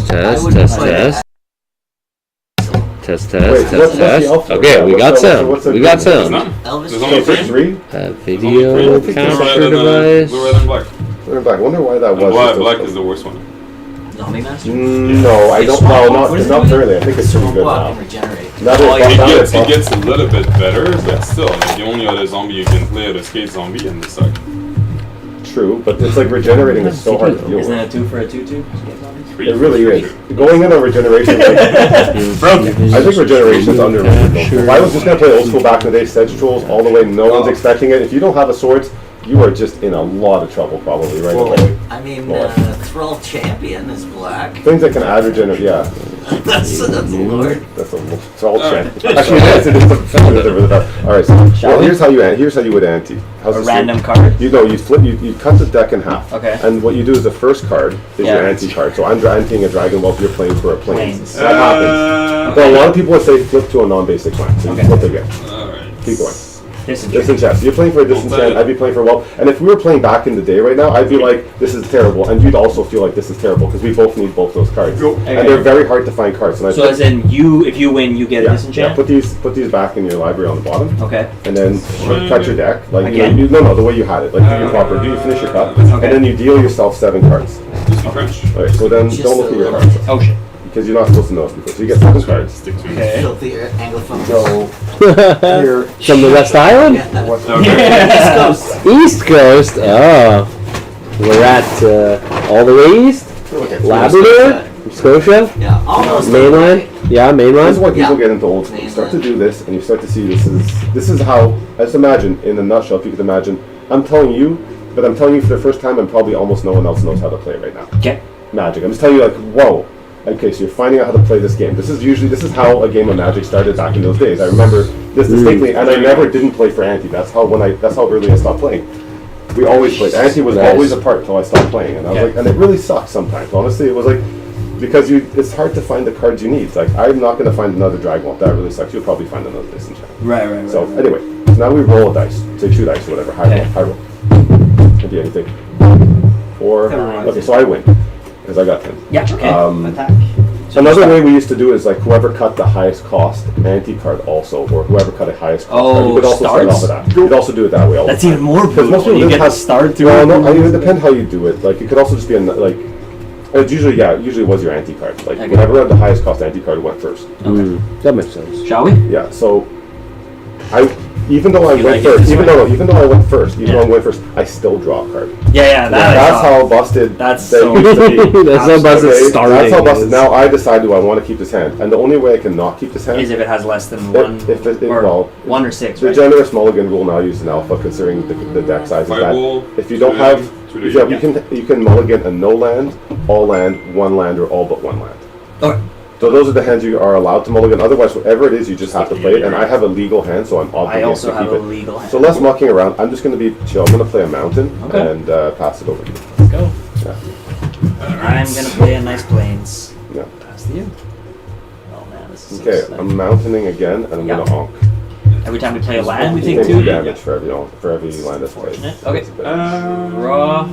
Test. Okay, we got sound. Elvis. There's only three. Video capture device. Blue, red, and black. Blue and black. I wonder why that was. Black is the worst one. Zombie Master? No, I don't. No, not really. I think it's pretty good now. It gets a little bit better, but still, like, the only other zombie you can play are the skate zombie and the suck. True, but it's like regenerating is so hard to deal with. Isn't it a 2 for a 2/2? It really is. Going in on regeneration, like, I think regeneration is underrated. If I was just going to play old school back in the day, Sedge Trolls all the way, no one's expecting it. If you don't have a sword, you are just in a lot of trouble probably right away. I mean, Thrall Champion is black. Things that can add regeneration, yeah. That's a lord. That's a Thrall Champion. Actually, it is. Alright, so here's how you would ante. A random card? You cut the deck in half. Okay. And what you do is the first card is your ante card. So I'm anteing a dragon while you're playing for a plains. That happens. But a lot of people would say flip to a non-basic land. So you flip again. Alright. Keep going. Disenchant. So you're playing for a disenchant, I'd be playing for and if we were playing back in the day right now, I'd be like, this is terrible, and you'd also feel like this is terrible, because we both need both those cards. Okay. And they're very hard to find cards. And so as in, if you win, you get a disenchant? Yeah, put these back in your library on the bottom. Okay. And then cut your deck. Like Again? No, the way you had it. Like do your proper, finish your cut, and then you deal yourself 7 cards. Alright, so then don't look at your cards. Oh shit. Because you're not supposed to know this before. So you get 7 cards. Okay. Filthy Anglophone. So here. From the West Island? Yeah. East Coast? Oh. We're at all the way east? Labrador? Scotia? Yeah, almost. Mainland? Yeah, mainland. This is why people get into old school. You start to do this, and you start to see this is how. Let's imagine, in a nutshell, if you could imagine, I'm telling you for the first time, and probably almost no one else knows how to play right now. Okay. Magic. I'm just telling you, like, whoa. Okay, so you're finding out how to play this game. This is how a game of Magic started back in those days. I remember this distinctly, and I never didn't play for Ante. That's how early I stopped playing. We always played. Ante was always a part until I stopped playing, and I was like, and it really sucks sometimes. Honestly, it was like, because it's hard to find the cards you need. It's like, I'm not going to find another Dragon. That really sucks. You'll probably find another disenchant. Right. So anyway, so now we roll a dice. Say 2 dice or whatever. High roll. Can be anything. 4. Okay, so I win because I got 10. Yeah. Okay. Attack. So another way we used to do is like whoever cut the highest cost ante card also, or whoever cut the highest cost card. You could also start off with that. You could also do it that way. That's even more because most people you get to start through. Well, no, it depends how you do it. Like it could also just be it usually was your ante card. Like whenever had the highest cost ante card went first. Okay. That makes sense. Shall we? Yeah. So even though I went first, even though I went first, I still draw a card. Yeah. That's how busted. That's so used to be. That's how busted starting. That's how busted. Now I decide, do I want to keep this hand? And the only way I can not keep this hand is if it has less than 1. Or 1 or 6. The generous mulligan rule now used in alpha, considering the deck size is that if you don't have, you can mulligan a no land, all land, 1 land, or all but 1 land. Okay. So those are the hands you are allowed to mulligan. Otherwise, whatever it is, you just have to play it. And I have a legal hand, so I'm obligated to keep it. I also have a legal hand. So less mucking around. I'm just going to be chill. I'm going to play a mountain and pass it over to you. Let's go. Yeah. I'm going to play a nice plains. Yeah. Pass to you. Oh man, this is Okay, so I'm mountaining again, and I'm going to honk. Every time we play a land, we You take 2 damage for every land that's played. Okay. Draw.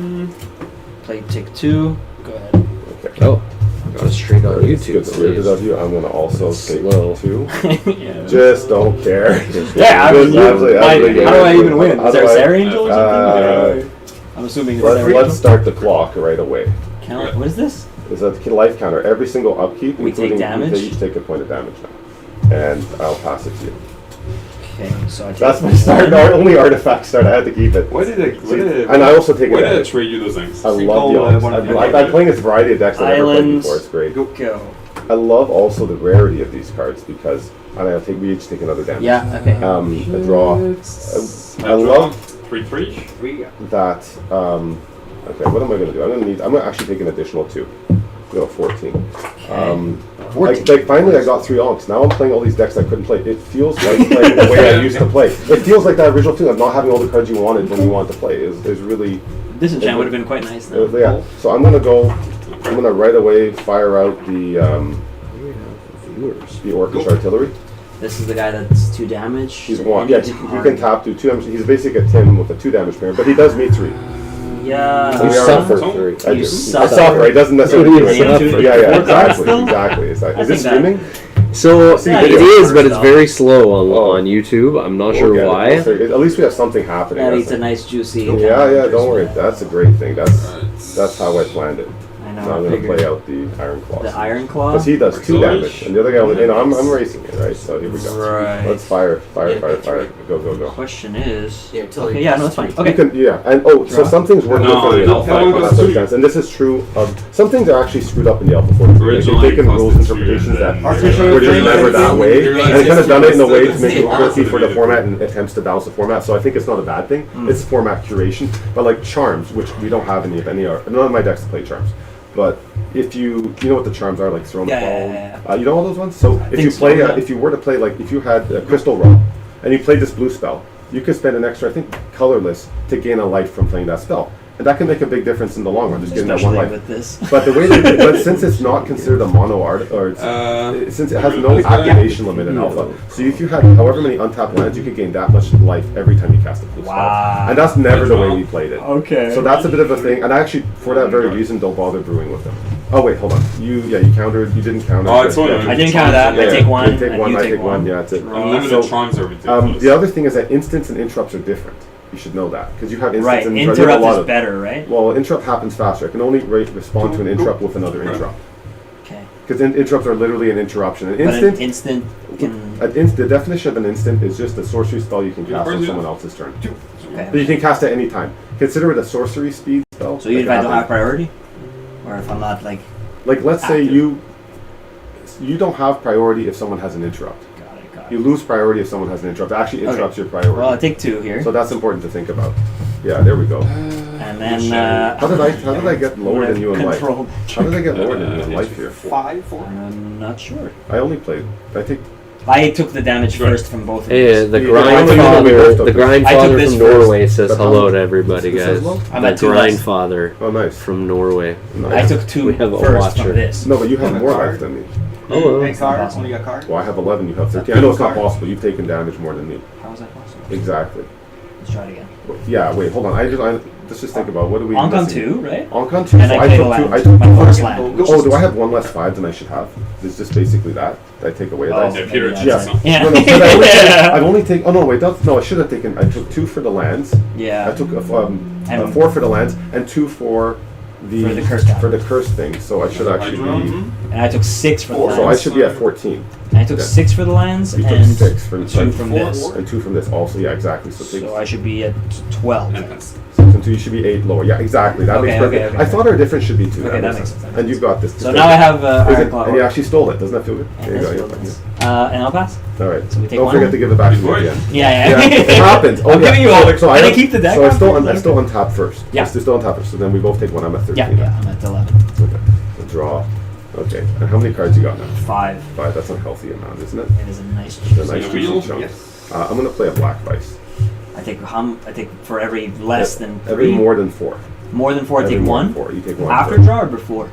Play, take 2. Go ahead. Okay. Oh. Go straight on YouTube. Good spirited of you. I'm going to also take 2. Yeah. Just don't care. Yeah, how do I even win? Is there a Sarah Angel or something? I'm assuming it's Sarah Angel. Let's start the clock right away. What is this? Is that the life counter? Every single upkeep, we take damage? They each take a point of damage now. And I'll pass it to you. Okay, so I take that's my start. Our only artifact start. I had to keep it. And I also take it. Why did I trade you those things? I love the I'm playing this variety of decks I've never played before. It's great. Go. I love also the rarity of these cards because we each take another damage. Yeah. Okay. The draw. I love 3/3 that. Okay, what am I going to do? I'm going to actually take an additional 2. Go 14. 14. Finally I got 3 onks. Now I'm playing all these decks I couldn't play. It feels like playing the way I used to play. It feels like that original feeling of not having all the cards you wanted when you wanted to play. Is really. Disenchant would have been quite nice though. Yeah. So I'm going to right away fire out the Orcish Artillery. This is the guy that's 2 damage. He's 1. Yeah, he can tap, do 2 damage. He's basically a Tim with a 2 damage parry, but he does meet 3. Yeah. So You we are on suffer. first three. I You do. suffer. I suffer. It doesn't necessarily You do it. suffer. Yeah, yeah, Four cards exactly, still? exactly. Is I this think that- streaming? So See, it video is, but first it's off. very slow Oh. on YouTube. I'm not We'll sure get it. why. We'll figure- At least we have something happening. That That's eats a it. nice juicy. Yeah, yeah. Don't worry. That's a great thing. That's how I planned it. I So know. I'm I gonna figured. play out the Iron Claw. The Iron Claw. Because he does 2 damage, and the other guy, I'm racing it, right? So here we go. Right. Let's fire. Go, go, go. Question is. Yeah, until Okay, he yeah, gets no, it's fine. to Okay. You can, yeah, and so Draw. some things work No, differently in no, Alpha. no, That makes sense. And this is true of some things are actually screwed up in the Alpha 43. Originally They've taken rules constituted interpretations that and- were just never that way, You're and like, they kind of done it in a way to it's make it hard quirky to for the do. format and attempts to balance the format. So I think it's not a bad thing. It's format curation, but like charms, which we don't have any of any are. None of my decks play charms, but if you know what the charms are, like Throne of Ball, Yeah. you know all those ones. So if think you so, play, yeah. if you were to play, like if you had a Crystal Rod, and you played this blue spell, you could spend an extra, I think, colorless to gain a life from playing that spell, and that can make a big difference in the long run. Just getting that one Especially life. with this. But the way, but since it's not considered a mono art, or since it has no activation limit in Alpha, so if you had however many untapped lands, you could gain that much life every time you cast a blue spell, Wow. and that's never the way we played it. Okay. So that's a bit of a thing, and I actually, for that very reason, don't bother brewing with them. Oh wait, hold on. You countered. You didn't counter. Oh, it's only- I didn't count that. I take one. You take and one. you I take take one. Yeah, that's it. Unlimited So, charms are ridiculous. the other thing is that instants and interrupts are different. You should know that because you have instants Right. and interrupts. You have a Interrupt lot is of- better, right? Well, interrupt happens faster. I can only respond to an interrupt with another interrupt Okay. because interrupts are literally an interruption. An But instant. an instant can. The definition of an instant is just a sorcery spell you can cast on someone else's turn. Okay. But you can cast at any time. Consider it a sorcery speed spell. So even if that I can don't happen. have priority, or if I'm not like. Like, let's say active. you don't have priority if someone has an interrupt. Got You it. lose priority if someone has an interrupt. It actually Okay. interrupts your priority. Well, I take two here, So that's important to think about. Yeah, there we go. and then. How did I get lower than you in life? Control. How did I get lower than you in life here? 5, 4. I'm not sure. I only played. I think. I took the damage Right. first from both of Hey, these. the Yeah, grindfather, yeah. the grindfather I took this from first. Norway says But how hello much- to everybody, This says guys. low? I'm The at two less. grindfather Oh, nice. from Norway. I Nice. took two We have a first watcher. from this. No, but you have more Card. life than me. Hello. Hey, card. Only got card. Well, I have 11. You have 13. I know it's not possible. You've taken damage more than me. How is that possible? Exactly. Let's try it again. Yeah. Wait. Hold on. Let's just think about what do we. Oncon missing? 2, right? Oncon 2. And So I I played took a land. two. I took My two. first land. Oh, do I have one less 5 than I should have? It's just basically that. Did I take away Oh, that? Yeah, Peter maybe cheats that's some. it. Yeah. No, no, 'cause I only I've only taken. Oh no, wait. No, I should have taken. I took 2 for the lands. Yeah. I took And- 4 for the lands and 2 for the For the curse count. for the curse thing. So I should actually be. And I took 6 for the lands. So I should be at 14. And I took Yeah. 6 for the lands You took and 6 from 2 from this. and 2 from this also. Yeah, exactly. So take So I should be at 12. And that's- 6 and 2. You should be 8 lower. Yeah, exactly. That Okay, makes perfect. okay, okay. I thought our difference should be 2. Okay, that makes sense. And you've got this. So now I have Is Iron it- Claw. and you actually stole it. Doesn't that feel good? And There you this go. will Yeah. miss. And I'll pass? All right. So we take Don't one? forget to give it back to me Before- again. Yeah, Yeah, it happens. Oh, I'm yeah. giving you all the. So Can I have- keep the deck? So I still after? untap first. Yeah. I still untap first. So then we both take one. I'm at 13. Yeah, yeah, I'm at 11. Okay. So draw. Okay. And how many cards you got now? 5. 5. That's an unhealthy amount, isn't it? It is a nice It's a juice. nice a juicy wheel? chunk. Yes. I'm gonna play a black vice. I take for every less than 3. Every more than 4. More than 4, I Every take more than 1. 4. You take one. After first. draw or before?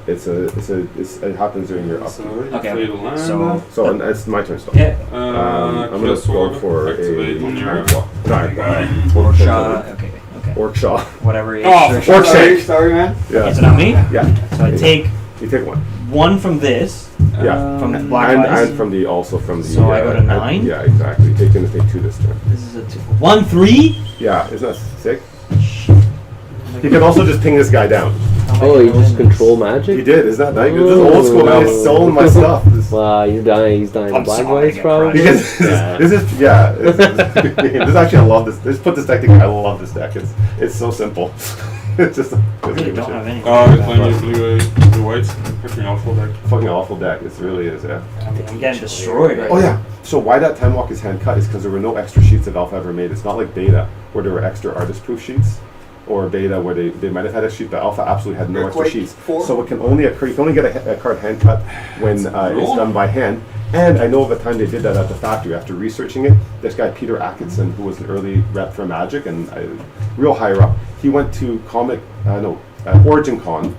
It happens during your up. So, Okay, play the land. so- So and it's my turn still. Yeah. I'm Kill gonna go sword, for activate a on your. Iron Claw. No, Iron Claw. Or shot. Okay, okay. Orcshaw. Whatever it is. Oh, sure, for sure. Orc sorry, shank. sorry, man. Yeah. Okay, so now me. Yeah. So I take You take one. 1 from this. Yeah. From the black and, vice. and from the also from the. So I go to and- 9? Yeah, exactly. You're gonna take 2 this turn. This is a 2. 1, 3. Yeah, isn't that sick? You can also just ping this guy down. Oh, you just control He magic? did. Isn't that nice? This is old school. Man. He's stolen my stuff. This, Wow, you're dying. He's dying. I'm Black sorry, Vice, I get probably. because Yeah. this is yeah. This is actually I love this. Just put this deck together. I love this deck. It's so simple. It's just I really don't have any. Oh, you're playing your blue white. Freaking awful deck. fucking awful deck. It really is. Yeah. I mean, I'm getting destroyed right Oh now. yeah. So why that 10 walk is hand cut is because there were no extra sheets that Alpha ever made. It's not like Beta where there were extra artist proof sheets, or Beta where they might have had a sheet, but Alpha absolutely had no extra Earthquake sheets. 4. So it can only occur. You can only get a card hand cut when it's done by hand. And I know of a time they did that at the factory. After researching it, this guy Peter Atkinson, who was an early rep for Magic and real higher up, he went to Origin Con.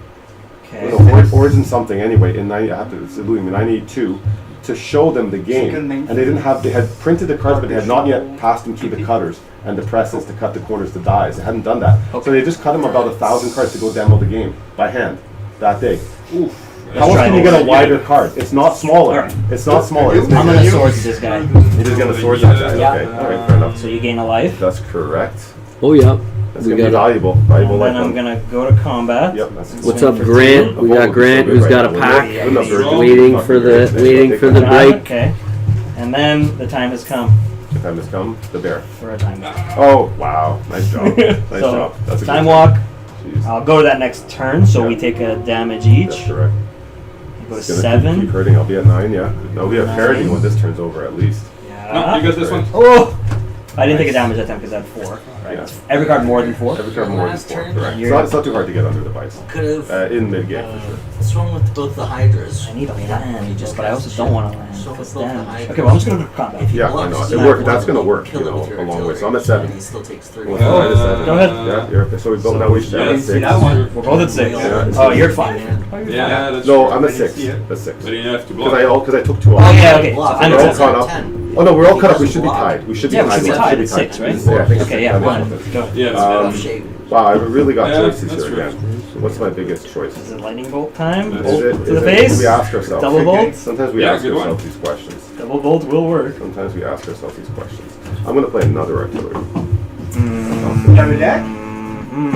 Okay. Origin something anyway in 90, I have to, it's eluding me, 982 to show them the game, and they didn't have. They had printed the cards, but they had not yet passed them through the cutters and the presses to cut the corners to dies. They hadn't done that, so they just cut them about 1,000 cards to go demo the game by hand that day. Oof. How else can you get a wider card? It's not smaller. It's not smaller. It's I'm gonna swords this guy. You're just gonna sword that guy. Yeah. Okay, all right, fair enough. So you gain a life. That's correct. Oh yeah. That's We gonna be got valuable. And Valuable then life. I'm gonna go to combat. Yep. That's What's up, Grant? We got Grant who's got a pack, Draw. waiting for the break. Okay. And then the time has come The time has come. The bear. for a time walk. Oh wow! Nice job. Nice So, job. That's a time good walk. Jeez. I'll go to that next turn, so we Yeah. take a damage That's each. correct. Go to It's gonna keep 7. hurting. I'll be at 9. Yeah. No, we have 9. parity when this turns over at least. No, you got this one. Oh! I didn't take a damage that time because I had 4. Right. Yeah. Every card more than 4. Every card more than Last 4. turn, Correct. you're- It's not too hard to get under the vice. Could have. In mid game for sure. What's wrong with both the hydras? I need a land, You just but I also cast don't shit. want a land. So Because what's both the damage. hydras? Okay, well I'm just gonna go to combat. If he Yeah, I blocks know. It that worked. one, That's gonna work, kill you it know, with your a long way. artillery, So I'm at 7. and he still takes 3. Well, 9 to 7. Go ahead. Yeah, you're okay. So we both now we should have Yeah, at 6. that one. We're both at 6. Yeah. Oh, you're at 5. Yeah, that's No, true. I'm I at didn't 6. see it. At 6. But you have to Because block. I took 2 Oh off. yeah, okay. So Block. I'm We're at all 10. caught up. 10. Oh no, we're all He caught up. We doesn't should be block. tied. We should be Yeah, we tied. should be We tied should at 6, right? Yeah, I think it's Okay, yeah, 6. one. Go. Yeah, it's Um, better. Shade. Wow, I really got Yeah, choices that's here true. again. What's my biggest choice? Is it lightning bolt time? Is Bolt it- to is the it- face? we ask ourselves. Double bolt? Sometimes we Yeah, ask good one. ourselves these questions. Double bolt will work. Sometimes we ask ourselves these questions. I'm gonna play another artillery. You have a deck?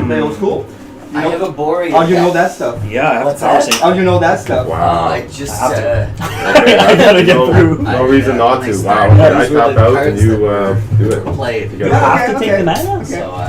Play old school? I have a boring. How do you know that stuff? Yeah, I have What's power that? sync. How do you know that stuff? Wow. I just. I have I gotta get through. No reason not to. Wow. Yeah, I these were tap the out and cards you that do it. played. You You gotta- have to take the mana? So,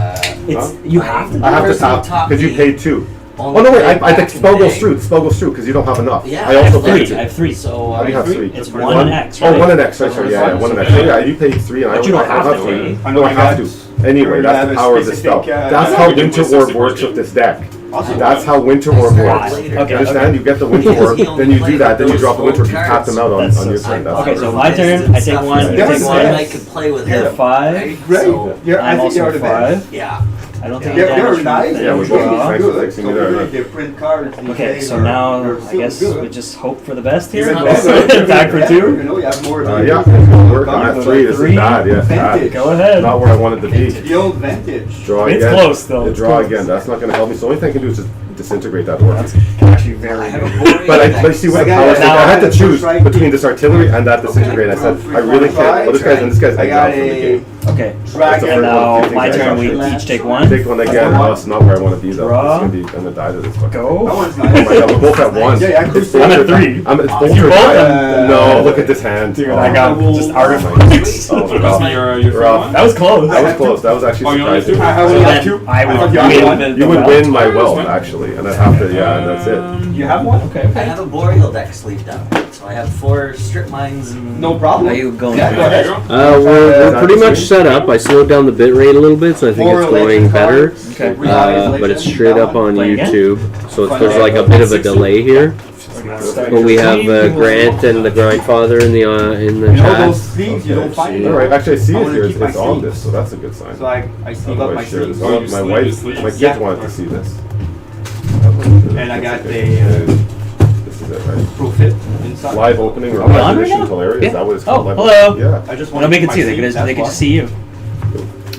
It's you have to. I have to person tap taught because you me paid 2. Oh only no wait, played I think back in spell the goes day. through. Spell goes through because you don't have enough. Yeah, I I also have paid 3. 2. I have 3. So, I do have 3. It's 1 and X, Oh, right? 1 and X. Sorry, yeah, yeah, 1 and X. Yeah, you paid 3 and But you don't have to three. pay. I No, know I you have got- to. Anyway, you that's have the a power of this spell. specific, That's yeah, how you can Winter play Orb 60 works per with this deck. Awesome. That's how Winter Orb Start works. later. Okay, You understand? You get the Winter Because Orb, he only then you do played that, then you those drop the Winter Orb, you cards. tap them out on That's your so turn. That's Okay, how so it my works. turn. I take 1. You Yeah, take yeah. 1. I could play with You're him. 5. Great. So, You're, I I'm think you're also the best. 5. yeah. I don't take You're, damage. you're from nice. the Yeah, we're thing. both Draw. nice. Good. Like, So see me there, really right? different cards these Okay, days so are- now they're I still guess good. we just hope for the best here. He's not Back for Yeah, 2. You know, you have more than Yeah, it's gonna work. I'm at Go 3. to This is 3. bad. Yeah, Vintage. bad. Go ahead. Not where I wanted to be. The old vintage. Draw It's again. close, though. Yeah, It's draw close. again. That's not going to help me. So the only thing I can do is just disintegrate that orb. That's actually very I have good. a boring. But you see what I got powers it. I had to Now, choose right. between this artillery and that disintegrate. I said I really can't. Well, this guy's I exiled got from the a game. Okay. That's the dragon. first And now one. my Two turn. We things each take 1. Take one again. No, it's not where I want to be though. Draw. I'm gonna die to this fucking. That Go. one's Oh my nice. god, we're both at 1. Yeah, yeah, It's Crusade. both I'm at are- 3. It's both You are both dying. No, look at this hand. Dude, Oh, I got just artifacts. Oh, So rough. that's your Rough. one? That was close. That was close. That was actually Oh, you only surprising. have I So only have then 2. I would thought you win had the You would belt. win my wealth actually, and I'd have to. Yeah, and that's it. You have one? Okay. I have a boreal deck sleeved up. So I have 4 strip mines and. No problem. Are you going? Yeah, go There ahead. you go. We're pretty much set up. I slowed down the bit rate a little bit, so I think Four it's going legend better. cards. Okay. But it's straight up on Play again? YouTube, so there's like a bit of a delay here. But we have Grant and the Grindfather in the You know chat. those sleeves, you don't find All right, actually I see I it wanna here. keep my It's on sleeves. this, so that's a good sign. So I sleeve up my Otherwise, sure, sleeves. this- Oh, you my sleeve wife, your sleeves. my kids Yeah. wanted to see this. And I got Okay. the This is it, right? profit inside. Live opening or Are we live on right edition now? Hilarious. Yeah. Is that what it's Oh, called? Live hello. edition? Yeah. I just Well, want nobody to can see. They can just see you.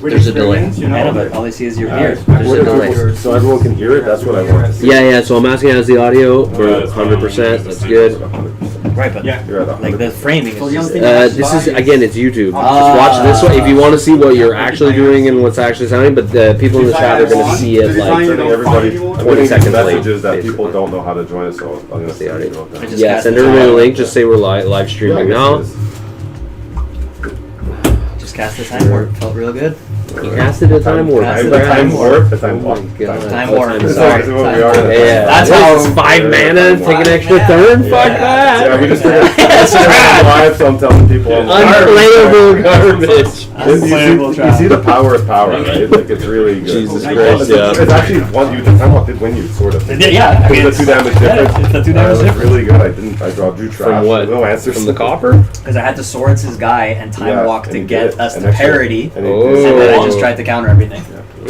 There's a delay. You know, Yeah, but all they see is you're Uh, here. There's a what if delay. people- so everyone can hear it. That's what I want. Yeah, so I'm asking how's the audio? Yeah, We're it's fine. 100%. That's good. 100%. Right, but Yeah. You're at like 100%. the framing is just This is again, it's YouTube. Just watch this way if you want to see what you're actually doing and what's actually sounding. But the people in the chat are going to see it like. Sending everybody 20 seconds late, messages that basically. people don't know how to join us, so I'm gonna say audio. I just Yeah, cast send the everybody a time. link. Just say we're live streaming now. Just cast the time warp. Felt real good. You casted a time warp. Cast The the time warp. The Oh time my warp. god. Time Oh, warp. time Sorry. This is what we Time are. warp. Yeah, That's what how- is 5 mana. Take an extra Yeah. turn. Yeah. Fuck Yeah, that. we just did it live, so I'm telling people. Unplayable garbage. You see the power of power, right? Like it's really good. Jesus It's- Christ, yeah. It's actually one you. The time walk did win you, sort of. Yeah, I mean, It's the 2 damage difference. It's the 2 damage It's difference. really good. I drew trash. From what? No answers. From the copper? Because I had to swords his guy and time Yeah, walk and to he get did it. us And to actually- parity, and he Oh. did it. and then I just tried to counter everything.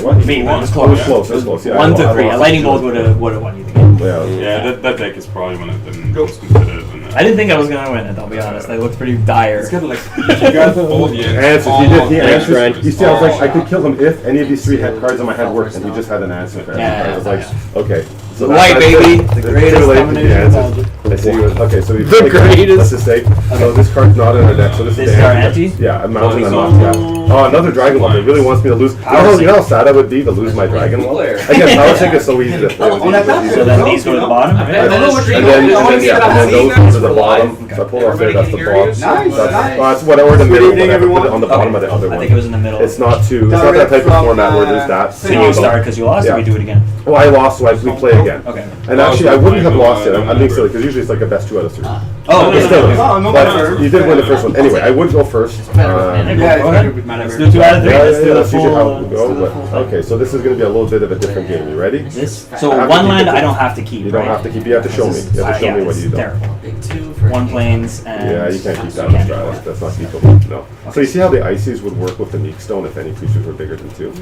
What? Me, one was It close. was close. It was close. Yeah, 1 I to 3. A lost lightning two. bolt would have won you the game. Yeah. Yeah, that deck is probably one of the most competitive in I didn't think I was gonna win it. I'll be honest. They looked pretty dire. It's kind of like you got all the Answers. He did. He Thanks, answers. Ryan. You see, I was like, I could kill him if any of these three cards on my head worked, and he just had an answer for every Yeah, card. I was yeah, like, okay. So White, that's baby. good. The That's greatest too late to combination the of answers. magic. I see you. Okay, so we've The greatest. Let's just say, so this card's not in our deck. So this This is is the our anti. anti? Yeah, a mountain and not. Yeah. Oh, another dragon one. It really wants me to lose. You know how sad I would be to lose my dragon one. Again, Power Sync is so easy to play. So then these go to the bottom, right? And then those are the bottom. So I pull off there, that's the bottom. That's what, or the middle, whatever. Put it on the bottom of the other I one. think it was in the middle. It's not that type of format where there's that. Can you start because you lost, or we do it again? Well, I lost, so we play again. Okay. And actually, I wouldn't have lost it. I'm being silly because usually it's like a best 2 out of 3. Oh, But still, okay. but you did win the first one. Anyway, I would go first. Go ahead. Let's do 2 out of 3. Yeah, Let's do the that's usually how full. it would go. But, okay, so this is going to be a little bit of a different game. You ready? This. I So have to one keep land it. I don't have to keep. You don't right? have to keep. You have to show me. You have to show Yeah, me what it's you do. terrible. Big 2 for One planes and. Yeah, you can't keep that in Stratus. That's not keepable. No. So you see how the Ices would work with the Meek Stone if any creatures were bigger than 2?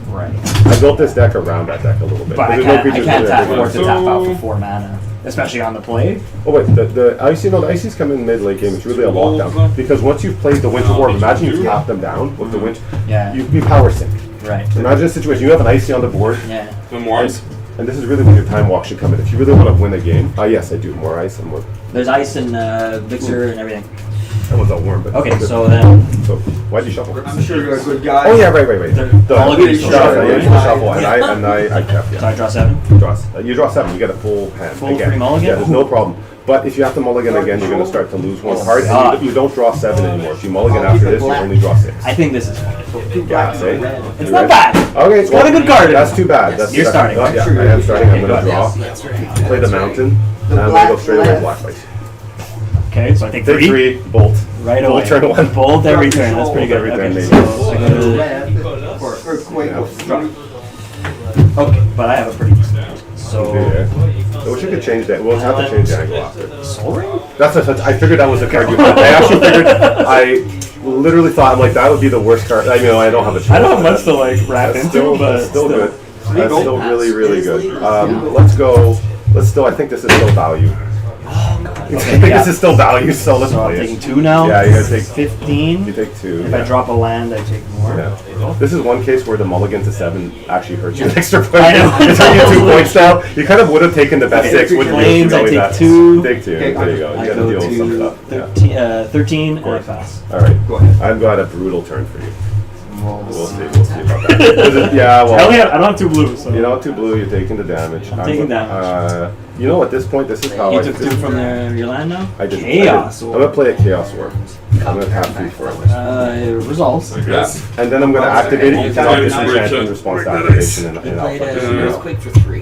Right. I built this deck around that deck a little bit. But I There's no can't creatures that are tap bigger force than to 2. tap out for 4 mana, especially on the play. Oh wait, the Icy, no, the Ices come in mid-late game. It's really a lockdown because once you've played the Winter Orb, imagine you tap them down with the Winter. Yeah. You power sync. Right. Imagine a situation you have an Icy on the board, Yeah. The more and this is really when your time walk should come in. If you really want to win a game, yes, I do more ice and more. There's ice and Vixer and everything. That was a worm, but Okay, so then. So why'd you shuffle? I'm sure you're a good guy. Oh yeah, right. The Mulligan is shuffle, and I kept. So I draw 7. You draw 7. You get a full hand. Full again. free mulligan? Yeah, there's no problem. But if you have to mulligan again, you're going to start to lose 1 card, and you don't draw 7 anymore. If you mulligan after this, you only draw 6. I think this is fine. Yeah, see? It's not bad. Okay, It's got a good card. That's too bad. That's You're starting. Yeah, I am starting. I'm Okay, going to go draw. Yes. Play the mountain, and I'm going to go straight away black ice. Okay, so I take Take 3. 3, bolt. Right Bolt away. turn 1. Bolt every turn. That's pretty Bolt good. every turn, Okay, maybe. so I go to. Earthquake. Okay, but I have a pretty. So. I wish I could change that. We'll have to change the angle after. Soul Ring? I figured that was the card you had. I actually figured, I literally thought, I'm like, that would be the worst card. I mean, I don't have a choice. I don't have much to like wrap That's into, still, but that's still good. That's still really, really good. I think this is still value. I think yeah. this is still value, so let's So I'm play taking it. 2 now. Yeah, you gotta take 15. You take 2. If I drop a land, I take more. Yeah. This is one case where the mulligan to 7 actually hurts you an extra point. I know. It's hurting you 2 points now. You kind of would have taken the best Okay, 6, wouldn't you? planes, I knowing take that? 2. Take 2. There you go. You I gotta go deal with some to stuff. Yeah. 13 and I pass. All right. Go ahead. I've got a brutal turn for you. We'll We'll see about that. Yeah, I well, don't have 2 blues, so. you know, 2 blue, you're taking the damage. I'm taking damage. You know, at this point, this is how You I took 2 from your land now? I did. Chaos. I'm gonna play a Chaos War. I'm gonna tap 3 for it. Results. Yeah. And then I'm gonna activate it. You cannot disenchant in response to activation in He played Alpha. Earthquake for 3.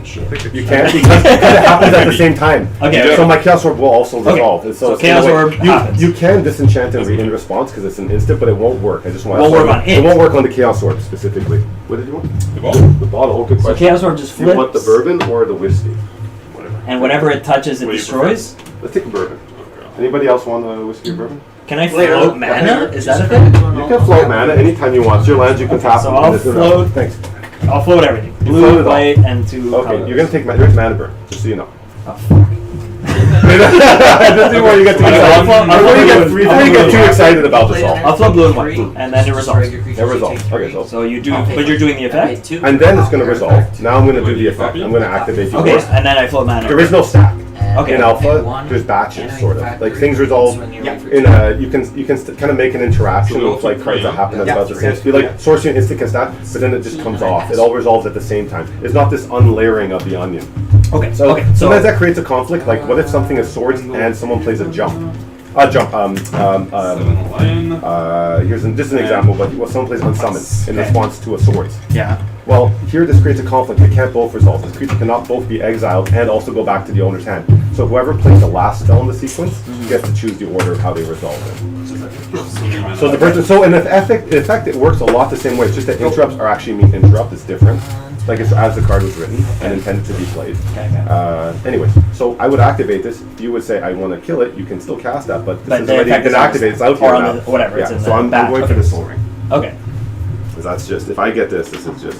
You can't because it happens at the same time. Okay. So my Chaos Orb will also Okay. resolve. And So it's Chaos in a way- Orb happens. You can disenchant in response because it's an instant, but it won't work. I just want. Won't work on It it. won't work on the Chaos Orb specifically. What did you want? The ball. The bottle. Oh, good So question. Chaos Orb just Do you want the flips, bourbon or the whiskey? Whatever. and whatever it touches, it What do you destroys. Let's take the bourbon. Anybody else want the whiskey or bourbon? Can I float mana? Is that a thing? You can float mana anytime you want. Your lands you can tap. So them. I'll This is- float. Thanks. I'll float everything. You float Blue, it all. white, and 2 Okay, colors. you're gonna take there's mana burn, just so you know. Oh, fuck. This is where you get too I'll float- I'll float before you get too excited about this all. I'll float blue and white, and then it resolves. It resolves. Okay, so So you do, but you're doing the effect. and then it's gonna resolve. Now I'm gonna do the effect. I'm gonna activate the Okay, orb. and then I float mana. There is no stack. Okay. In alpha, there's batches, sort of. Like things resolve in you can kind of make an interaction with like cards that happen at about the same speed. Like sorcery and instant can stack, but then it just comes off. It all resolves at the same time. It's not this unlayering of the onion. Okay. So Okay. sometimes that creates a conflict. Like what if something is swords and someone plays a jump? Here's just an example, but someone plays unsummon in response to a swords. Yeah. Well, here this creates a conflict. They can't both resolve. This creature cannot both be exiled and also go back to the owner's hand. So whoever plays the last spell in the sequence gets to choose the order of how they resolve it. So the person, so in effect, it works a lot the same way. It's just that interrupts are actually mean interrupt. It's different. Like it's as the card was written and intended to be played. Anyways, so I would activate this. You would say I want to kill it. You can still cast that, but this is the already effect been is on activated. It's out or here on now. the- whatever, Yeah. it's in So the I'm back. going for Okay. the soul ring. Okay. Because that's just if I get this, this is just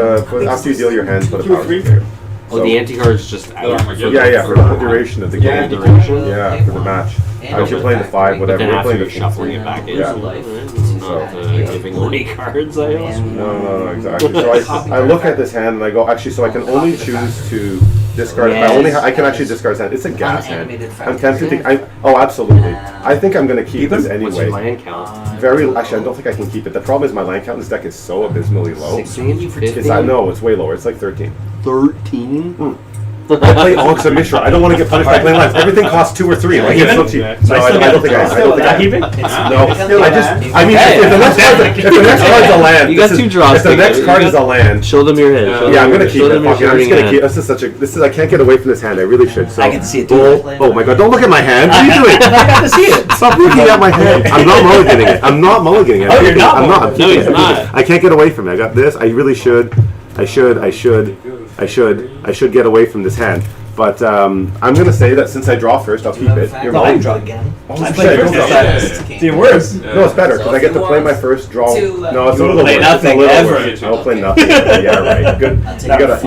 after you deal your hand, put a Two or power three? here. Oh, the anti-card is just out. Armageddon. Yeah, for the whole duration of the Yeah, game. duration. Yeah, for the match. If you're playing the 5, But whatever, then we're after playing you're the shuffling it back in. Yeah. It's not giving away cards, I assume. No, exactly. So I look at this hand and I go, actually, so I can only choose to discard. If I only, I can actually discard this hand. It's a gas hand. I'm tempted to. Oh, absolutely. I think I'm gonna keep this What's your anyway. land count? Actually, I don't think I can keep it. The problem is my land count in this deck is so abysmally low. 16? 15? It's way lower. It's like 13. 13? I play Onyx and Mishra. I don't want to get punished by playing lands. Everything costs 2 or 3. Like it's so cheap. No, I don't think I keeping? No, I mean, if the next card's a land, You got 2 draws. if the next card is a land, Show them your hand. Show yeah, I'm them- gonna keep show it. them your Fuck it, I'm just shooting gonna keep. hand. This is. I can't get away from this hand. I really should. So I can see it too. Oh my god! Don't look at my hand. What are you doing? I got to see it. Stop looking at my hand. I'm not mulliganing it. I'm not mulliganing it. Oh, you're not I'm not. I'm No, keeping he's it. not. I can't get away from it. I got this. I really should. I should get away from this hand. But I'm gonna say that since I draw first, I'll keep it. You're No, I mulliganing. draw again. Oh, I shit, play don't first draw. this time. It's even worse. No, it's better because I get to play my first draw. No, it's a little play worse. nothing it's a little ever. worse. I'll play nothing. Yeah, right. Good. You gotta have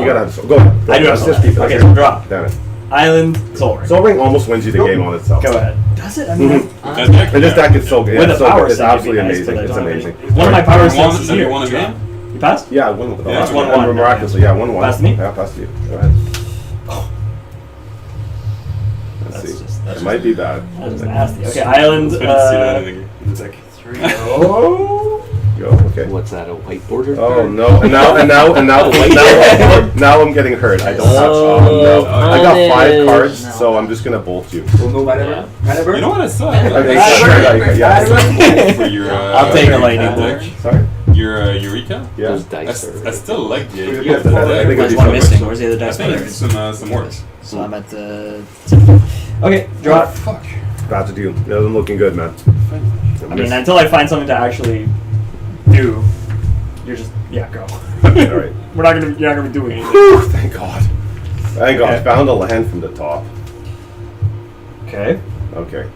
go. I do have Let's just keep it. Okay, Okay. so draw. Damn it. Island, Soul Ring. Soul Ring almost wins you the game on itself. Go ahead. Does it? I mean, That deck, And this deck is so good. with Yeah, a so power good. It's set, it'd be absolutely nice, amazing. but I It's don't have amazing. any. One of my power You sets is won here. a game? You passed? Yeah, I won with the Yeah, last it's one. 1-1. Miraculously, yeah, 1-1. Pass to me? Yeah, pass to you. Go ahead. Let's see. It might be bad. That's nasty. Okay, Island. I didn't see that in the deck. Oh. Go. Okay. What's that, a whiteboarder? Oh no! Now I'm getting hurt. I don't have. Oh no! I got 5 cards, so I'm just gonna bolt you. We'll move whatever. You know what I saw? Yeah. For your, I'll take a lightning deck. Sorry. Your Eureka? Yeah. Those dice I are... still like the idea. Yeah, of I think it. it'd There's be one fun. missing. Where's the other I dice think player? it's some works. So I'm at the. Okay, draw. Fuck. Bad to do. It isn't looking good, man. I mean, until I find something to actually do, you're just go. All right. You're not gonna be doing anything. Whew, thank God. Thank God. Okay. Found a land from the top. Okay. Okay.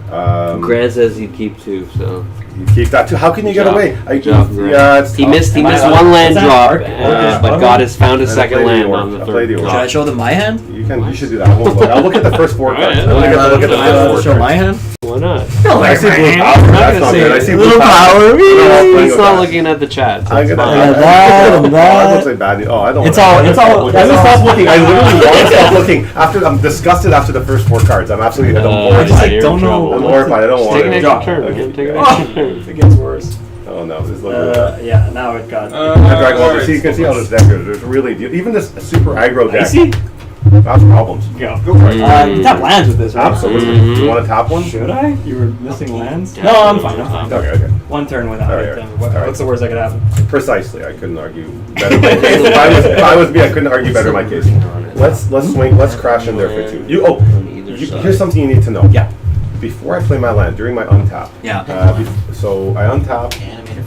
Grant says he'd keep 2, so... You keep that too. How can you get Job. away? Job, Grant. Yeah, it's He tough. missed Am I one allowed- land is that drop, Arc? but God has found a And I second play the land orc. on the I play the third orc. Should I drop. show them my hand? You should do that. I won't look. I'll look at the first 4 cards. Alright. I'll look at the Am I allowed first to 4 show cards. my hand? Why not? I see blue power. I'm not That's gonna not say good. I it. see Little blue power. power. No, He's go not back. looking at the chat. So I'm it's gonna. fine. That looks like bad. Oh, I don't. It's all. I'm gonna stop looking. I literally want to stop looking. I'm disgusted after the first 4 cards. I'm absolutely. I'm I just horrified. like don't know. I'm horrified. I don't Just want take an it. extra Drop. turn, Okay. man. Take an Oh, extra turn. it gets worse. Oh no, this looks. Yeah. Now it got. I drag over. See, you can see how this deck is. There's really even this super aggro deck. Icy. That's problems. Go. Go for it. You tap lands with this, right? Absolutely. Mhm. You want to tap one? Should I? You were missing lands. Yeah. No, I'm fine. I'm fine. Okay. One turn without Alright, it. alright. What- Alright. What's the worst that could happen? Precisely. I couldn't argue better. If I was me, I couldn't argue better my case. Let's swing. Let's crash in there for 2. Here's something you need to know. Yeah. Before I play my land, during my untap. Yeah. So I untap.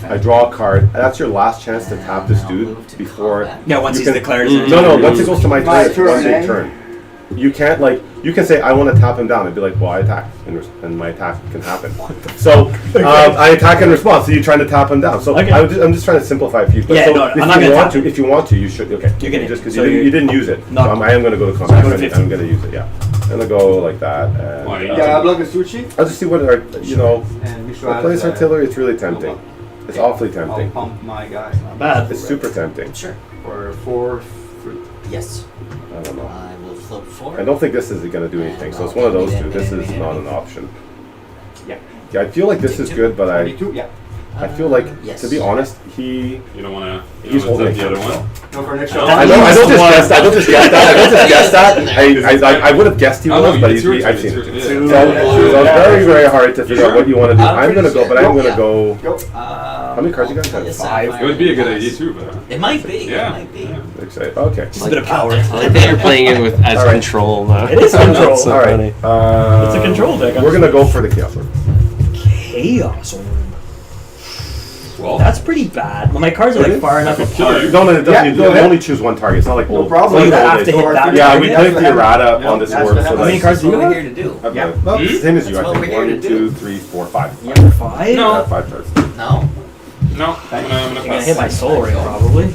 I draw a card. That's your last chance to tap this dude before. Yeah. Once You he's can- declared. No. Once it goes to my My turn, it's turn, one big eh? turn. You can't you can say I want to tap him down and be like, well, I attack and my attack can happen. So I attack in response. So you're trying to tap him down. So Okay. I'm just trying to simplify a few. But Yeah, so no, if I'm not you gonna want tap. to, if you want to, you should. Okay. You're gonna- just because so you didn't use it. No. So I am gonna go to So combat. I go to I'm 15. gonna use it. Yeah. I'm gonna go like that. And, Why? Yeah, I block the sushi I'll just see what and Mishra I play this artillery. It's really tempting. It's awfully I'll tempting. pump my guy Not bad. It's super tempting. Sure. for 4 fruit. Yes. I don't know. I will flip 4. I don't think this is going to do anything. So it's one of those two. This is not an option. Yeah. Yeah, I feel like this is good, but I 22, yeah. feel like, Yes. to be honest, he. You don't wanna. He's holding the other one. Go for next I shot. don't- I don't just guess that. I don't just guess that. I would have guessed he Oh, no, was, but it's your I've turn, seen it's it. your So turn. it's very, very hard to figure out what you want to do. I'm I'm going to pretty go, but I'm sure. going to go. Go. How many cards you guys have? 5. It would be a good idea too, but. It might be. Yeah. It might be. yeah. Excited. Okay. Just a bit of power. I like that you're playing it with as All right. control now. It is control. That's so All funny. right. It's a control deck. We're going to go for the Chaos Orb. Chaos Orb. Well, That's pretty bad. Well, my cards are like far enough kill apart. you. No, it doesn't. Yeah, You go ahead. only choose one target. It's not like No old. problem. it's like You old have to days. hit that. Yeah, we Yeah, played the that's errata Yeah, on this that's orb. what So happens. How many that's cards do you That's what we're have? here to do. Yeah. well, same as you. That's I what think we're here 1, to 2, do. 3, 4, 5. You have 5? No. 5 cards. No. no. I'm gonna I'm gonna pass. hit my soul ring probably.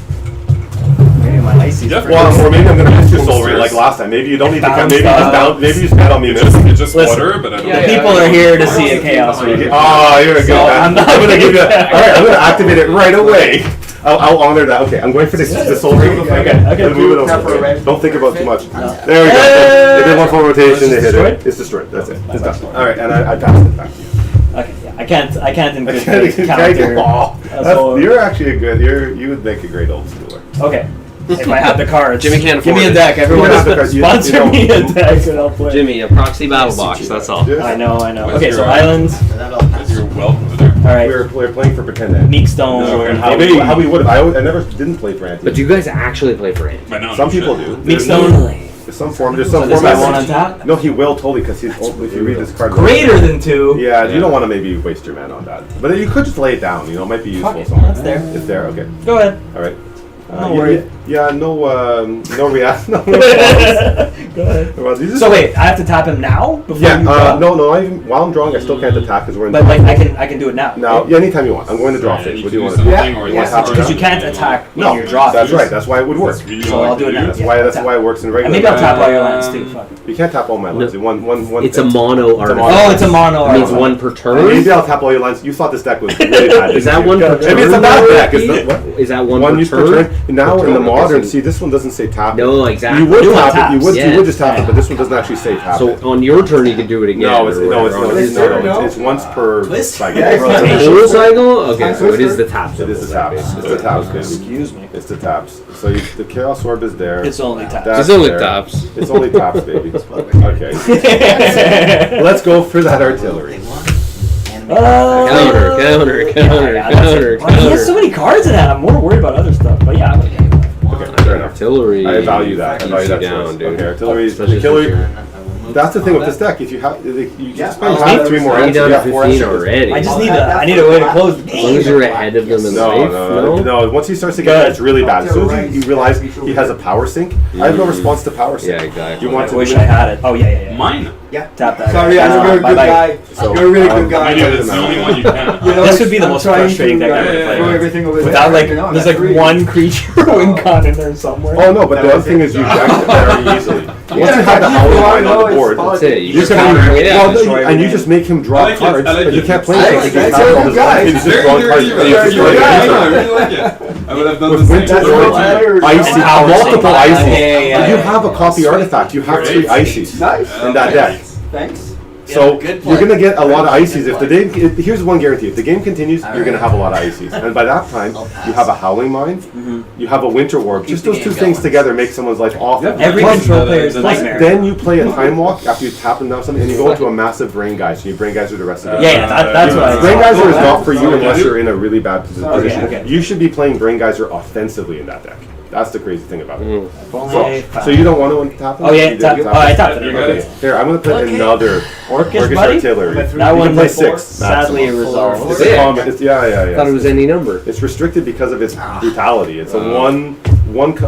Maybe my icy. Yeah. Well, or maybe I'm gonna miss your soul ring like last time. Maybe you don't need to. Bounce Maybe you just off. bounce. Maybe you just bet on me. It's just Listen, water, but I don't. The people are here to see a chaos raid. Oh, you're a good So man. I'm not gonna give you. gonna- All right, I'm gonna activate it right away. I'll honor that. Okay, I'm going for the soul ring. Okay. Move it over. Don't think about it too much. There we go. They did one full rotation. They hit it. It's destroyed. That's it. It's done. All right, and I passed it back to you. Okay, yeah, I can't in good faith counter. You're actually a good. You would make a great old schooler. Okay, if I have the cards, Jimmy can't give me a afford deck. Everyone You don't have the cards. sponsor You me a don't- deck and I'll play. Jimmy, a proxy battle box. That's all. I know. Where's Okay, your so island? islands. You're well over there. All right, We're playing for pretend end. Meek Stone. No, And Maybe. how we would have. I never didn't play for anti. But do you guys actually play for Andy? But no, Some no people shit. do. Meek There's Stone. There's some form. There's So some this guy format. won't untap. No, he will totally because if you read this card. Greater than 2. Yeah, you don't want to maybe waste your mana on that. But you could just lay it down. You know, it might be useful Fuck it, somewhere. that's there. It's there. Okay. Go ahead. All right. No worry. Yeah. No react. No response. Go ahead. Well, these are- So wait, I have to tap him now before Yeah. you draw? No. While I'm drawing, I still can't attack because we're in. But like I can do it now. Now, yeah, anytime you want. I'm going to draw Yeah, phase. you What can do you want do to do? something or you Yes, want to Because you start can't out. attack No, when you draw. that's phase. right. That's why it would work. That's really So all I I'll do can it now. That's Yeah, why. That's tap. why it works in And regular. maybe I'll tap all your Um, lands too. Fuck it. You can't tap all my lands. One. It's a thing. mono artifact. Oh, it's a mono. It means artifact. one per turn. Maybe I'll tap all your lands. You thought this deck was really bad. Is that one per turn? Maybe it's a bad deck. Is Is that, what? that one One per use turn? per turn. Now in the I'm modern, guessing- see this one doesn't say tap. it. No, exactly. You would New one tap it. taps. You would Yes. just tap it, but this one doesn't actually say tap So it. on your turn, you can do it again. No, it's or no, whatever. it's it's once per Twist? cycle. Yeah, It's a Rotation. full cycle? Okay, so it is the tap. It is the taps. It's the taps. Excuse me. It's the taps. So the Chaos Orb is there. It's only tap. That's It's only there. taps. It's only taps, baby. Okay. Let's go for that artillery. Counter, counter, counter, counter, Well, he has so counter. many cards in that. I'm more worried about other stuff. But yeah. Okay, fair enough. Artillery. I value that. I value that down, choice. dude. Okay, artillery. Especially The killer. since That's the thing with this deck. If you have, you just Yeah. have 3 more you're ends. You down to have 4 15 ends. already. I just As need I need a way to close the long as game. you're ahead of them in life. No. Once he starts to get Good. there, it's really bad. As soon as you realize he has a power sink, I have no response to power sink. Yeah, exactly. You want I to wish win? I had it. Oh yeah. Mine. Tap that. Sorry, I know you're a good Bye-bye. guy. So, You're a really good guy. I mean, it's the only one you can. You know, This would be the I'm most trying frustrating to, deck I've ever played. throw everything over Without there. like, You know, there's that's like really- one creature win con in there somewhere. Oh no, but the other thing is you jack it very easily. Once you have the Howling Mine on the board, That's it. You you just can counter it. well, destroy and you everything. just make him draw I like it, cards, I like but you it. can't play I anything. like You it. just have all this Guys, He's just Very drawing cards. good. and you just Very destroy good. it. I really like it. I would have done With the same. Winter That's Warrior, what I- Icy, Power multiple Sync. ices. Yeah. You have a copy artifact. You have 3 ices Nice. in that deck. Thanks. So good you're play. gonna get a lot of Good ices if the play. game. Here's one guarantee: if the game continues, you're gonna have a lot of ices, and by that time, I'll pass. you have a Howling Mine, you have a Winter Orb. Just the those 2 game things going. together make someone's life awful. Every Plus, control player's then- nightmare. then you play a Time Walk after you tap them down something, and you go into a massive Brain Geyser. You Brain Geyser the rest of the Yeah, that's what I Brain thought. Geyser is not for you unless you're in a really bad position. okay. You should be playing Brain Geyser offensively in that deck. That's the crazy thing about it. Okay, So you don't want to tap them? Oh yeah, You tap. did Oh, I tapped it. You got Okay, it. here I'm gonna put another Orcish, Orcish buddy. Artillery. That You one can play was 6. sadly maximum. resolved. It's a common. It's, yeah. I thought it was any number. It's restricted because of its brutality. It's a one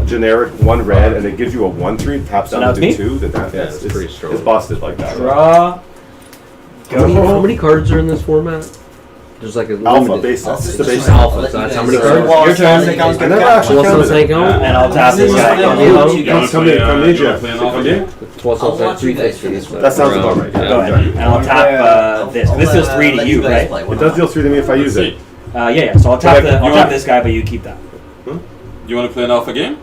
generic, 1 red, and it gives you a 1/3. Taps So down now to it's 2. That it's pretty strong. It's busted like that. Draw. How many cards are in this format? There's like a Alpha limited. base. It's the base. Alpha. So that's how many cards? Your turn. I never actually What's counted on it. Psycho? And I'll tap this guy. Yeah. Go You wanna Come in, play, come in, you wanna Jeff. play an Come alpha in. game? What's I'll on watch you guys 350? That sounds about right. Go ahead. And I'll tap this. This deals 3 to you, right? It does deal 3 to me if I use it. Yeah. So I'll tap But the. I'll you tap want- this guy, but you keep that. You want to play an alpha game?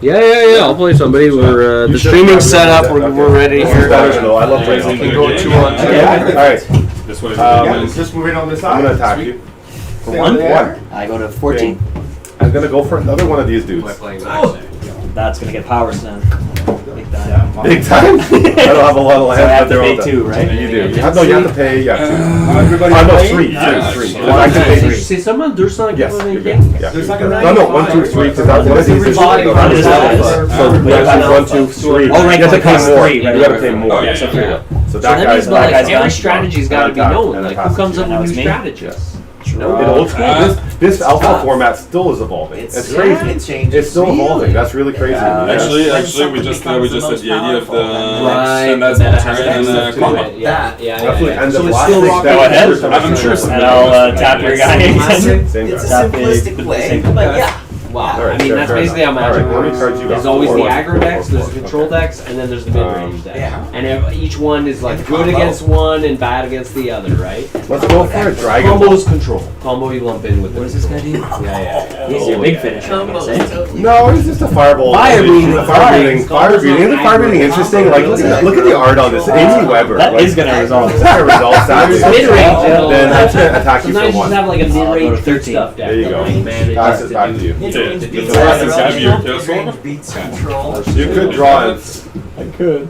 Yeah. I'll play somebody. We're You the should streaming's have set up. that. We're Okay. ready This is here. better though. I love Okay, playing. I'll You play go a 2 game. on 2. Okay. Alright, That's what Um, it is. Just moving on this I'm side. gonna attack you. For one? There. I go to 14. I'm gonna go for another one of these dudes. That's gonna get power sent. Big time. Big time? I don't have a lot of So I lands, have but to they're all pay done. 2, right? You do. You have to pay, yeah. Everybody No, playing? 3. Yeah, 3. actually. I can pay Did you 3. say someone? There's not Yes, giving you're a good. game. Yeah. There's like a No, 1, 2, 3, because that's one of these is Body, so body, you body. have 1, 2, 3. Oh, right, You have to pay cost more. 3, You right, gotta right, pay right. more. Oh, yeah, So yeah. that that guy's means that like guy's every gone. strategy's got to be And known. a Like pass. who comes up And now with it's new me. strategies? in old school, this alpha format still is evolving. It's crazy. It changes. It's still evolving. That's really crazy. Yeah. Yeah. Actually, When we something just becomes had the the idea of most the Right, and that's but that turn has and access to combat. it. Yeah. Absolutely. And the So it's last still thing rock- that- Go ahead. I'm sure some And I'll tap your guy. Same It's a guy. Tap big, simplistic but play, same but yeah. Wow. All right, I mean, fair- that's fair basically enough. how Magic All right, how many works. cards you got? There's always Four. the aggro decks, there's the Four. control decks, and then there's the mid-range decks. Yeah. And each one is like good against one and bad against the other, right? Let's go for a dragon. Combo's control. Combo you lump in with What the does this guy do? Yeah. He's your big finisher, I'm gonna say. No, he's just a fireball. Fire He's breathing, a fire breathing. fire. Fire breathing. Isn't the fire breathing interesting? Like, look at the art on this. Amy Weber. That like, is gonna resolve. It's gonna resolve that. It's mid-range, yeah. Then that's gonna attack you Sometimes for you just one. have like a I'll go mid-range to food 13. stuff deck. There you that, go. like, manages Pass it back to you. It's Beats heavy your kill Range sword. beats control. You could draw it. I could.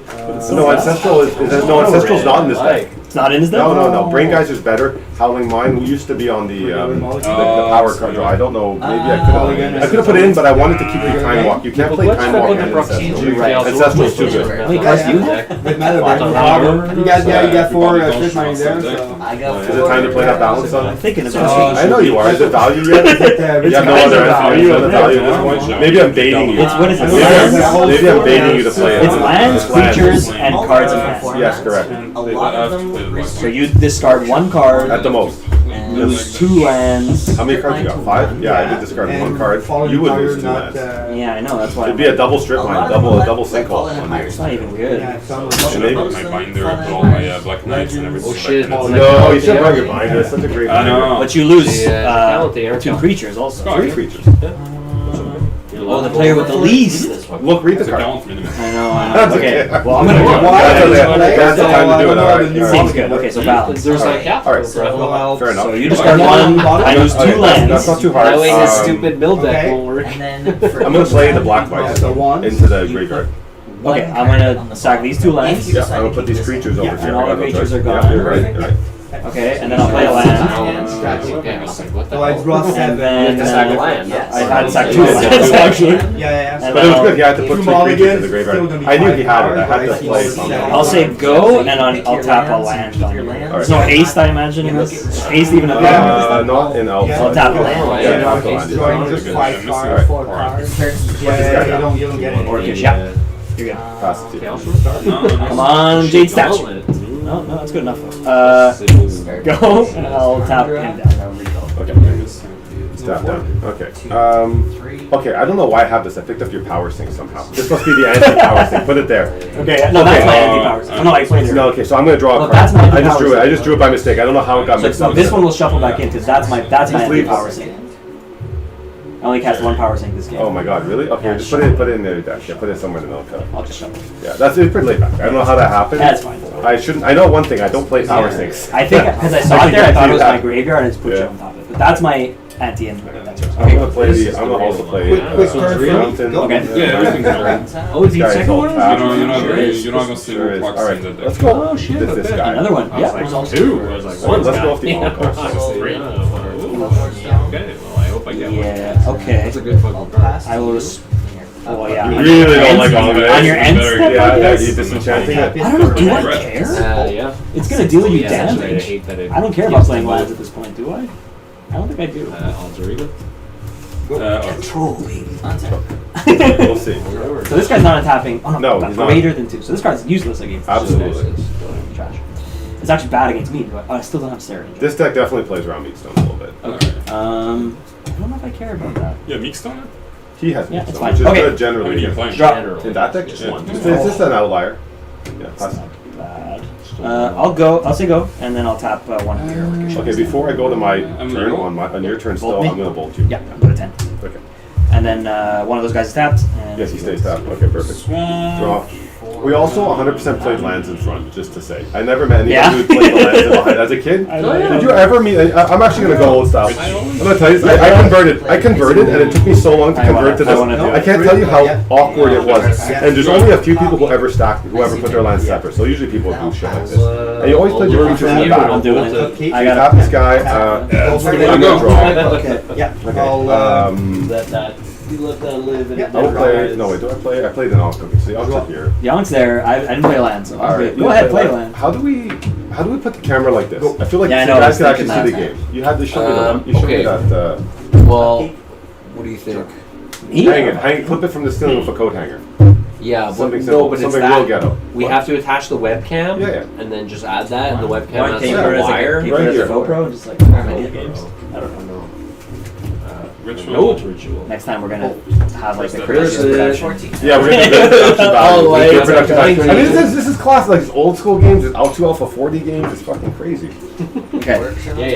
No, Ancestral's not in this deck. It's not in his deck? No. Brain Geyser's better. Howling Mine used to be on the power card draw. I don't know. Maybe I could have put it in, but I wanted to keep the Time Walk. You can't play Time Walk and Ancestral. Ancestral's too good. How many cards do you have? With Meadowbank. You got 4 fish mines there, so. I got Is it time to play that balance I'm on? thinking about I know you are. Is it value yet? You have no other value on the value at this point? Maybe I'm baiting you. It's what is it? Maybe I'm baiting you to play it. It's lands, creatures, and cards in hand. Yes, correct. a lot of them. So you discard one card, At the most. lose 2 lands. How many cards you got? 5? Yeah, I did discard one card. You would lose 2 lands. Yeah, I know, that's why. It'd be a double strip mine, double sinkhole on there. It's not even good. Should have put my binder, put all my Black Knights and everything. Oh shit. Like, No, you should have brought your binder. It's such a great I know. binder. But you lose Penalty, aren't 2 you? creatures also. 3 creatures. Oh, the player with the least. Look, read the It's a card. count minimum. I know. That's Okay, okay. well, I'm gonna go. That's the time to do it, alright. Seems good. Okay, so balance. There's Alright. like half. Alright. Right. Fair enough. So you discard one, I lose 2 lands. That's not too hard. That way his Um, stupid build deck okay. won't work. And then for I'm gonna play the Black Vice The ones. into the graveyard. Okay, I'm gonna sack these 2 lands. Yeah, I'm gonna put these creatures over Yeah, here. and all I got the no creatures choice. are Yeah, gone. you're right. You're right. Okay, and then I'll play a land. Okay, I was like, what the So I hell? draw And 7. then Sack a land. Yes. I had to sack 2 lands actually. Yeah. And But it was then good. He had to put 3 creatures in the Still graveyard. gonna be I knew he 5 had it. I had cards, to but play I something. see I'll say go, and I'll tap a land on you. There's no haste, I imagine. In this. Is haste even a thing? Not in Alpha. Yeah. I'll tap a land. Yeah, Alpha land. Drawing It's just good. 5 Alright. cards, 4 cards. Yeah, you don't get it. Orcish, yeah. You're good. Pass it to you. Come on, Jade Statue. No, that's good enough. Go, and I'll tap him down. Okay. Tap down. Okay. Okay, I don't know why I have this. I picked up your power sync somehow. This must be the anti-power sync. Put it there. Okay, no, that's my anti-power. Oh, no, I played it. No, okay, so I'm gonna draw a Well, card. that's my I just drew it. anti-power I just drew it by mistake. I don't know how it got mixed So up. this one will shuffle back in because that's my Just leave anti-power this. sync. I only cast 1 power sync this game. Oh my god, really? Okay, Yeah, just put it in there, Dash. Yeah, put it somewhere in the middle. I'll just shuffle. Yeah, it's pretty late back. I don't know how that happened. That's fine. I shouldn't. I know one thing. I don't play power syncs. I think because I saw it there, I thought it was my Yeah. graveyard and it's put you on top of it. But that's my anti-end. I'm gonna play the. I'm gonna also play. Quick turn for me. Mountain. Okay. Yeah, everything's going. Oh, is he Guys, second all one? fast. You're not Sure is. gonna see Sure is. Fox All right, in the deck. let's go. Oh shit, This guy. Another one. I was Yeah. like, 2. I was like, So one's let's go got off the me. on cost. Okay, well, I hope I get one. Yeah. Okay. That's a good fucking card. I will. Oh yeah. You really don't like all of it. On your end Better. step Yeah, like yeah, this? you disenchanting it. I don't know. Do I Right. care? Yeah. It's gonna deal you Yeah, that's right. I damage. hate that it I don't care about playing lands at this point, do I? I don't think I do. Alzariga? Control, baby. We'll see. So this guy's not tapping. Oh no, No, but he's not. greater than 2. So this card's useless against. Absolutely. Trash. It's actually bad against me, but I still don't have Sarah. This deck definitely plays around Meatstone a little bit. Okay. I don't know if I care about that. Yeah, Meek's on it? He has Yeah, it's Meatstone, fine. which is Okay. good How generally. many are you playing? Drop. In that deck, just Yeah. one. It's just an outlier. Yeah. That's not bad. I'll go. I'll say go, and then I'll tap 1 of your. Okay, before I go to my I'm turn gonna on your turn Bolt still, me? I'm gonna bolt you. Yeah, go to 10. Okay. And then one of those guys is tapped. And Yes, he stays tapped. Okay, perfect. Swan. Draw. We also 100% played lands in front, just to say. I never met anybody Yeah. who played the lands in behind. As a kid, did you ever meet? I'm actually gonna go old style. I'm gonna tell you, I converted, and it took me so long to I wanna- convert to I this. wanna do I it. can't tell you how Yeah. awkward it was. And there's only a few people who ever stacked, who ever put their lands separate. So usually people do shit like this. And you always play your creatures in the back. I'm doing it. Okay. I You got tap this guy. I'm gonna draw. Okay, yeah. Okay. I'll, That you let that live in Yeah. I will play. No, wait. Do I play? I played an Ankh. Okay, so the Ankh's up here. Young's there. I didn't play land, so All right. go ahead, play land. How do we put the camera like this? I feel like Yeah, I you know, I guys was can actually see thinking the that. game. You had to show me the. You showed me okay. that. Well, what do you think? Hang it. Clip it from the ceiling with a coat hanger. Yeah, but Something no, simple. but it's Something that. real ghetto. We What? have to attach the webcam, Yeah, yeah. and then just add that, and the webcam Why has can't you like put it a as wire. a, keep it Right as a here. GoPro and just like video games? I don't know. Ritual. Ritual. Next time we're gonna have like the Where's crazy the- production. Yeah, we're gonna do production value. Oh, like, Good production value. I mean, 19. this is classic. Like, it's old school games. It's Alpha 2 Alpha 40 games. It's fucking crazy. Okay.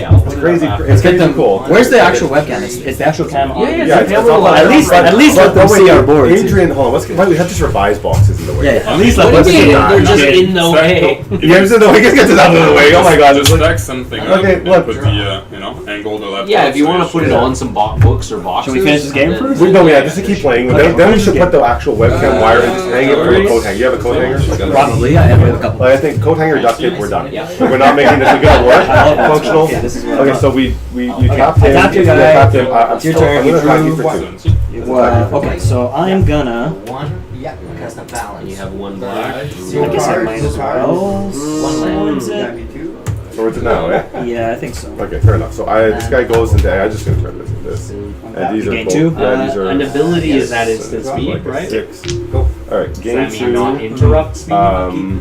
Yeah. It's crazy. It's Let's get crazy them. cool. Where's the actual webcam? Is the actual cam on? Yeah, Yeah, it's it's all At least let them see our boards. Adrian, hold on. Why we have just revised boxes in the way? Yeah, at least let What them do you see mean? our They're just boards. in the way. Yeah, just no. We can get this out of the way. Oh my god. Just stack something up Okay, and look. put the, angle the laptop. Yeah, if you so want to put it should- on some books or boxes. Should we finish this game then- first? Just to keep playing. Then we should put the actual webcam wire and just hang it from a coat hanger. You have a coat hanger? Probably. I have a couple. Like, I think coat hanger, duct tape, we're done. Yeah. We're not making this gonna work. Functional. Okay, this is what I Okay, want. so you Okay, tapped I him. tapped you, You guy. tapped him. I'm It's your still- turn. I'm You gonna attack drew you for what? 2. Well, okay, so I'm gonna. One. Yeah. Cast a balance. You have one black. I guess I might as well. One Is land. it? So it's now, eh? Yeah, I think so. Okay, fair enough. So this guy goes into. I just gonna turn this and this. And these are Gain both. 2? Yeah, these are. An ability is at so instant it's speed, like a right? 6. Go. All right, Does gain that mean not 2. interrupt speed?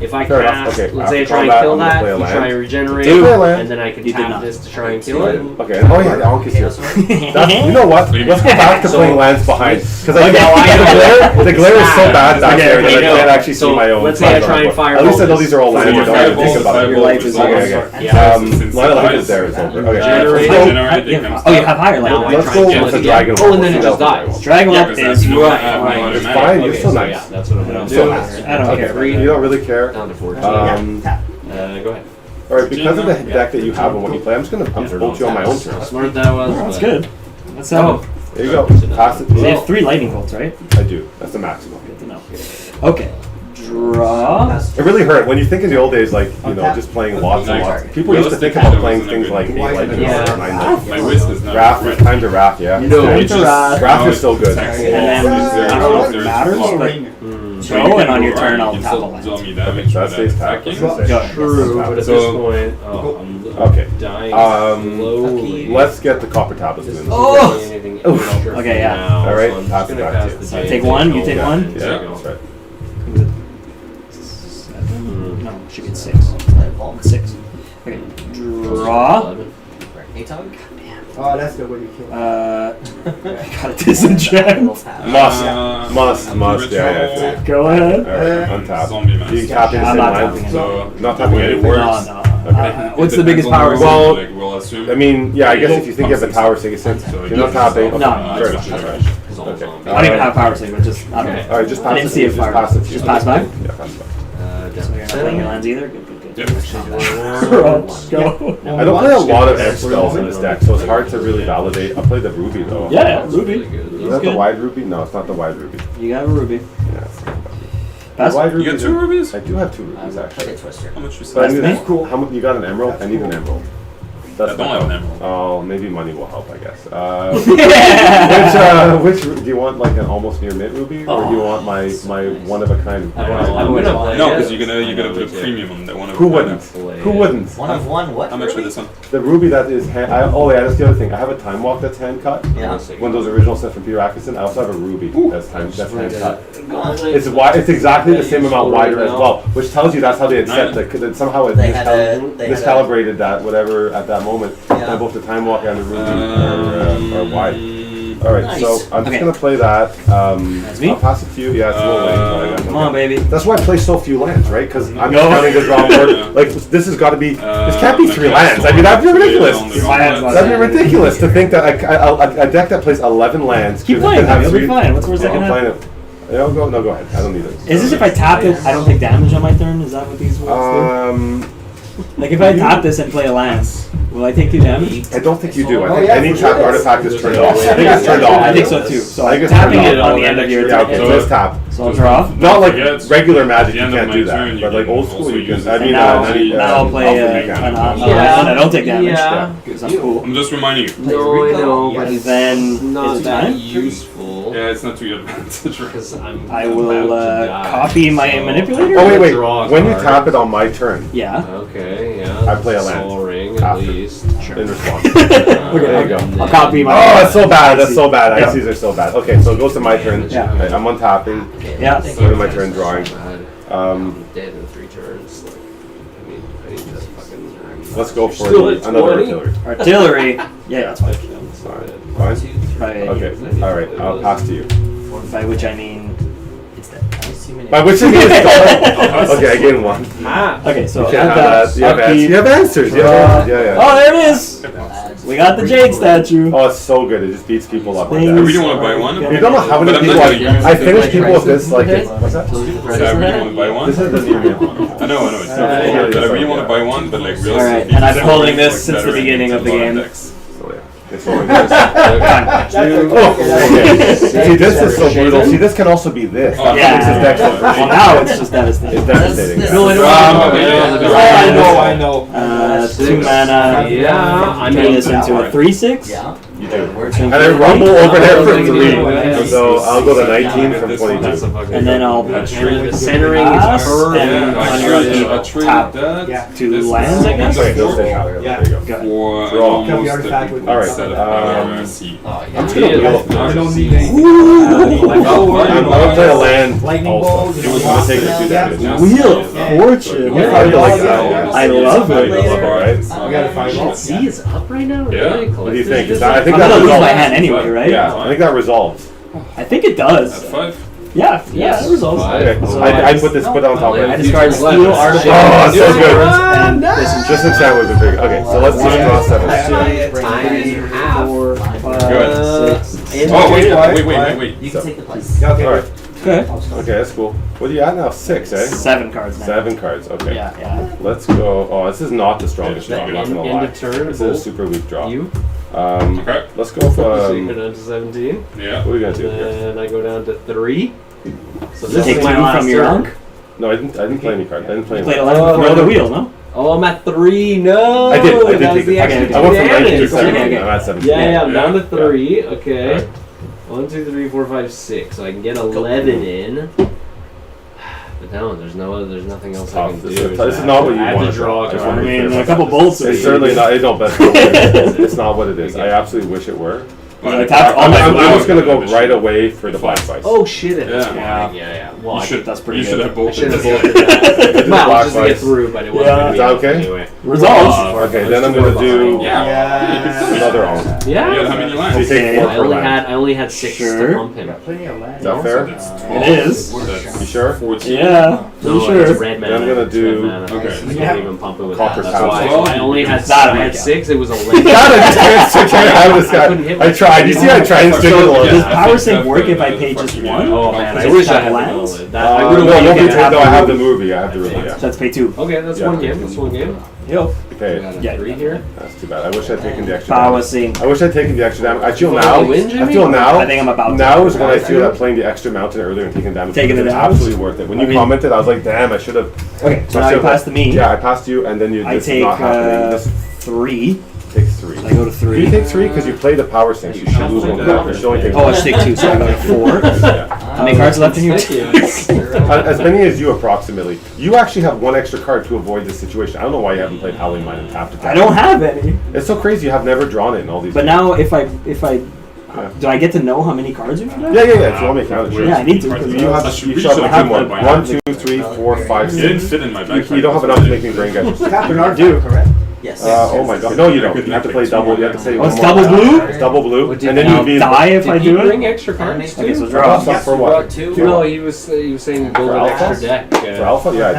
If I Fair enough. cast, Okay, let's say I after try and combat, kill I'm gonna that, play a you land. try and regenerate, Play a land. and then I can You did tap not. this to try and kill it. Okay, and oh yeah, Ankh is here. You know what? Let's go back to So- playing lands behind. Because Okay, the glare is so bad back Okay, there that I okay, can't no. actually see So, my own. let's say I cards on try the and board. fire At least I know balls. these are all lands. I don't have to think about Your it. life is Okay, over. okay. Yeah. Line of life is there. It's over. Okay. Generate. Oh, you have higher Now land. I Let's try go and kill with it the again. dragon. Oh, and then it We'll just see how dies. Dragon Yeah, up because is that's Right, right. right. It's fine. You're Okay, still so nice. yeah, that's what I'm gonna do. So I don't care. Okay, you don't really care. Down to 14. Go ahead. Alright, because of the deck that you have and what you play, I'm just gonna bolt you on my own turn. How smart that was. That's but- good. That's how. There you go. Pass it. They have 3 lightning bolts, right? I do. That's the maximum. Good to know. Okay. Draw. It really hurt when you think in the old days, like just playing lots and lots. People used to think about playing things like 8 legends Yeah. or 9 legends. My wrist is not Wrath, right. time to Wrath, yeah. No, Time it to just- Wrath. Wrath is so good. Text And then, wall, is there- I don't know if is it there matters, wall? but So Go, you and can on your go turn, right, I'll you can tap a still land. deal me damage That for stays that tapped. attacking. Go. True, but at this So- point, I'm Okay. dying slowly. Let's get the copper tablets in. Oh! Okay, yeah. All right, So I'm pass just it gonna back to cast you. the giant Take one, you thing. take Yeah, one. yeah, that's right. 7? No, should be 6. 6. Okay. Draw. Oh, that's the way you kill. Got a disenchant. Must, yeah. Go ahead. Alright, untap. Zombie master. You tapping the I'm same not line? tapping it. So Not tapping the way it anything? works. No. What's the biggest power? Well, like, we'll assume. I mean, yeah, I guess if you think you have a tower sing, it's if you're not tapping. No, Okay, it's fair fine. enough. It's all Okay. zombie. I don't even have power save, but just I don't know. Alright, just I pass didn't it. see a Just fire. pass it. Just pass back? Yeah, pass it back. So you're not playing your lands either? Good. Yep. Go. I don't play a lot of edge spells in this deck, so it's hard to really validate. I'll play the ruby though. Yeah, Ruby. Is that the good. wide ruby? No, it's not the wide ruby. You got a Ruby. Yeah. Pass. The wide You got rubies 2 are- rubies? I do have 2 rubies actually. How much you But I said? need That's me. how much? You got an emerald? I need an emerald. That's I don't not have an help. emerald. Oh, maybe money will help, I guess. Which do you want? Like an almost near mint ruby, or do you want my one of a kind? I'm gonna play No, it. because you're gonna put a premium on that one. Who wouldn't? Who wouldn't? One of one. What? How much for this one? The ruby that is hand. Oh yeah, that's the other thing. I have a time walk that's hand cut. Yeah. One of those original sets from Peter Atkinson. I also have a ruby that's hand cut. It's It's wide. It's exactly the same amount wider as well, which tells you that's how they had set the. That somehow it They had a- miscalibrated that whatever at that moment. Yeah. And both the time walk and the ruby are wide. All right, so Nice. I'm just Okay. gonna play that. That's me? I'll pass it to you. Yeah, it's a little late. But I got Come on, baby. That's why I play so few lands, right? Because I'm No. counting the draw board. Like this has got to be. This can't be 3 lands. I mean that'd be ridiculous. That'd be ridiculous to think that a deck that plays 11 lands. Keep could playing, have you'll be 3 fine. What's the worst that I'm can playing happen? it. No, go ahead. I don't need it. Is this if I tap it, I don't take damage on my turn? Is that what these words do? Like if I tap this and play a lance, will I take 2 damage? I don't think you do. I Oh, think yeah, any for sure. tapped artifact is turned off. I think it's turned off. I think so too. So I I'm think it's tapping turned it off. on the end of your Yeah, turn. okay, so it's tap. So I'll draw. Not like Forget, regular Magic, at the you end of can't my do that. turn, you But like can old school, also you can. use I it. mean, Now, any, now I'll play alpha an mechanic. and I don't take damage. Yeah. Because I'm cool. I'm just reminding you. No, I know, but And it's then not it's that time. useful. Yeah, it's not to your advantage. Because I will copy my manipulator. Oh wait, Draw a when you card. tap it on my turn, Yeah. Okay, yeah. I play a land. Soul Ring at After. least. in response. There you go. I'll copy my. Oh, that's so bad. That's so bad. Yeah. ICs are so bad. Okay, so it goes to my turn. Yeah. Okay, I'm untapping. Yeah. Go to my turn drawing. I'm dead in 3 turns. Like, I mean, I need to fucking. Let's go for Still at another 20? artillery. Artillery. Yeah, that's fine. Fine. Fine. Okay. All right. I'll pass to you. By which I mean it's dead. By which I mean it's gone. Okay, I gain one. Okay, so You can't have that. You have answers. You have answers. You have answers. Yeah. Oh, there it is. We got the Jade statue. Oh, it's so good. It just beats people up. Things. I really want to buy one. You don't know how many But I'm people not I gonna use finished it. people with this like what's that? So I really want to buy one. This is the new I know. It's not but I really want to buy one, but like real. Alright, and I've been holding this since the beginning of the game. So yeah. This one is- Oh, okay. See, this is so brutal. See, this can also be this. That Yeah. makes this deck so Well, crazy. now it's just devastating. It's devastating. This- No, I don't I know. 2 mana. Yeah, I Turn mean, this into a 3/6. Yeah. You do. We're And I rumble over there for 3. Yeah. So I'll go to 19 from 22. And then I'll the centering is pass, her. and on your upkeep, tap Yeah. 2 lands, I guess. Okay, they'll stay power. There you go. For Draw. almost a Artifact with- big Alright, set of sea. Oh, yeah. I'm just gonna wheel. I don't need any. I'm gonna play a land. Lightning Also. bolts. I'm gonna take the 2 damage. Wheel of Fortune. Yeah, I like that. I love it. You love it, right? We got a 5 C is up right now? Yeah. Really? What do you think? I think I'm that gonna lose my resolves. hand anyway, right? Yeah, I think that resolves. I think it At does. 5. Yeah, it resolves. Okay, So I put this put on top of I it. discard Steel, Artifact, Oh, it's so good. and this Just in chat would be big. Okay, so let's just draw 7. Good. 6. Oh wait. You can take the place. Okay. Alright, Okay. okay, that's cool. What are you at now? 6, eh? 7 cards now. 7 cards, okay. Yeah. Let's go. Oh, this is not the strongest draw, I'm not gonna End lie. of turn, This is a super weak draw. You? Okay. Let's go So for, you go down to 17. Yeah. what are we gonna do here? Then I go down to 3. So This take is 2 my last from your turn. unk. No, I didn't play any cards. I didn't play You any played cards. 11 before the wheel, no? Oh, I'm at 3. No! I did That was take the it. extra I went from 19 to damage. 17. Okay. I'm at 17. Yeah, I'm down to Yeah. 3. Okay. Alright. 1, 2, 3, 4, 5, 6. So I can get 11 in. But no, there's nothing else I can Tough. do. This is not what you I have want to draw a I just card. wanna be clear a about couple that. bolts would It's be- certainly not. It's not best. It's not what it is. I absolutely wish it were. I tapped all my I'm just gonna go blue. right away for the black vice. Oh shit! It is Yeah. fine. Yeah. Well, You I should. that's pretty You should good. have bolted. should have this. bolted that. Well, Black just to get vice. through, but it wasn't Yeah. gonna be Is that enough okay? anyway. Results. Okay, then I'm gonna do Yeah. another own. Yeah. You got how many So you lines? take Okay. 4 I per only land. had 6 Sure. to pump him. Plenty of land. Is that fair? It is. You sure? 14. Yeah, No, for sure. it's red mana. Then I'm gonna It's do- red mana. Okay. I can't even pump it with Copper that. That's why pouch. I only had That I I had got. 6. It was 11. God, I just can't have this I couldn't hit guy. I my- tried. You see, I tried and stick with Does one. Yeah. Power Sync work if I pay just one? Oh man, I Does it wish I have had lands? the that. No, I no, would have no, get I have the movie. I have the movie. Yeah. So let's pay 2. Okay, that's Yeah. one game. That's one game. Yo. Okay, Yeah. 3 here. that's too bad. I wish I'd taken the extra Power damage. Sync. I wish I'd taken the extra damage. I feel You now. wanna win, Jimmy? I feel now. I think I'm about to. Now is when I feel that playing the extra mountain earlier and taking damage Taking is the damage? absolutely worth it. When I you mean- commented, I was like, damn, I should have. Okay, so now you pass to me. Yeah, I passed you, and then you. I This is take not happening. This 3. takes 3. I go to You 3. take 3 because you play the power sync. You should lose 1 card. You should only take Oh, I 1. should take 2, so I go to 4. Yeah. How many cards left in your As many as you approximately. You actually have 1 extra card to avoid this situation. I don't know why you haven't played Howling Mine and tapped it. I don't have any. It's so crazy. You have never drawn it in all these. But now if I Yeah. do I get to know how many cards you have? Yeah. If you want me to count it, sure. Yeah, I need to. 'cause You have. You should have 2 more. 1, 2, 3, 4, 5, You didn't 6. fit in my You backpack. don't have enough to make me brain get. Captain Arthur, correct? Yes. Oh my god. No, you don't. You have to play double. You have to say Oh, it's one more. double blue? It's double blue. What did And then you you'd be. Die if I Did you do bring it? extra cards Okay, so too? draw. For what? No, he was saying build For an alpha? extra deck. For alpha? Yeah,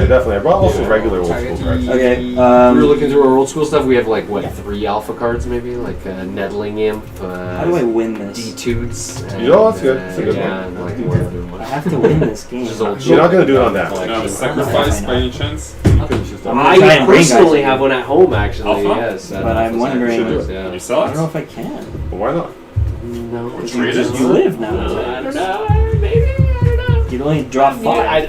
definitely. I brought also regular old school cards. Okay. We were looking through our old school stuff. We have like what 3 alpha cards maybe, like Nettling Imp. How do I win this? D-Toots. You know, that's good. That's a good yeah, one. and like one other one. I have to win this game. Just old You're not gonna do it on that. Sacrifice by any chance? I'm gonna try I and bring personally guys. have one at home actually. Alpha? Yes, at But I'm Alpha wondering- Sacrifice, Can yeah. you sell I don't know it? if I can. Well, why not? No, Trade it? You live now. I don't know. Maybe I don't know. You can only draw 5.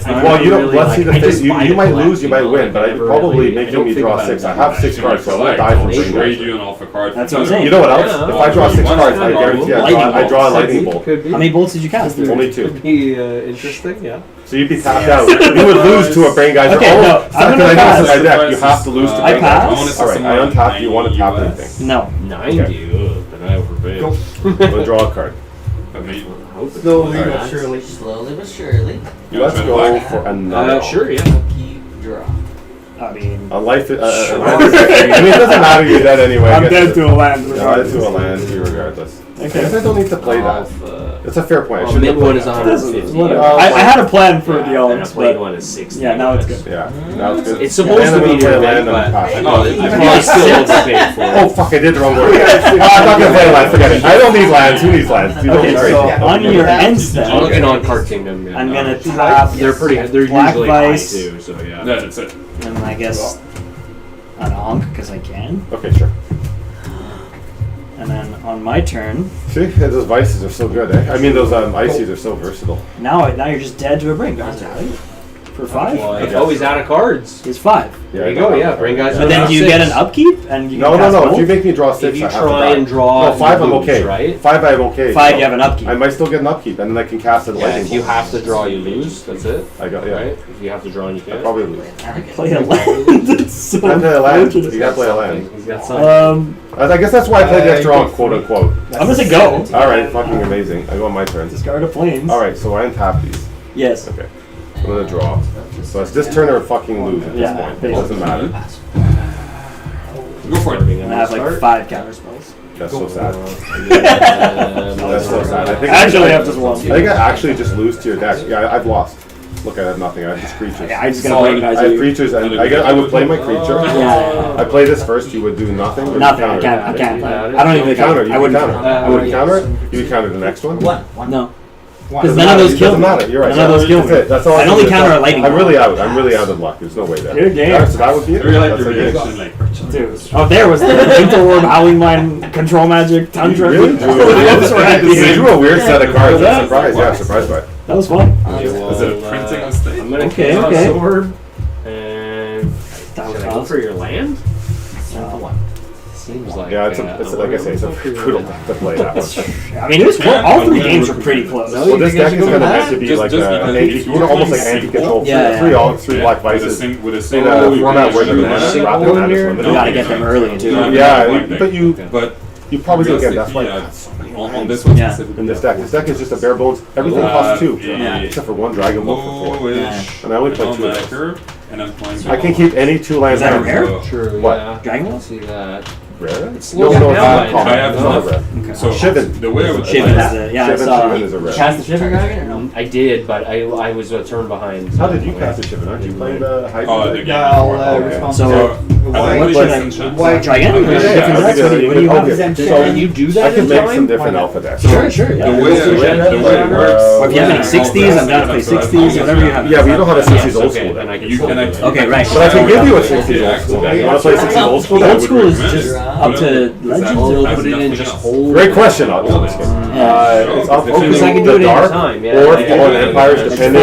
Well, you don't. really Let's like- see the I just thing. buy You to might collect, lose. You you might know, win. like, But I I'm never probably really- I making don't me think draw about 6. it. I have 6 cards, so I'm gonna die from I'll brain trade damage. you an alpha card. That's what I'm saying. You know what else? Yeah. If I draw 6 One cards, I lightning guarantee bolt. I draw a lightning bolt. Could be. How many bolts did you cast? Only 2. Could be interesting, yeah. So you'd be tapped out. You would lose to a brain geyser. Okay, no, I'm gonna pass. My deck. You have to lose to I brain pass. geyser. All right, I untap. You want to tap anything? No. 90. Ugh, then I overpaid. Go. I'm gonna draw a card. Slowly Alright. but surely. Slowly but surely. Let's go for another. Sure, yeah. Keep draw. I mean, A life. I mean, it doesn't matter. You're dead anyway. I I'm guess dead it's- to a land. Yeah, to a land, regardless. I guess I don't need to play that. That's a fair point. I Well, shouldn't have mid one played is that. 150. Whatever. Oh, I my- had a plan for the And a elements, played but one is 60. yeah, now it's good. Yeah, now it's good. It's supposed And to I'm be gonna play your land but and pass. No, you probably still won't get paid for Oh it. fuck! I did the wrong word. I'm not gonna play land. Forget it. I don't need lands. Who needs lands? You don't Okay, need so crazy. on your end step, I'm looking on Card Kingdom. Yeah. I'm gonna tap. They're pretty. They're Black usually Vice. high too. So yeah. Yeah, that's it. And I guess an Ankh because I can. Okay, sure. And then on my turn, See, those vices are so good. Eh? I mean, those ices are so versatile. now you're just dead to a brain geyser, right? For 5? Well, oh, he's out of cards. He's 5. There you go. Yeah, Brain Geyser. But then do you Six. get an upkeep and you No, can no, cast no. both? If you make me draw 6, If you I have try to die. and draw, No, 5 I'm you lose, okay. right? 5 I'm okay. 5 So you have an upkeep. I might still get an upkeep, and then I can cast it. Yeah, lightning if you bolt. have to draw, you lose. That's it. I got yeah. Right? If you have to draw and you I can't. probably lose. Play a land. It's so Time to play a land. unfortunate. You gotta play a land. He's got something. I guess that's why I played the extra on, quote unquote. I'm gonna say go. All right, fucking amazing. I go on my turn. Discard a planes. All right, so I untap these. Yes. Okay, I'm gonna draw. So it's this turn or fucking lose at this Yeah, point. It doesn't matter. Go for it. And I have like 5 counter spells. That's so sad. That's That's so sad. I think Actually, I have just I one. think I actually just lose to your deck. Yeah, I've lost. Look, I have nothing. I have just creatures. Yeah, I just So, gotta brain I geyser. have creatures, and I would play my creature. Yeah. I play this first. You would do nothing. Or Nothing. You I counter can't. I it? can't. Yeah, I don't even You counter. think You I would wouldn't. counter. I You would wouldn't counter it. You would counter the next one. No. Doesn't Because none of matter. those It kill doesn't me. matter. You're right. None of those kill That's me. it. That's all. I'd I only do. counter a lightning I'm really bolt. out. I'm really out of luck. There's no way there. Your game. Yeah, so that would be it. I really like That's your a game. reaction, like, Dude. Oh, there was the Winter Orb, Howling Mine, Control Magic, Tundra. Really? Those were at the You end. drew a weird set of cards. Yeah. I'm surprised. Yeah, surprised by it. That was fun. Is it a printing mistake? I'm gonna Okay, draw okay. a sword. And That was should I go awesome. for your land? Uh, Seems like. Yeah, it's like I say, it's a brutal deck to play that one. I mean, it was all 3 games were pretty close. Well, this deck is going to meant to be Just like because an if anti, you were almost like playing anti-control. Yeah, Three yeah. all, 3 black With a vices. sing, with a In single, a format where the you mana can- rapid in mana here? is You gotta get them early too. Yeah, but you But probably do again. realistically, That's why on this one Yeah. specifically, in this deck. This deck is just a bare bones. Everything costs 2, Yeah. except for 1 Dragon Ball for 4. lowish, And I only play 2 of those. maker, and I'm playing. I can keep any 2 lands. Is that a out. rare? True. What? Yeah. Dragon I Ball? see that. Rare? It's No, slow no, it's down. not common. I have It's not enough. rare. So Shivan. the way I would Shivan play is the, yeah, I Shivan saw. Shivan is a rare. Cast the Shivan Dragon or no? I did, but I was a turn behind. How did you cast the Shivan? Aren't you playing the high? Oh, the game Yeah, I'll before. respond So- to What what should I- Try again? Okay. Different Yeah, decks? What do you okay. have? So Can you do that I can in make time? some different alpha decks. Sure, sure, yeah. The way it works. Or if you have any 60s, I'm down to play 60s, whatever you have. Yeah, but you don't have a 60s Yes, old okay, school then I deck. can You still can do actually. it. Okay, right. But I can give you a 60s Yeah, old school deck. exactly. You want to play 60s old school? Old school is recommend just it. up to Legends Or or put it in just hold. Great question. I'll do this game. It's up Because I can do the it dark anytime, yeah. or Yeah. Fallen Empires, it's depending.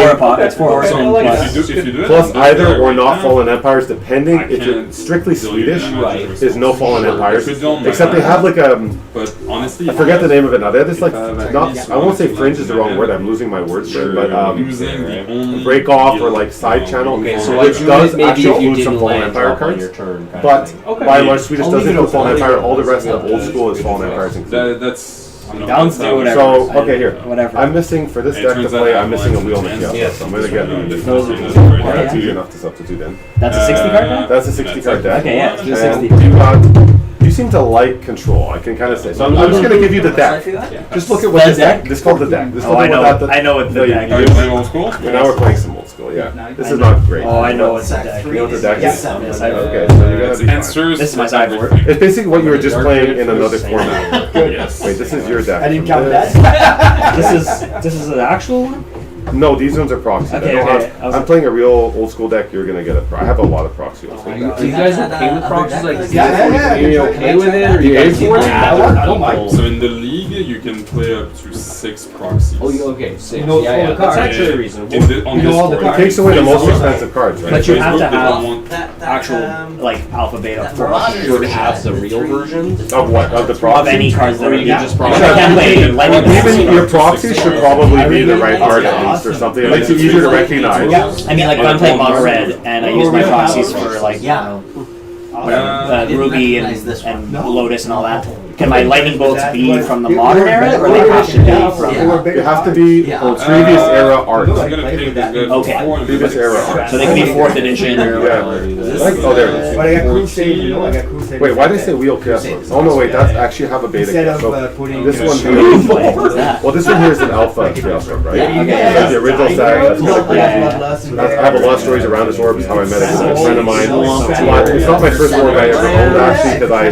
4 So, and like, plus. If you do it, Plus then either there or we not can. Fallen Empires, depending. I If you're can't strictly still use Swedish, that Right. much is no Fallen Empires. If you don't, Except they have like a. But honestly, I forget the name of it now. They have this like Uh, not. I won't say fringe is the wrong word. I'm losing my words there, but using the only break off or like side channel, Okay, so which I does maybe actually if you include some didn't Fallen land Empire drop on cards. your turn, kind But of thing. by and large, Swedish I'll doesn't leave it include Fallen open. Empire. All the rest of old school is Fallen Empires included. That's. Down to do whatever. So okay, here. Whatever. I'm missing for this It deck to turns out play. I I'm missing a have wheel and a lines. kill. Yes. So I'm gonna get. Those are- Yeah, that's yeah. easy enough to substitute in. That's a 60 card deck? That's a 60 card deck. Okay, yeah, let's do And 60. you got. You seem to like control. I can kind of say. So I'm just gonna give you the deck. Just look at what The this deck. deck? This is called the deck. This is Oh, I the know. one that I know what the No, you- deck Are you is. playing old school? And now we're playing some old school. Yeah. This I is know. not great. Oh, I know what's the deck. You know what the deck Yes, is? yes, I know. Okay, so you're gonna be fine. Answers. This is my sideboard. It's basically what you were just playing in another format. Yes. Wait, this is your deck. I didn't count This- that. This is an actual one? No, these ones are proxy. Okay, okay. I was- I'm playing a real old school deck. You're gonna get a. I have a lot of proxy old school. Do you guys okay with proxies like this? Yeah. Are you okay with it? Or you guys Yeah, want yeah. other I don't mind. people? So in the league, you can play up to 6 proxies. Oh, okay, six. You know yeah, all yeah. the That's cards. actually reasonable. In the, on You know all the Discord. It takes away the most Facebook- expensive cards, right? But you have to Facebook, they have don't want- actual, like, alpha, beta, that for Marauders You would have the real version. Of what? Of the of proxy? any cards that Or are you can just I proxy. can't play lightning bolts. Even your proxy should probably be the right card at least, or something. It makes it easier to recognize. I mean, like, if I'm playing mono red and I use my proxies for, like, Yeah. Ruby and Recognize this one. Lotus and all that, can my lightning bolts be from the modern era, or they have to be from? They have to be previous era art. I'm gonna pick the good Okay. four and Previous the era six. art. So they can be 4th edition or Yeah. Oh, there it is. But I got Crusade, you know, I got Crusade. Wait, why did I say wheel chaos books? Oh no, wait, that's actually have a beta Instead kit. of So putting this one What's here. that? Well, this one here is an alpha chaos book, right? Yeah, okay. That's the original set. That's got a great. Yeah. I have a lot of stories around this orb. Is how I met it. It's a friend of mine. It's not my first orb I ever owned actually, because I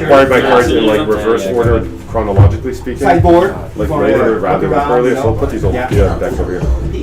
acquired my cards in like reverse order, chronologically speaking. Sideboard. Like later rather than earlier. So I'll put these old Yeah. decks over here.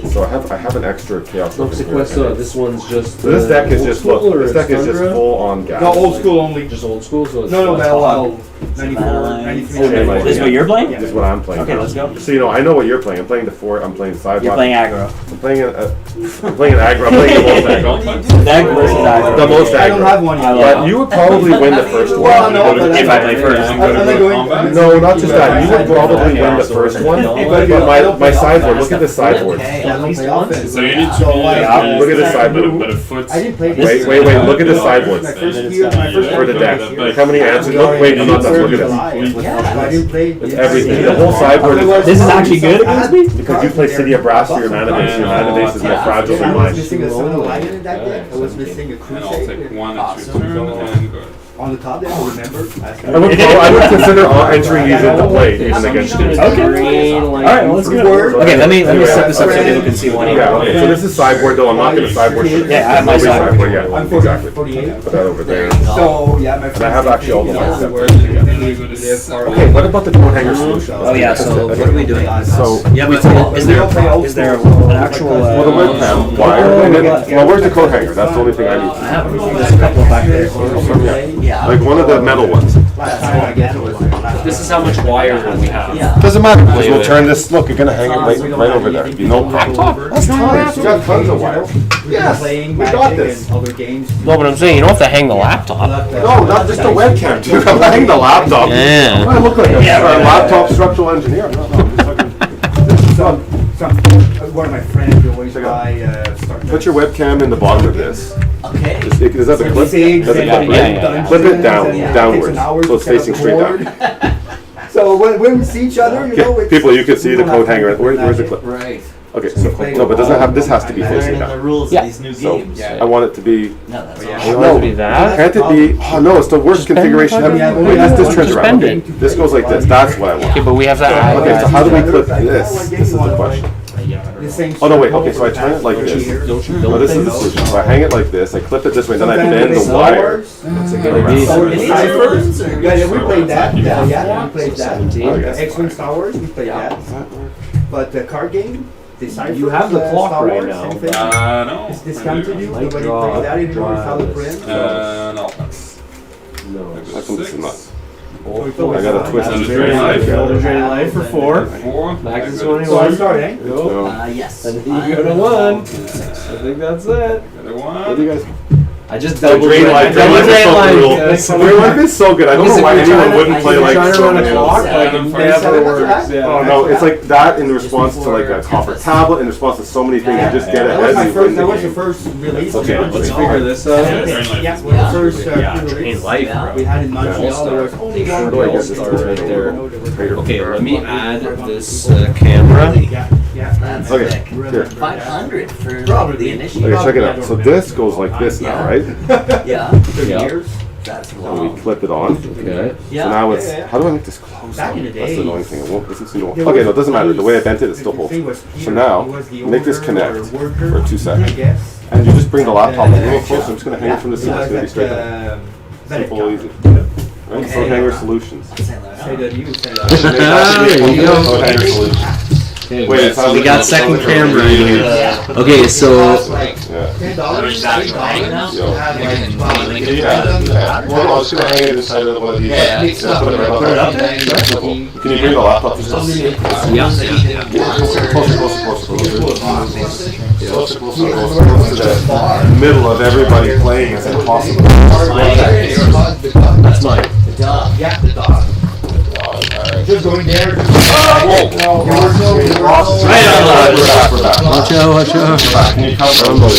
So I have an extra chaos book. in here. Sequesta, this one's just. So this deck is old just school look. or This deck is just Sandra? full on gas. No, old school only. Just old school, so it's. No, like well, 94, 93. Okay, like- This is what you're playing? This is what I'm playing. Okay, now. let's go. So you know, I know what you're playing. I'm playing the fort. I'm playing the sidewalk. You're playing aggro. I'm playing an aggro. I'm playing the most aggro. Deck versus aggro. The most I don't aggro. have one yet. But you would probably win the first one. Well, no, but If I play first. I'm gonna I'm go not going- combat. No, not just that. You would probably win the first one. But my sideboard. Look at the sideboard. Yeah, at least offense. So you need to So, be Yeah, look at the sideboard. but a foot. I didn't play Wait, this. look at the sideboard. My first year, my first For the deck. year. Look how many answers. Look, wait, I'm not done. Look at this. I didn't play. It's everything. The whole sideboard is. This is actually good against me? Because you play City of Brass for your mana base. Your mana base is more fragile than I was mine. missing a Son of Lion in that deck. I was missing a And I'll Crusade. take one at your turn and go. On the top there, I remember. I would consider entering these into play even against you. Okay. Alright, well, let's go. Okay, let me set this up so people can see what I Yeah, got. okay, so this is sideboard though, I'm not gonna sideboard for Yeah, I have my nobody's sideboard. yeah, I'm exactly. 48. Put that over there. So, yeah, my And I have actually all the lines set. Yeah. Okay, what about the coat hanger solution? Oh yeah, so what are we doing? So, Yeah, but is there an actual well, the webcam wire, and then, well, where's the coat hanger? That's the only thing I need. I have there's a couple back there. Yeah. Like one of the metal ones. Last time I guess it was. This is how much wire we have. Yeah. Doesn't matter, because we'll turn this, look, you're gonna hang it right over there. Be no problem. That's tons, you got tons of wire. Yes, Playing we got Magic this. and other games. No, but I'm saying you don't have to hang the laptop. No, not just the webcam, dude, I'm hanging the laptop. Yeah. I look like a laptop structural engineer. No, I'm just fucking. One of my friends always buy Star Trek. Put your webcam in the bottom of this. Okay. Is that the clip? That's the clip, right? Yeah. Flip it down, downwards, so it's facing straight down. So when we see each other, you know, Okay, it's, people, you can see the coat hanger. Where's the clip? Right. Okay, so no, but doesn't have. This has to be facing The down. rules Yeah. of these new So games. I want it to be. No, that's You all. want it to be that? Can't it be? Oh no, it's the worst configuration ever. Wait, that's this turns around. Suspended. Okay, this goes like this. That's what I want. Okay, but we have to add. Okay, so how do we clip this? This is the question. the same. Oh no, wait. Okay, so I turn it like this. Don't you No, build this is the things? solution. So I hang it like this. I clip it this way, then I bend the wire. To get around. So Any the ciphers, ciphers or- yeah, we played that. Yeah, we played that. 17. Oh, yes. X-Wing Star Wars, we played that. But the card game, the ciphers, You have the clock Star right Wars, now. same thing. No. It's discounted you. Might Nobody draw- plays that anymore. It's draw how the this. print. No. No. How come this is not? So it's I always got a like twist that. and Drain turn. life. Elder Drain Life for 4. Four. Back to Good. 21. So I'm starting. Go. So, Yes. And you go to 1. I think that's it. Another what do you one. guys? I just Drain double Life. Drain Life is so cool. Drain Life is so good. I don't know why anyone wouldn't play like trying to so run a many clock, else. like it never works. Yeah. Oh no, it's like that in response to like a copper tablet, in response to so many things. You just get That was ahead my and you first. win That the was the game. first release. Okay, Let's figure this out. Yeah, when the first Drain release. Life, Yeah. bro. We had in Montreal. There was only one. do I get All this star right there. Right Okay, let me add this camera. Yeah, yeah. That's Okay, sick. here. 500 for Probably. the initiative. Okay, check it out. So this goes like this now, right? Yeah. 30 Yeah. years. That's And long. we clip it on. Okay. Yeah. So now it's, Yeah. how do I make this close? Back in the That's the day. annoying thing. It won't, doesn't seem to work. There Okay, was no, it doesn't matter. The way I police. bent it, it still The holds. thing was So here. now, He was the make this owner connect or worker, for 2 I seconds. guess. And you just bring the laptop a little closer. I'm just going to hang it from the side. It's going to be straight up. Simple, easy. Right? Okay. Coat hanger solutions. Say that you say That should There be you go. coat hanger solutions. Okay, Wait, it's we got second camera in here. Okay, so Yeah. $10. Yo. Yeah. Well, no, I was going to hang it inside of one of these. Yeah. Put it right up there. Simple. Can you bring the laptop just closer, yeah. closer, closer to the middle of everybody playing as possible. That's mine. Yeah, the dog. Just going there. Right on. We're back. Watch out, watch out. Can you count down the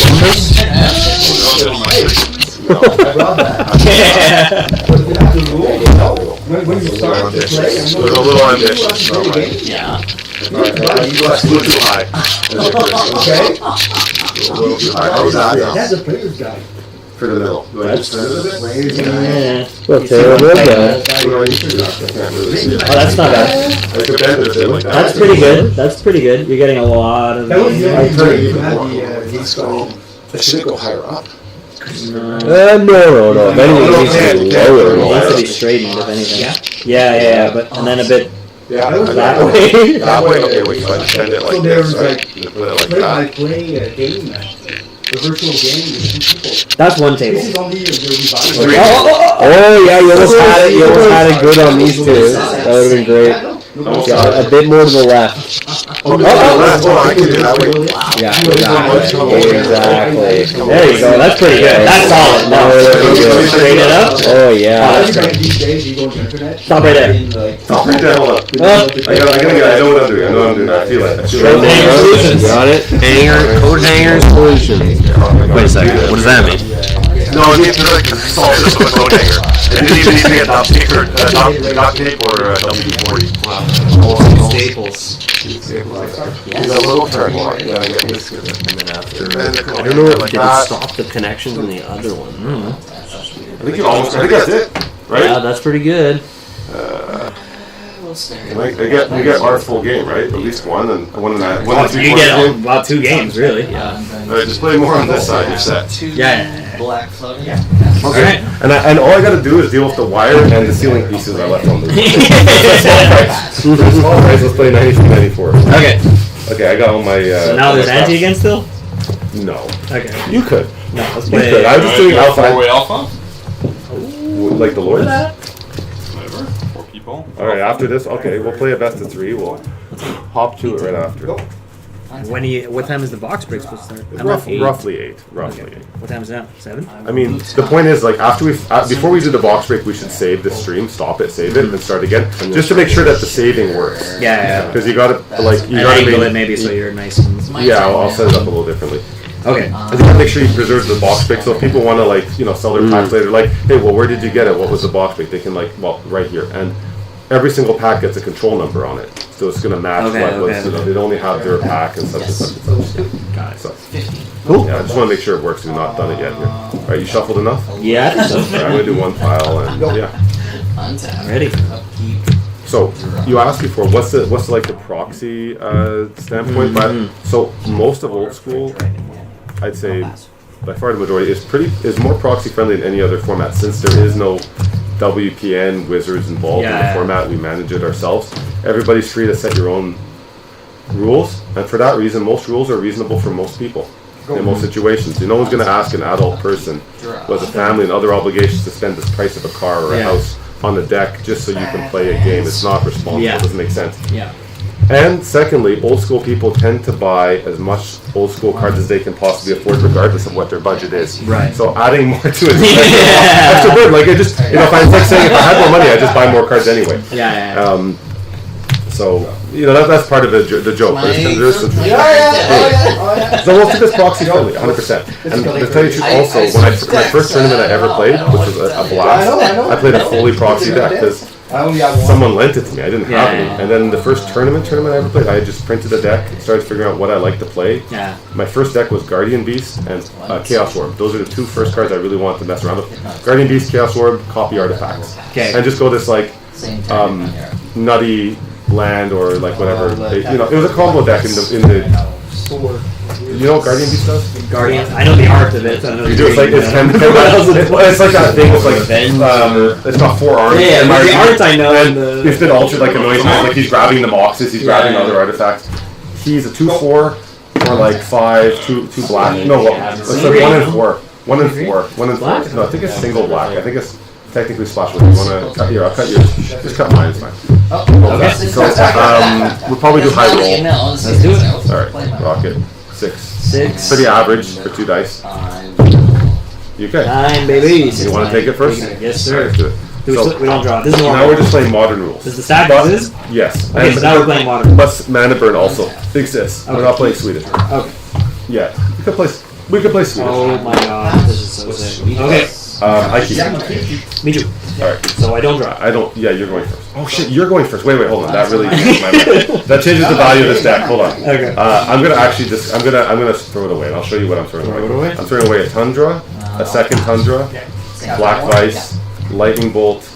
When you start to play, It's a little ambitious. No, right. Yeah. That's a little too high. Okay? A little too high. How's that? That's a player's guide. For the middle. Do I just send it? Player's guide. Yeah. Well, Taylor will go. Oh, that's not bad. I could bend it a bit like that. That's pretty good. That's pretty good. You're getting a lot of. That was the I only heard way it you had before. the skull. Should it go higher up? No. If anything, it needs to be lower. It needs to be straightened, if anything. Yeah. But and then a bit Yeah, that way. That way, okay, we can bend it So like there this, was right? like, You put it like play by that. play a game, a virtual game with two people. That's one table. This is only your revival. Three. Oh yeah, you almost had it. You almost had it good on these two. That would have been great. Yeah, a bit more to the left. Oh, I can do that way. Yeah, exactly. There you go. That's pretty good. That's solid. Now we're looking good. Straighten it up. Oh yeah. These days you go to the internet. Stop right there. Stop right there, hold up. Oh. I know what I'm doing. I know what I'm doing. I feel it. I feel Straight it. hanger solutions. Got it. Hanger, code hanger solution. Wait a second. What does that mean? No, I mean, like, solve this with a coat hanger. It didn't even need to be a duct tape or WD-40. Staples. He's a little turn more. Yeah, I get this. And then the coat I don't know hanger if like did it that. stop the connections in the other one. I think that's it, right? Yeah, that's pretty good. We get our full game, right? At least one and one and a one and three You quarters get game. about 2 games, really. Yeah. Alright, just play more on this side, you're set. Yeah. Black floating. Yeah. Okay. And all I gotta do is deal with the wire and the ceiling pieces I left on the small price, let's play 93-94. Okay. Okay, I got all my So now all my there's anti stuff. again still? No. Okay. You could. No, let's You play. could. I was just doing alpha. Four-way alpha? Like the Lords? Whatever. 4 people. Alright, after this, okay, we'll play a best of 3. We'll hop to it right after. What time is the box break supposed to start? It's I'm at 8. roughly 8. Roughly 8. What time is that? 7? I mean, the point is, like, after before we do the box break, we should save the stream, stop it, save it, and start again, just to make sure that the saving works. Yeah. Because you gotta, like, you And gotta angle make it maybe so you're nice and. Yeah, I'll set it up a little differently. Okay. I just gotta make sure you preserve the box break, so if people wanna, like, you know, sell their packs later, like, hey, well, where did you get it? What was the box break? They can, like, well, right here. And every single pack gets a control number on it, so it's gonna match Okay, what was, okay. you know, they'd only have their pack and such and such and such. Got it. So, yeah, I just wanna make sure it works. We've not done it yet here. Alright, you shuffled enough? Yeah, I think so. Alright, I'm gonna do one pile and, yeah. Untap. Ready. So, you asked before, what's like the proxy standpoint, but, so most of old school, I'd say, by far the majority, is more proxy friendly than any other format, since there is no WPN wizards involved in Yeah. the format. We manage it ourselves. Everybody's free to set your own rules, and for that reason, most rules are reasonable for most people in most situations. No one's going to ask an adult person who has a family and other obligations to spend the price of a car or a Yeah. house on the deck just so you can play a game. It's not responsible. Yeah. It doesn't make sense. Yeah. And secondly, old school people tend to buy as much old school cards as they can possibly afford, regardless of what their budget is. Right. So adding more to it, that's a word. Like I just, you know, it's like saying if I had more money, I'd just buy more cards anyway. Yeah. So you know that's part of the joke. But there's some, Yeah. so most of it's proxy friendly, 100%. And to tell you the truth, also when my first tournament I ever played, which was a blast, I played a fully proxy deck because I only have one. someone lent it to me. I didn't have Yeah. any. And then the first tournament I ever played, I just printed a deck, started figuring out what I liked to play. Yeah. My first deck was Guardian Beast and Chaos Orb. Those are the 2 first cards I really wanted to mess around with. Guardian Beast, Chaos Orb, copy artifacts. Okay. And just go this like Same time. nutty land or like whatever. You know, it was a combo deck in the you know what Guardian Beast does? Guardian. I know the art of it. I know You do it's like it's it's like that thing. It's like it's got 4 arms. Yeah, and but the art I know. And And it's been altered like a noise like he's grabbing the boxes, he's grabbing Yeah. other artifacts. He's a 2/4 or like 5, 2 black. No, well, it's like 1 and 4. 1 and 4. 1 and 4. No, I think it's single black. I think it's technically splash. You wanna cut here? I'll cut yours. Just cut mine. It's fine. Okay. So we'll probably do high roll. Let's do it. All right, rocket 6. 6. Pretty average for 2 dice. You okay? 9, baby. You want to take it first? Yes, All right, sir. let's do it. We don't draw. This is Now normal. we're just playing modern rules. Does the stack But- exist? Yes. Okay, so now we're playing modern. Plus mana burn also exists. We're not playing Swedish. Okay. Yeah. We could play Swedish. Oh my god, this is so sick. Okay. I keep. Me too. Alright. So I don't draw. I don't. Yeah, you're going first. Oh shit, you're going first. Wait, hold on. That really changes my mind. That changes the value of this deck. Hold on. Okay. I'm gonna actually just. I'm gonna throw it away, and I'll show you what I'm throwing away. Throw it away? I'm throwing away a Tundra, a second Tundra, Black Vice, Lightning Bolt,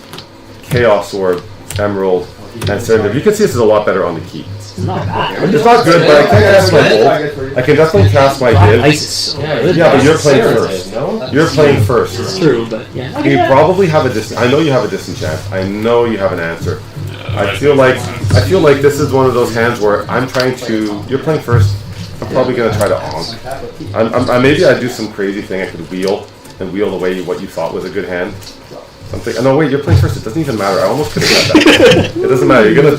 Chaos Orb, Emerald, and Serendip. You can see this is a lot better on the key. It's not bad. It's not good, but I can cast my Bolt. I can definitely cast my Div. Ice is so good. Yeah, but you're playing first. You're playing first. It's true, but yeah. You probably have a I know you have a disenchant. I know you have an answer. I feel like this is one of those hands where I'm trying to. You're playing first. I'm probably gonna try to onk. Maybe I do some crazy thing. I could wheel away what you thought was a good hand. Something. No, wait. You're playing first. It doesn't even matter. I almost could have got that. It doesn't matter. You're gonna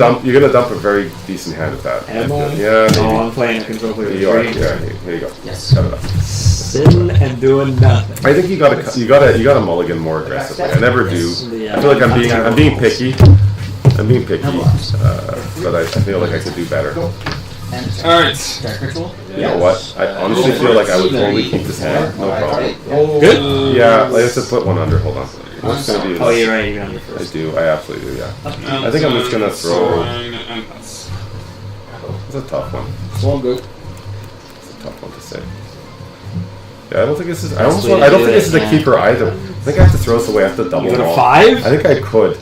dump a very decent hand with that. Am I? Yeah. Maybe. Oh, I'm playing a control player. You are. Yeah. Here you go. Yes. Cut it up. Sitting and doing nothing. I think you gotta mulligan more aggressively. I never do. I feel like I'm being picky. I'm being picky, but I feel like I could do better. Alright. Dark Ritual? You know what? I honestly feel like I would totally keep this hand. No problem. Good? Yeah, I have to put one under. Hold on. What's gonna be? Oh, you're right. You're on your I first. do. I absolutely do. Yeah. I think I'm just gonna throw. It's a tough one. It's all good. It's a tough one to say. Yeah, I don't think this is. I don't think this is a keeper either. I think I have to throw this away. I have to double You go to roll. 5? I think I could.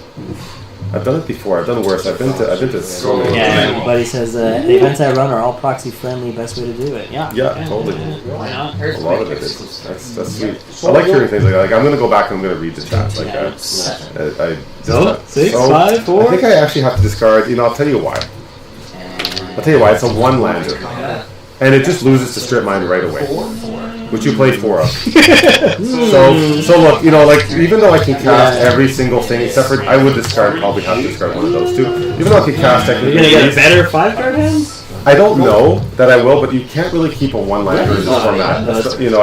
I've done it before. I've done worse. I've been to so many. Yeah, buddy says the events I run are all proxy friendly. Best way to do it. Yeah. Yeah, totally. Why not? A lot of it is. That's sweet. I like hearing things like that. Like, I'm gonna go back and I'm gonna read the chat. Like So, 6, so 5, 4. I think I actually have to discard. I'll tell you why. I'll tell you why. It's a one-lander, and it just loses to Strip Mine right away, which you play 4 of. So look, like even though I can cast every single thing except for I would probably have to discard one of those two. Even though I can cast You're technically. gonna get a better 5-card hand? I don't know that I will, but you can't really keep a one-lander in this format. I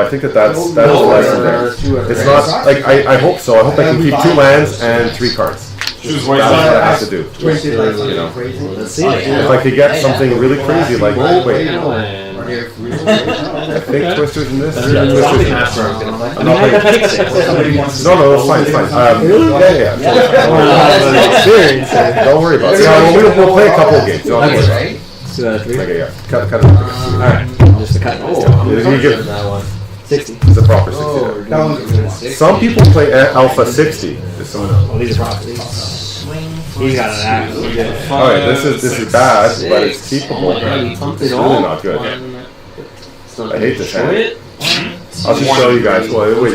think that's a lesson there. It's not like I hope so. I hope I can keep 2 lands and 3 cards. Choose That's what I have to do. Let's see it. If I could get something really crazy, like wait, I think Twister's in this. Yeah, Twister's in this. I'm not playing. No, it's fine. It's fine. Yeah. Don't worry about it. We'll play a couple of games. Don't worry. Right? 2 out of 3. Okay, yeah. Cut it. Alright, just a cut. You give 60. it's a proper 60 there. Some people play Alpha 60. Oh, these are proxies. He's got an axe. Alright, this is bad, but it's keepable. It's really not good. I hate this hand. I'll just show you guys. Wait,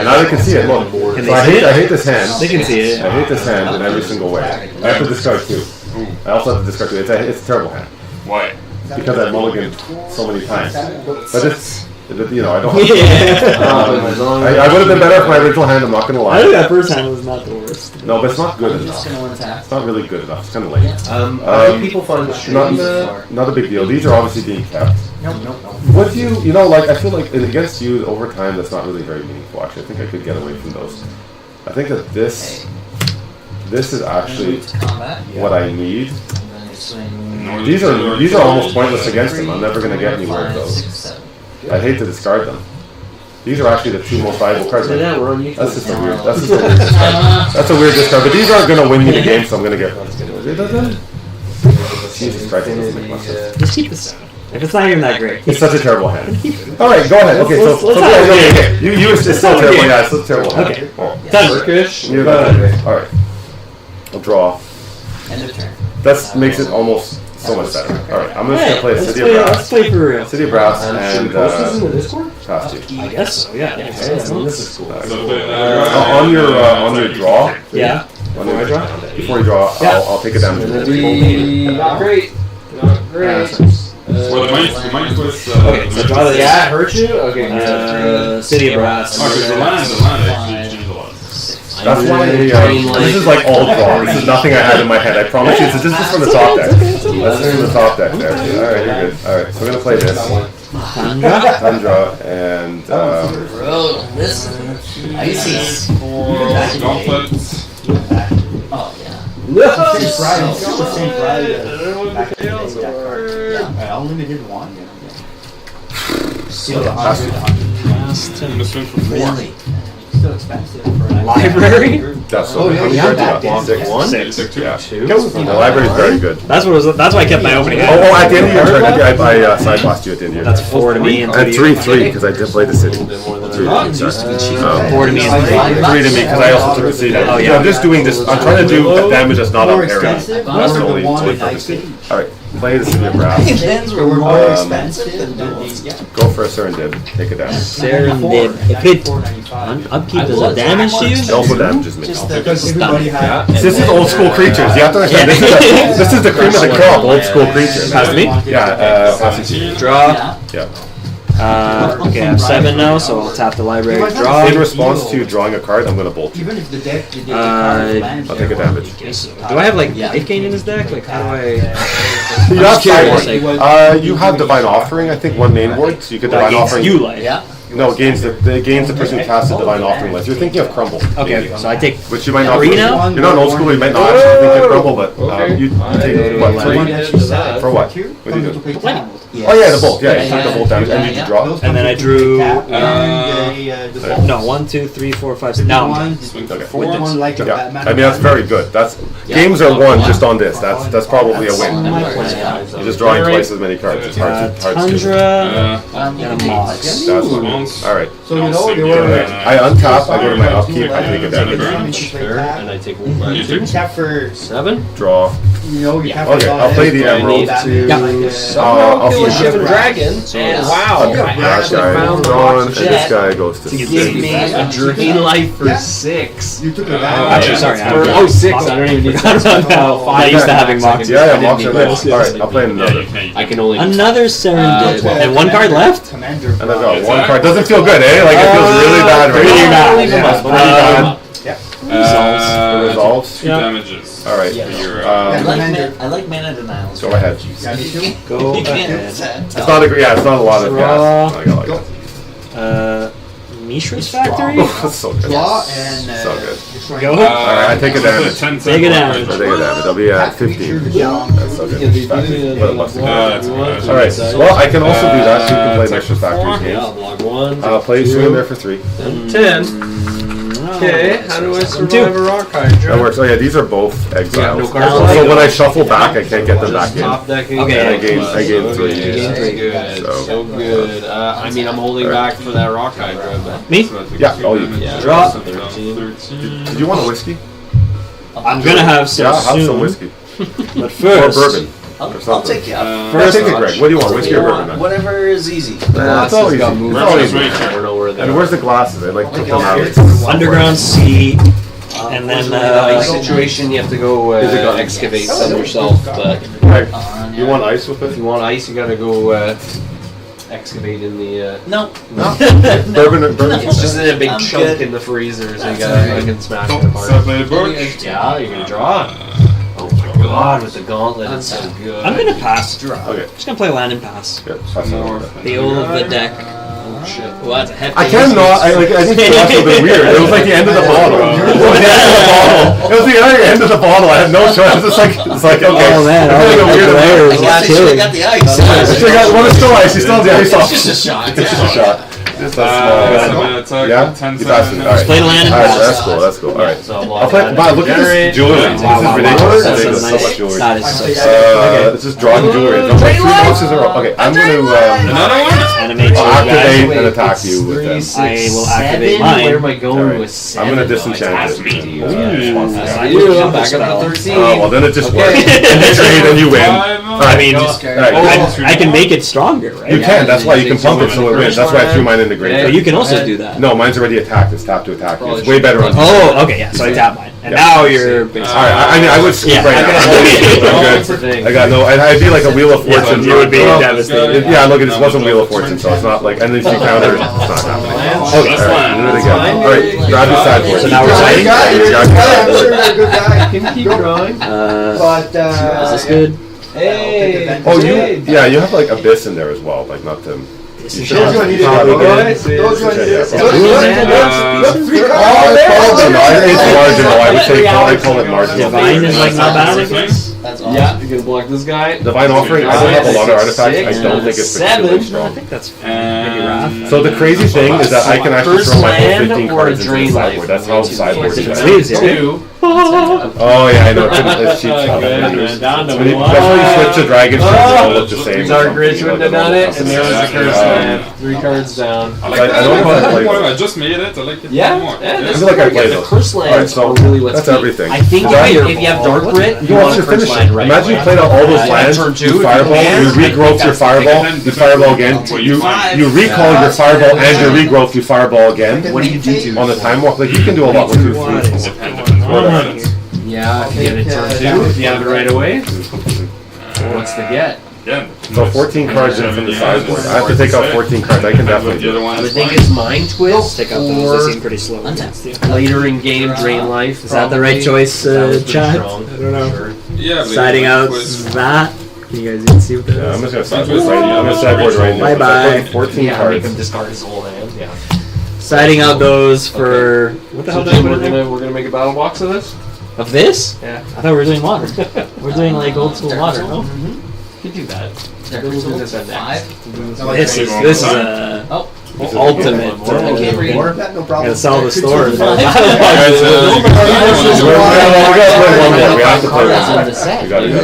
now they can see it. Look. So I hate this hand. They can see it. I hate this hand in every single way. I have to discard 2. I also have to discard 2. It's a terrible hand. Why? Because I've mulliganed so many times. But it's, I don't have I would have been better if my original hand, I'm not going to I think lie. that first hand was not the worst. No, but it's not good enough. Just gonna one tap. It's not really good enough. It's kind of lame. I think people find the stream. Not a big deal. These are obviously being kept. Nope. What do you I feel like against you over time, that's not really very meaningful. Actually, I think I could get away from those. I think that this is actually Combat. what I need. And then you swing. These are almost pointless against them. I'm never going to get anywhere with 5, those. 6, 7. I hate to discard them. These are actually the 2 most valuable cards. Say that, we're on YouTube. That's just a weird. That's a weird discard. But these aren't going to win me the game, so I'm going to get. It doesn't. Jesus Christ, it doesn't make much sense. Just keep this down. If it's not even that great. It's such a terrible hand. All right, go ahead. Okay, Let's have a game. It's still terrible. Yeah, it's still terrible. Okay. Turkish. All right. I'll draw. End of turn. That makes it almost so much better. All right, I'm just gonna play let's City of let's Brass. play for real. City of Brass and in the Discord? pass you. I guess so, yeah. This is cool. On your draw. Yeah. Before I draw. Before you draw, I'll take a damage. Not great. Not great. Well, the mind twist. Okay, so draw the Yeah, it hurt you? Okay. City of Brass. Oh, because the land actually changed a lot. That's why this is like all draw. This is nothing I had in my head. I promise you. This is from the top deck. That's from the top deck there. Alright, you're good. Alright, so we're gonna play this. Tundra and Bro, listen. Icy. Gauntlets. Oh, yeah. Same Friday. Back in the day, that card. Yeah, I only did one. Seal I'm gonna swing for 4. Really? still expensive for an Library? That's so Oh, good. yeah, How many yeah, cards you back got? then. Six. One? Six. Yeah. Two. The library's very good. That's why I kept my opening hand. Oh, at the end of your turn, I sidebossed you at the end of your That's turn. 4 to me and And 3 3-3 because I did play the city. 3 to me, sorry. 4 to me and 3. 3 to me because I also took the city. Oh, So yeah. I'm just doing this. I'm trying to do damage that's not more on parry. expensive. That's the Or only the one in purpose. Night City. All right, play the city of brass. Pens They were more expensive than Go for a serendip. Take it down. Serendip. It could upkeep does a damage to you? It also damages me. Because everybody had. This is old school creatures. You have to understand. This is the cream of the crop. Old school creatures. Pass to me? Yeah. Pass it to you. Draw. Yeah. Okay, I have 7 now, so I'll tap the library. In Draw. response to you drawing a card, I'm gonna bolt you. Even if the deck did I'll take a damage. Do I have like life gain in this deck? Like how do I? You have curious, sideboard. You have Divine Offering. I think one main board, so you could Divine Offering. You life. Yeah. No, it gains the person who casts the Divine Offering list. You're thinking of Crumble. Okay, so I take. Which you might not. 3 now? You're not an old school. You might not actually think of Crumble, but you take what 3 for what? What do you do? Oh yeah, the bolt. Yeah, you took the bolt damage, and you draw. And then I drew. No. No, 1, 2, 3, 4, 5, 6. No. One like a Yeah, Batman. I mean that's very good. That's games are won just on this. That's probably a win. You're just drawing twice as many cards. It's hard to. Tundra and a Mox. That's one. All right. So you know they were. I untap. I go to my upkeep. I take a damage. And I take 1. You took Tap for 7. Draw. you know you have Okay, I'll play the Emerald. Somehow kill a Shivan Dragon. And wow, I That actually guy found is the gone, and box this jet. guy goes to Give 6. me a Drain Life for 6. You took it Actually, sorry. Oh, 6. I don't even need Forgot about how I used to having Mox. Yeah, Mox are nice. Alright, I'll play Yeah, another. you can. I can only. Another Serendip. And 1 card left? Commander. And I've got one card. Doesn't feel good, eh? Like it feels really bad right Really now. bad. Yeah, it's pretty bad. Uh, Resolves. 2 damages. Alright. You're, I like mana denials. Go ahead. Yeah, me too. Go You can't ahead. It's not a it's not a lot of gas. I got like that. Mishra's Factory? That's so good. Draw and So good. destroy. Go. Alright, I take a damage. Take a damage. I take a damage. I'll be at 15. That's so good. Factory. What a busting. that's good. Alright, well I can also do that. So you can play Mishra's Factory's Yeah, games. block 1. Play 2 in there for 3. 10. Okay, how do I survive a Rock Hydra? That works. Oh yeah, these are both exiles. no cards. So when I shuffle back, I can't get them back in. Top decking. Okay, And I gain 3. That's good. So- So good. I mean, I'm holding back for that Rock Hydra, but Me? Yeah, oh, you- yeah. Draw. 13. Did you want a whiskey? I'm gonna have some Yeah, have some soon. whiskey. But Or first. bourbon. I'll take you up. Yeah, take it, Greg. What do you want? Whiskey or bourbon? Man? Whatever is easy. It's all easy. got It's moved. all That's easy. right. I don't know where they And are. where's the glasses? I like put them out. Underground Sea. And then situation, you have to go excavate some yourself. But You want ice with if it? you want ice, you gotta go excavate in the. No. Bourbon. It's just in a big I'm chunk good. in the freezer, so you That's gotta alright. fucking smash it So I apart. play the board. Yeah, you're gonna draw. Oh my god, with the gauntlet, it's so good. I'm gonna pass. Okay. Just gonna play land and pass. Good. Pass on. The old of the deck. Oh shit. Well, that's a hefty. I cannot. I think that's a bit weird. It was like the end of the bottle. It was the end of the bottle. It was the very end of the bottle. I had no choice. It's like okay. Oh man, It's like a weird layers. I got you. I got the ice. Well, it's still ice. You still have the ice off. It's just a shot. It's just a shot. Just a small. Yeah. You passed it. All right. Play land and All right. pass. That's cool. That's cool. All right. So I'll play. Wow, look at this jewelry. This is ridiculous. That's There's a so much nice. jewelry. That is so sick. This is drawing jewelry. No, 3 boxes are okay. I'm going to Another one? Animate I'll your guys. activate and attack you with them. I will activate mine. Where am I going Alright. with 7? I'm gonna though? disenchant It has to it. be you. Yeah. I do. I'm back up to 13. Oh, well then it just works. Okay. And you trade and you win. I mean, Alright. I can make it stronger, right? You can, that's why you can pump it so it wins. That's why I threw mine in the But graveyard. you can also do that. No, mine's already attacked. It's tap to attack. It's way better on. Oh, okay, yeah. So I tap mine, and Yeah. now you're basically. Alright, I mean, I would skip Yeah, right I'm now. gonna- I'm good. I got no. I'd be like a Wheel of Fortune. You would be Oh, devastated. Yeah, look, this wasn't Wheel of Fortune, so it's not like. And if you counter, it's not happening. Okay, alright, do it again. Alright, grab your sideboard. So now we're Grab fighting? your sideboard. I'm sure you're a good guy. Can keep drawing. But Is this good? Hey. Oh, yeah, you have like Abyss in there as well, like not them. This You is should Those you needed. probably get- Those you needed. It's marginal. I would say I call it marginal. Divine is like not bad. That's awesome. Yeah, you're gonna block this guy. Divine Offering, I don't have a lot of artifacts. I Six, don't think it's seven. particularly No, I strong. think that's pretty And rough. So the crazy thing is that I can actually First throw my whole land 15 or cards into the drain life? sideboard. That's how sideboard Six is. leaves, yeah. Two. Oh yeah, I know. It's cheap stuff. Good, man. Down to When you, one. that's why you switch to Dragons, they all look the same. or Dark something, Rich wouldn't have like done a it, little and there was a custom. curse land. 3 cards down. I like I that. don't know if I I play I just made it. I like it Yeah, more. yeah, I this feel like I is played the those. curse Alright, lands so are really what's that's key. everything. I think if you have Dark Grit, You want to finish it. Imagine you played out all those lands, turn two, you fireball, and you regrowth your fireball, you fireball again, you recall your fireball and your regrowth, you fireball again. What do you do On the time walk, like you can do a lot with 2, 3, 4. Yeah, if you get it turn 2, if you have it right away. What's the get? Yeah. So 14 cards in from the sideboard. I have to take out 14 cards. I can definitely The do other it. one I would is think fine. it's Mind Twist Take out those. They seem or pretty slow. later in game Drain Life. Is that the right choice, That was pretty Chad? strong. I don't know. Sure. Yeah, but Siding like, out was- that. Can you guys even see what that Yeah, is? I'm just gonna sideboard right now. I'm gonna sideboard right now. Bye-bye. 14 Yeah, make him cards. discard his whole hand. Yeah. Siding out those for what the So hell did I then put we're in there? gonna make a battle box of this. Of this? Yeah. I thought we were doing modern. We're doing like old school modern. No? You can do that. Dark We'll do Crystal, this at next. 5. This is a Oh, ultimate. I can't read. No Gotta problem. sell the store. We gotta play one more. We have to play That's one in more. the set. We gotta do it.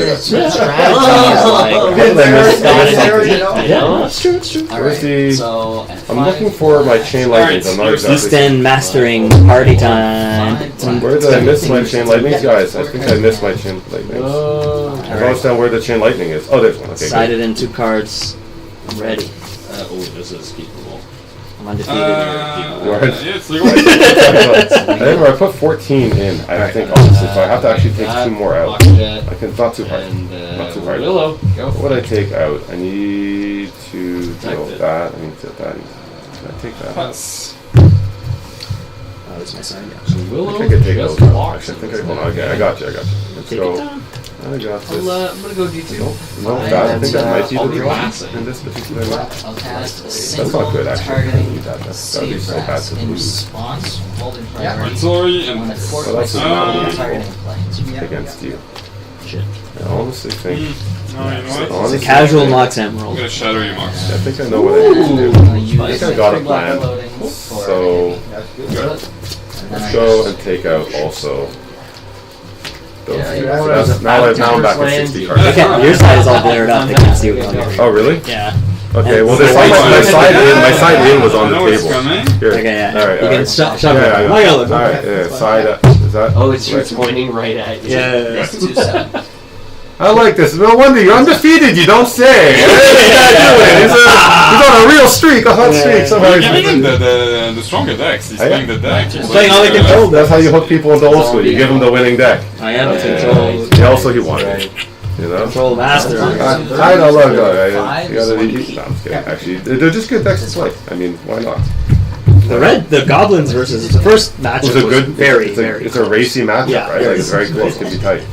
Yeah, that's true. That's true. Where's the- So, at I'm 5, looking for my chain lightnings. I'm not exactly. East End mastering party time. Where did I miss my chain lightnings, guys? I think I missed my chain lightnings. I don't understand where the chain lightning is. Oh, there's one. Okay, good. Sided in 2 cards. I'm ready. Oh, this is keepable. I'm undefeated. Word. yeah, it's legal. I remember I put 14 in, I think, honestly, so I have to actually take 2 more out. Block jet, I can, not too hard. and Not too hard. Willow. Go. What would I take out? I need to deal Protect it. that. I need to that. Can I take that out? Pass. Oh, this is my sign. I Willow. think I could take just those out. blocks Actually, I think in I this can. one. Okay, I got you. Let's Take go. it down. I got this. I'm gonna go D2. No, that, I think that might be I'll the be draw passing. in this particular one. I'll cast a That's single not good, actually. I targeting need that. That would be so bad Seafrax to in lose response, holding priority Sorry, on a and court Well, that's by not single useful. targeting planes. against you. Shit. I honestly think. no, you know what? It's Honestly, a casual I Mox I'm Emerald. gonna shatter you, Max. think I know what I need to do. I'm gonna use I think I got a three black plan. loading for So and then let's I go just- and take out also those. Yeah, two. you So want that's, to- now I'm back at land, 60 you- cards. They can't- your side is all blurred out. They can't see what's on here. Oh really? Yeah. Okay. Well, And this the my, white my side- side in was on I the know it's table. coming. Here. Okay, yeah. All right. You all can right. shove Yeah, it. yeah, Oh, yeah, all look. right. Yeah. Side up. Is that? Oh, it's right? pointing right at you. Yeah. This 2-7. I like this. No wonder you're undefeated. You don't say. He's on a real streak, a hot streak. Somehow You're he's giving him the stronger decks. He's I playing am. the deck. He's playing all he can hold. That's how you hook people into old school. You give them the winning deck. I am Yeah. control. He also he wanted it. You know. Control master. I know, look, you Five gotta, is one you, key. no, I'm just kidding. Actually, they're just good decks to play. I mean, why not? The goblins versus the first match It was was a good, very, it's a, very. it's a racy matchup, Yeah, right? yeah, Like, it's very close. Could be tight.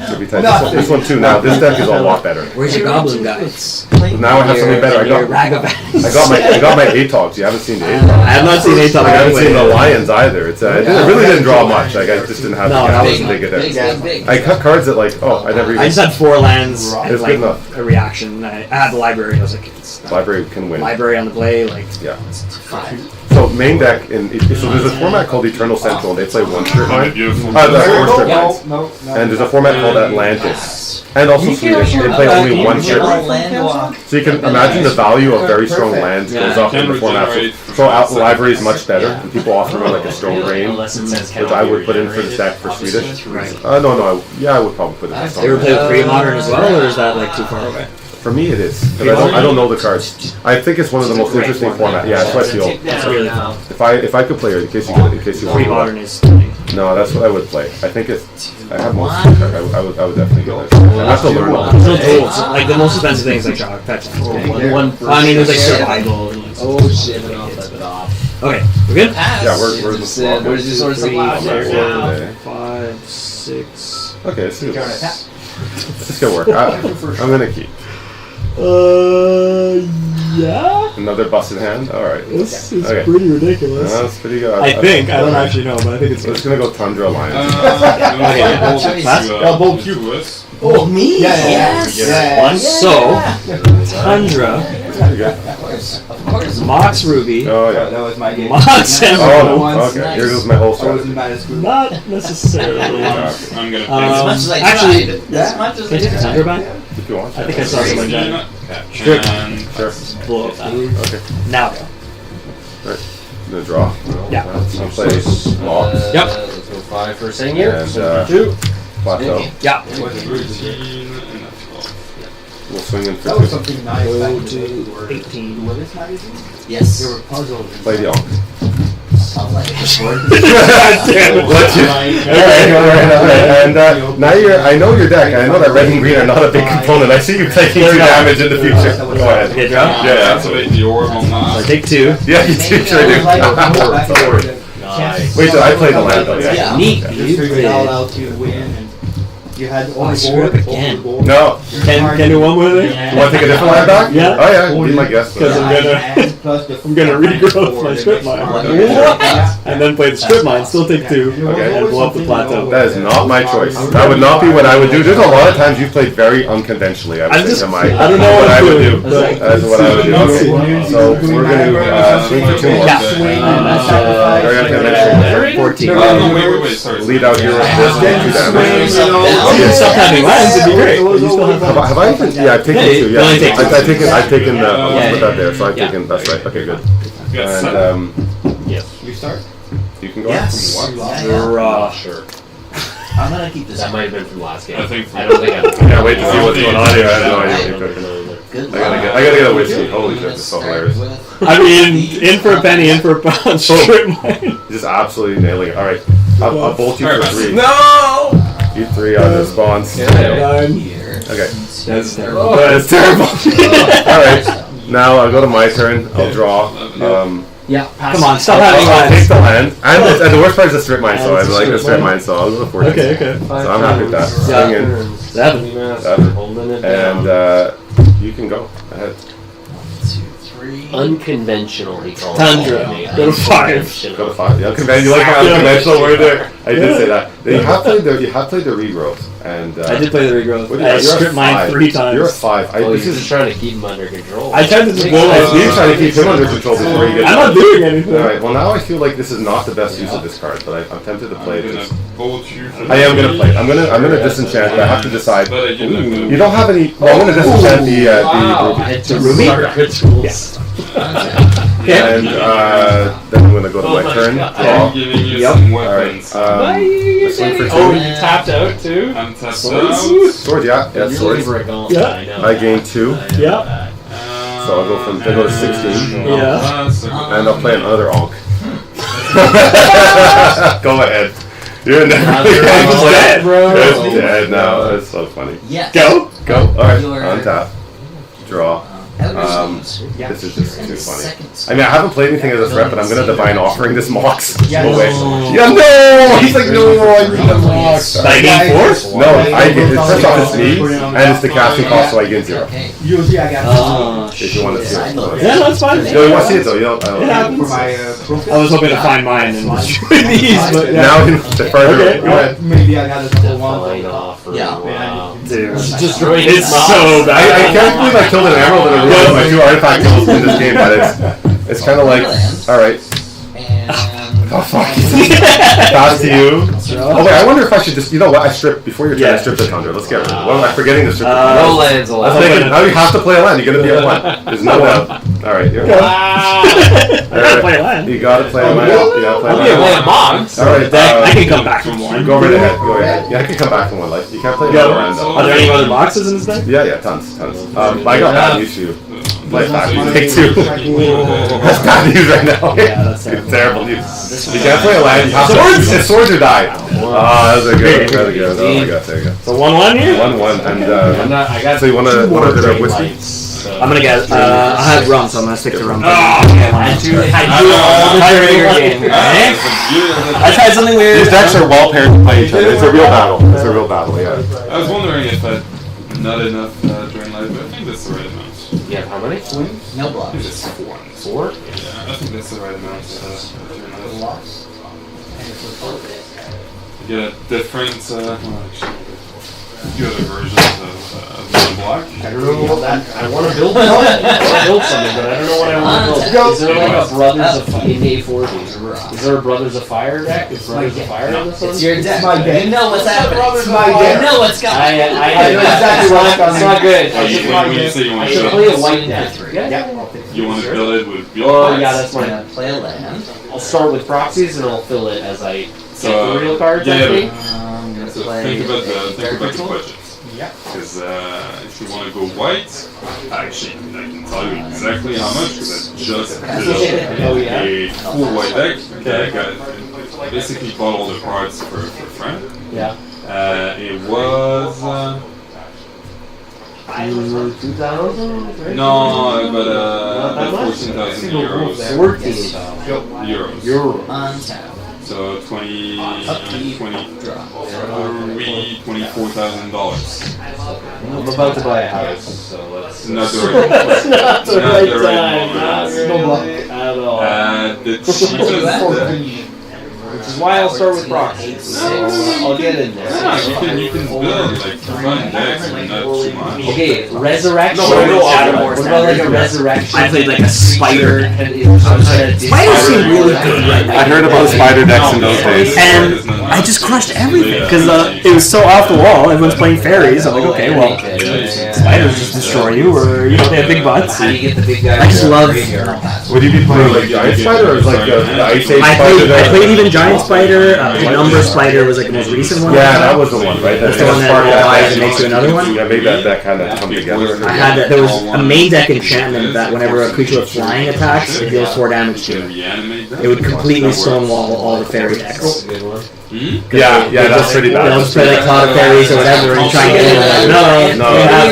Could be tight. This one too. Now this deck is a lot better. Where's your goblin guys? Now I have something better. I got my ATOGs. You haven't seen the ATOGs. I have not seen ATOG. I haven't seen the anyway. Lions either. It's it really didn't draw much. Like I just didn't have No, the that guys was to take it Big, out. big, big. I cut cards that like I never I even just had 4 lands and It's like good enough. a reaction. I had the library. I was like, it's not- library can win. library on the play. Like, Yeah. 5. So main deck so there's a format called Eternal Central and they play one strip Really line. beautiful. That's 4 strip Yeah. lines. And there's a format called Atlantis. And also Swedish. They play only one strip line. Land walk. So you can imagine the value of very strong lands goes up in the format. So out library is much better, and people often run like a strong grain, Unless it says which I would put in for the deck for Swedish. right. No, I would probably put it in They ever strong. play with pre-modern as well, or is that like too far away? For me, it is. 'Cause I don't know the cards. I think it's one of the most interesting formats. Yeah, that's what I feel. That's really fun. If I could play it, in case you want Pre-modern to. is. No, that's what I would play. I think it's. I have most of the cards. I would definitely go there. I have to learn No them. tools. Like the most expensive things like chalk, pet chalk. I mean, there's like survival. And, like, Oh shit! okay, we're good. Yeah, where's the slot? Where's your source of Three, life? There. four, 5, 6. Okay, let's see. This is gonna work. I'm gonna keep. Yeah. Another busted hand. All right. This is Okay. pretty ridiculous. That's pretty good. I think. I don't actually know, but I think it's I'm good. just gonna go Tundra Alliance. Bold cube. Oh, me? Yeah, yeah, Yes. yeah. One. So, Tundra, Of course. Mox Ruby, Oh yeah. That was my game. Mox Oh, Emerald. Once. okay. Here goes my whole I wasn't strategy. mad at school. Not necessarily. I'm gonna As pick much as I actually, tried. As much as Can I take the I Tundra tried. back? If you want. I think I saw something like that. Strip. And Sure. Blow up that. Okay. Now go. I'm gonna draw. Yeah. I'll play Mox Yep. Let's go 5 for saying here. and 2. Plateau. Yeah. 13 and a 12. We'll swing in That for was 2. something nice back in the day. 18. What is magazine? Yes. There were puzzles. Play the Onk. I'll play it. Let you. Alright. And now I know your deck. I know that red and green are not a big component. I see you taking 2 damage in the future. Go ahead. Okay, draw. Yeah. Activate the orb on I that. take 2. Yeah, you do. Sure do. Don't worry. Nice. Wait till I play the land though. Yeah. Yeah. Neat. You You just figured it all did. out to win, and you had only screw board, up again. only board. No. Can do one more thing? You want to take a different land back? Yeah. Oh yeah. Be my guest. Because I'm gonna regrowth my strip mine. And then play the strip mine, still take 2, Okay. and blow up the plateau. That is not my choice. That would not be what I would do. There's a lot of times you've played very unconventionally. I would I'm think just, that I don't know what I I'm would doing. do. but- That's what I would do. Okay. So we're going to swing for 2 more. Yeah. Very unconventional. 14. No, wait, sorry. Lead out here with this 2 damage. Stop having lands, it'd be great. You still have Have I even? Yeah, I've taken 2. Yeah, only take two. I've taken. I'll Yeah, put that there. So I've yeah. taken. That's right. Okay, good. You got And 7. You start? you can go. Yes. What? Yeah, yeah. Raw. Sure. I'm gonna keep this. That might have been from last game. I think from- I don't think I Can't wait to see what's going on here. I have no idea what you're cooking. Good I gotta get a whiskey. Holy shit, this is so hilarious. I mean, in for a penny, in for a pound, strip mine. Just absolutely nailing it. All right, I'll bolt you for Alright, 3. No. You 3 on response. Nine. Here. Okay. That's terrible. That's terrible. All right. Now I'll go to my turn. I'll draw. Yeah. Come on, stop having I'll take lands. the land. And the worst part is the strip mine, so I like the strip mine, so I'll go for 14. Okay, okay. So I'm happy with that. Yeah. Swing in, 7. Holding it down. and you can go ahead. 2, 3. Unconventional, he calls Tundra. it. Go to 5. Go to 5. Yeah, you like my unconventional word there? I did say that. You have played the regrowth, and I did play the regrowth. what I you're stripped at mine 5. 3 times. You're at 5. Oh, This you're is just trying to keep him under control. I tried to just blow you're it. trying to keep him under control before you get. I'm not doing anything. All right. Well, now I feel like this is not the best use of this card, but I'm tempted to play I'm this. gonna bolt you for I am gonna 3. play it. I'm gonna disenchant, but I have to decide. But I didn't have You don't have any. Well, I'm gonna disenchant the ruby. It's The a Ruby? rituals. And then I'm gonna go to Oh my my turn. God. Draw. I'm giving you Yep. some All right. weapons. Swing for 2. Oh, you tapped out too? I'm tapped Swords? out. Sword, yeah, You're swords. for a gauntlet, Yeah. I know. I gain 2, Yeah. so I'll go to 16, Yeah. and I'll play another Onk. Go ahead. You're never You're gonna play dead, it. bro. It's dead now. That's so funny. Yes. Go. Go. All right. Your- Untap. Draw. Yeah. This is just And too the funny. second I mean, I haven't played anything as a threat, but I'm gonna divine offering this Mox. Yeah, No way. no. Yeah, no! He's like, no, I need a Mox. I gain 4? No, I get it's first off it's me, and it's the casting cost, so I get 0. Okay. Usually I got Oh, If you want to see it. Yeah, that's fine. You don't want to see it though. You don't. I don't It know. happens. for my profile. I was hoping to find mine and destroy these, but yeah. Now the further. Okay, Go ahead. Maybe I got a couple Fine ones. offer. Yeah. Wow. Dude, Destroyed it's so I bad. can't believe I killed an emerald and a ruby with my 2 artifact kills in this game, but it's kind of like, all right. And Oh fuck. Pass to you. Oh wait, I wonder if I should just. You know what? I strip before your turn. I Yeah. strip the Tundra. Let's get rid of it. What am I forgetting to strip the No Tundra? lands I was allowed. thinking, now you have to play a land. You're gonna be at 1. There's no doubt. All right, you're I gotta play a land. You gotta play a land. You gotta play a I'll be a land. land box. All right, I can come back from You one. go right ahead. Go right ahead. Yeah, I can come back from one life. You can't play Yeah. another land though. Are there any other boxes in this thing? Yeah, tons. I got bad news for you. Play it back. Take 2. That's bad news right now. Yeah, that's It's terrible news. You can't play a land. You have to. It's swords or die. Oh, that's a good. Really good. Oh my god, there you go. So 1-1 here? 1-1, and I'm not, I got so you wanna bit of whiskey? I'm gonna get, I had rum, so I'm gonna stick to rum. I do all the Tiebreaker game. I tried something weird. These decks are well paired to play each other. It's a real battle. It's a real battle. Yeah. I was wondering if I had not enough drain life, but I think that's the right amount. You have how many? No I blocks. think it's 4. 4? Yeah, I think that's the right amount. Blocks. You get a different, well, actually, you have a version of non-block. I don't know what that. I want to build something. I want to build something, but I don't know what I want to build. Is there like a Brothers of Fire in A40? Is there a Brothers of Fire deck? Is Brothers of Fire on this one? It's your deck. my deck. You know what's happening. It's my deck. You know what's going on. I know exactly what It's not good. Oh, when you say you I want should to play build a white deck. you want to build it with real Oh cards? yeah, that's I'm my. gonna play a land. I'll start with proxies and I'll fill it as I get So, the real cards. yeah, I think. I'm gonna So play. think about the tool. budget. Because if you want to go white, actually I can tell you exactly how much because I just did Oh, yeah? a full white deck. Okay. I got basically bought all the cards for a friend. Yeah. It was 2,000. no, but Not that much? 14,000 euros. 14,000 Euros. euro. Untap. So 24,000 dollars. I'm about to buy a house, so let's. Not the right moment. Not the Not right the right time. Not moment. really at all. The cheapest. Which is why I'll start with proxies. So I'll get in there. Yeah, you can build like fun decks, but not too much. Okay, resurrection. What What about like a resurrection? I played like a spider. Spiders seem really good right now. I heard about spider decks in those days. And I just crushed everything because it was so off the wall. Everyone's playing fairies. I'm like, okay, well, spiders just destroy you, or you know, they have big butts. How do you get the big guy? I just love. Would you be playing like Giant Spider or like the Ice Age Spider? I played even Giant Spider. Penumbra Spider was like the most recent one. Yeah, that was the one, right? That's the one that dies and makes you another one. Yeah, maybe that kind of come together. I had that. There was a main deck enchantment that whenever a creature with flying attacks, it deals 4 damage to it. It would completely stonewall all the fairy decks. Yeah, that's pretty bad. They'll just play like Cloud of Fairies or whatever and try and get in. Like, No.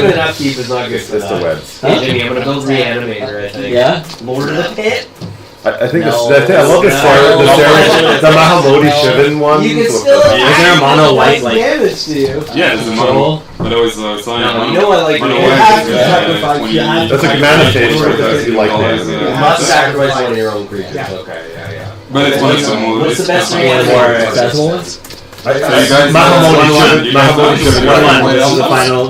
Even upkeep is not good for It's the that. webs. Hey Jimmy, I'm gonna build Reanimator, I think. Yeah. Lord of the Pit. I think No. I love the Mahamodi Shivan one. You can still Is there a mono white like? damage to you. Yeah, it's a mono. But always sign No, you know I like mono it. white You have is, to sacrifice, you have to That's a command stage for those who like $50 that. You must sacrifice one of your own creatures. Okay, yeah. But it's one of the most. What's the best One of the more accessible ones. Mahamodi Shivan. One. This is the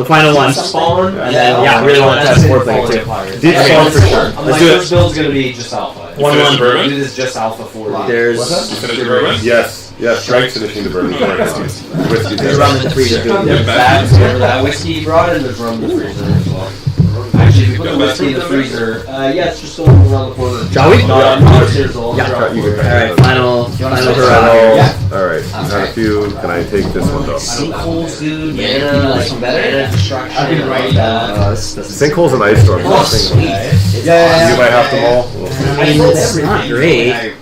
final one. Spawn, and then, yeah, I really want to test four player too. Deep Spawn for sure. My Let's do it. first build's gonna be just alpha. 1-1. It is just alpha 4. There's. You finished your bourbon? Yes, Strike's finishing the bourbon. Whiskey. There's rum in the freezer. There's that whiskey you brought in, there's rum in the freezer as well. Actually, if you put the whiskey in the freezer, yeah, it's just going around the corner. Shall we? Upstairs, all Yeah. around the corner. Alright, final hurrah. Alright, I had a few. Can I take this one though? Sinkholes, dude. Mana, Like better. mana destruction. I can write that. Sinkholes and Ice Storm. Oh, sweet. You might have them all. We'll see. I mean, it's not great.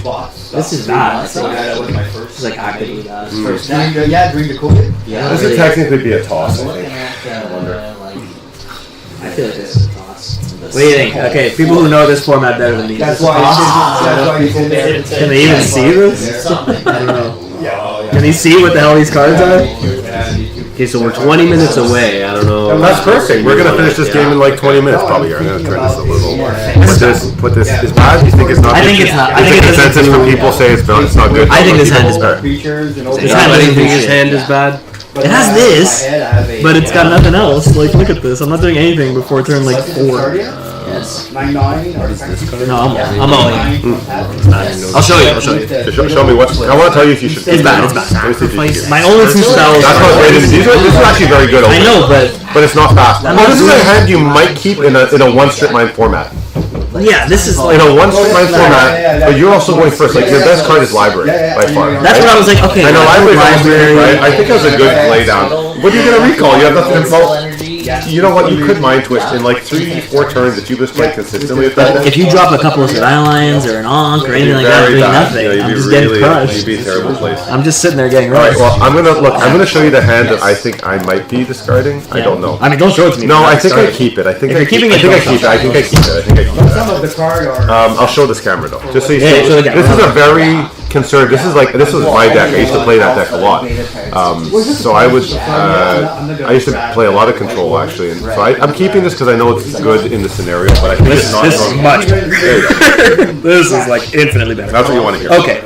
Boss. This is bad. That was my This first. is like actively bad. First drink, drink the Kool-Aid. Yeah, This would technically be a toss, I Looking think. at like. I feel like this is a toss. What do you think? Okay, people who know this format better than me. That's this is a why. toss? That's why you did it. Can they even see this? Something. I don't know. Can they see what the hell these cards are? Okay, so we're 20 minutes away. I don't know. That's perfect. We're gonna finish this game in like 20 minutes probably. I'm gonna turn this a little more. Put this is bad. You think it's not? I think it's not. I I think think it the doesn't. consensus from people say it's not good. I think this hand is bad. Creatures and This hand doesn't do his shit. hand is bad. It has this, but it's got nothing else. Like, look at this. I'm not doing anything before turn like 4. Yes. 9/9. No, I'm all in. I'll show you. Show me what. I want to tell you if you should. It's bad. It's bad. Let me see if you should get it. My only two spells. That's not great. This is actually very good. I know, but But it's not fast. Well, this is a hand you might keep in a one strip mine format. yeah, this is like. In a one strip mine format, but you're also going first. Like your best card is library by far. That's what I was like. Okay, I know library. library. Right? I think it was a good play down. What are you gonna recall? You have nothing to vote. You know what? You could mind twist in like 3-4 turns if you just play consistently with that. If you drop a couple of Skylines or an Ankh or anything like that, I'm doing nothing. I'm just getting crushed. You'd be a terrible place. I'm just sitting there getting All right. crushed. Well, I'm gonna show you the hand that I think I might be discarding. I don't know. I mean, don't show it to me. No, I'm I not think I starting. keep it. I think If I you're keep keeping it. it, I think I don't keep it. I think I keep it. I think I keep Some it. of the card are. I'll show this camera though, just so you Yeah, see. show the camera. This is a very concerned. This was my deck. I used to play that deck a lot. So I used to play a lot of control actually, and so I'm keeping this because I know it's good in the scenario, but I think it's not. This is much better. This is like infinitely better. That's what you want to hear. Okay,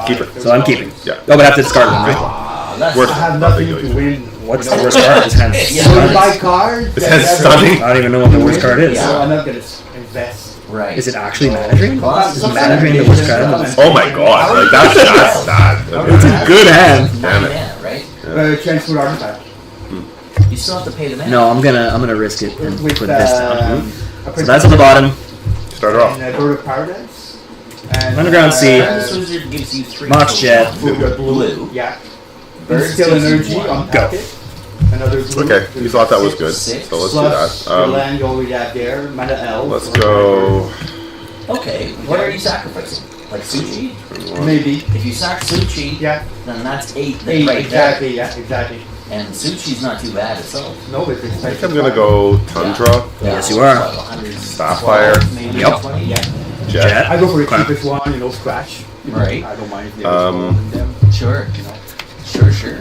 keeper. So I'm keeping. Yeah. Oh, but I have to discard one, right? Worth I have it. nothing to win. What's the worst card? This hand's So you stunning. buy cards. This hand's stunning. I don't even know what the worst card is. So I'm not gonna invest. Right. Is it actually Mana Drain? Is Mana Drain the worst card? Oh my god, like that's sad. It's a good hand. Damn it. Yeah, right? Transfer artifact. You still have to pay the man. No, I'm gonna risk it and With put this down. a So that's on the bottom. Start her off. And Bird of Paradise. And, Underground Sea. This wizard gives you 3 Mox Jet. blue. Yeah. Bird Still gives you energy 1. on packet. Another blue. Okay, you thought that was good, so let's do Plus your that. land you already have there. Mana L. Let's go. Okay, what are you sacrificing? Like Suchi? Maybe. If you sack Suchi, Yeah. then that's 8 Eight, right exactly. there. Yeah. Exactly. And Suchi's not too bad itself. No, but it's I think I'm gonna go Tundra, Yes, you are. Sapphire, Maybe. Yep. 20, yeah. Jet. I go for the Okay. cheapest one. Scratch. Right. I don't mind. If them. Sure. You know. Sure.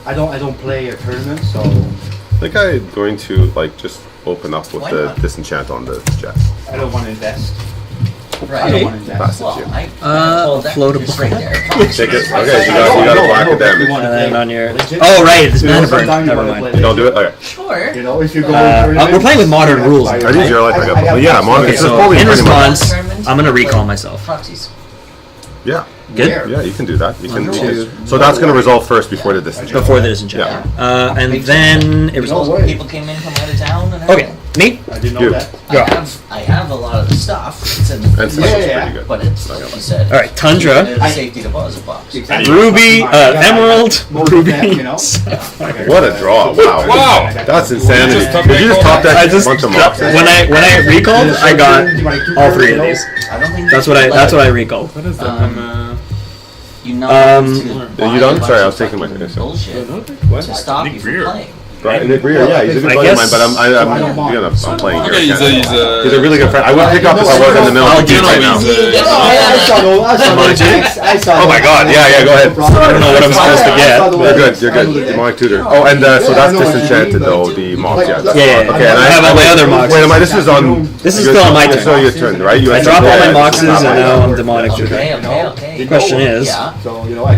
I don't play a tournament, so I think I'm going to just open up with Why the not? disenchant on the Jet. I don't want to invest. I don't Right. want to invest. Pass it Well, to you. Floatable. just right there. Take it. Okay, you got a black of damage. And then on your. Oh right, it's Mana Burn. Never mind. You don't do it? Okay. Sure. You know, if you go We're playing with modern rules. I do zero life. I got. Well, yeah, Monica. Okay, It's so probably in pretty much. response, I'm gonna recall myself. Proxies. Yeah, Good. yeah, you can do that. You can. One, two. So that's gonna resolve first before the disenchant. Before the disenchant. Yeah. And then it No was. way. People came in from out of town and Okay, everything. me. I didn't know You. that. I have a lot of the stuff. It's in the And freezer, Special's yeah. pretty good. but it's like you said. All right, Tundra. There's a safety deposit box. Exactly. Ruby, Emerald, Most of Ruby. them, you know. What a draw! Wow. Wow. That's insanity. Just top Did you just top that I just bunch of mobs? when I recalled, I got all 3 of these. I don't think That's what I recalled. What is that? You know, Are you done? Sorry, I was taking my turn. bullshit to stop you from playing. Right, Nick Greer, yeah, he's a good I buddy of guess- mine, but I'm playing here. Okay, he's He's a really good friend. I would pick up if I wasn't in the middle of the game right now. I saw Oh my god, yeah, go ahead. I don't know what I'm supposed to get. You're good. Demonic Tutor. Oh, and so that's disenchanted though, the mox, yeah. Yeah. Okay, and I have all my other moxes. Wait, this is on. This is still on my turn. So your turn, right? I drop all my moxes and now I'm demonic tutor. Okay. The question is, Yeah.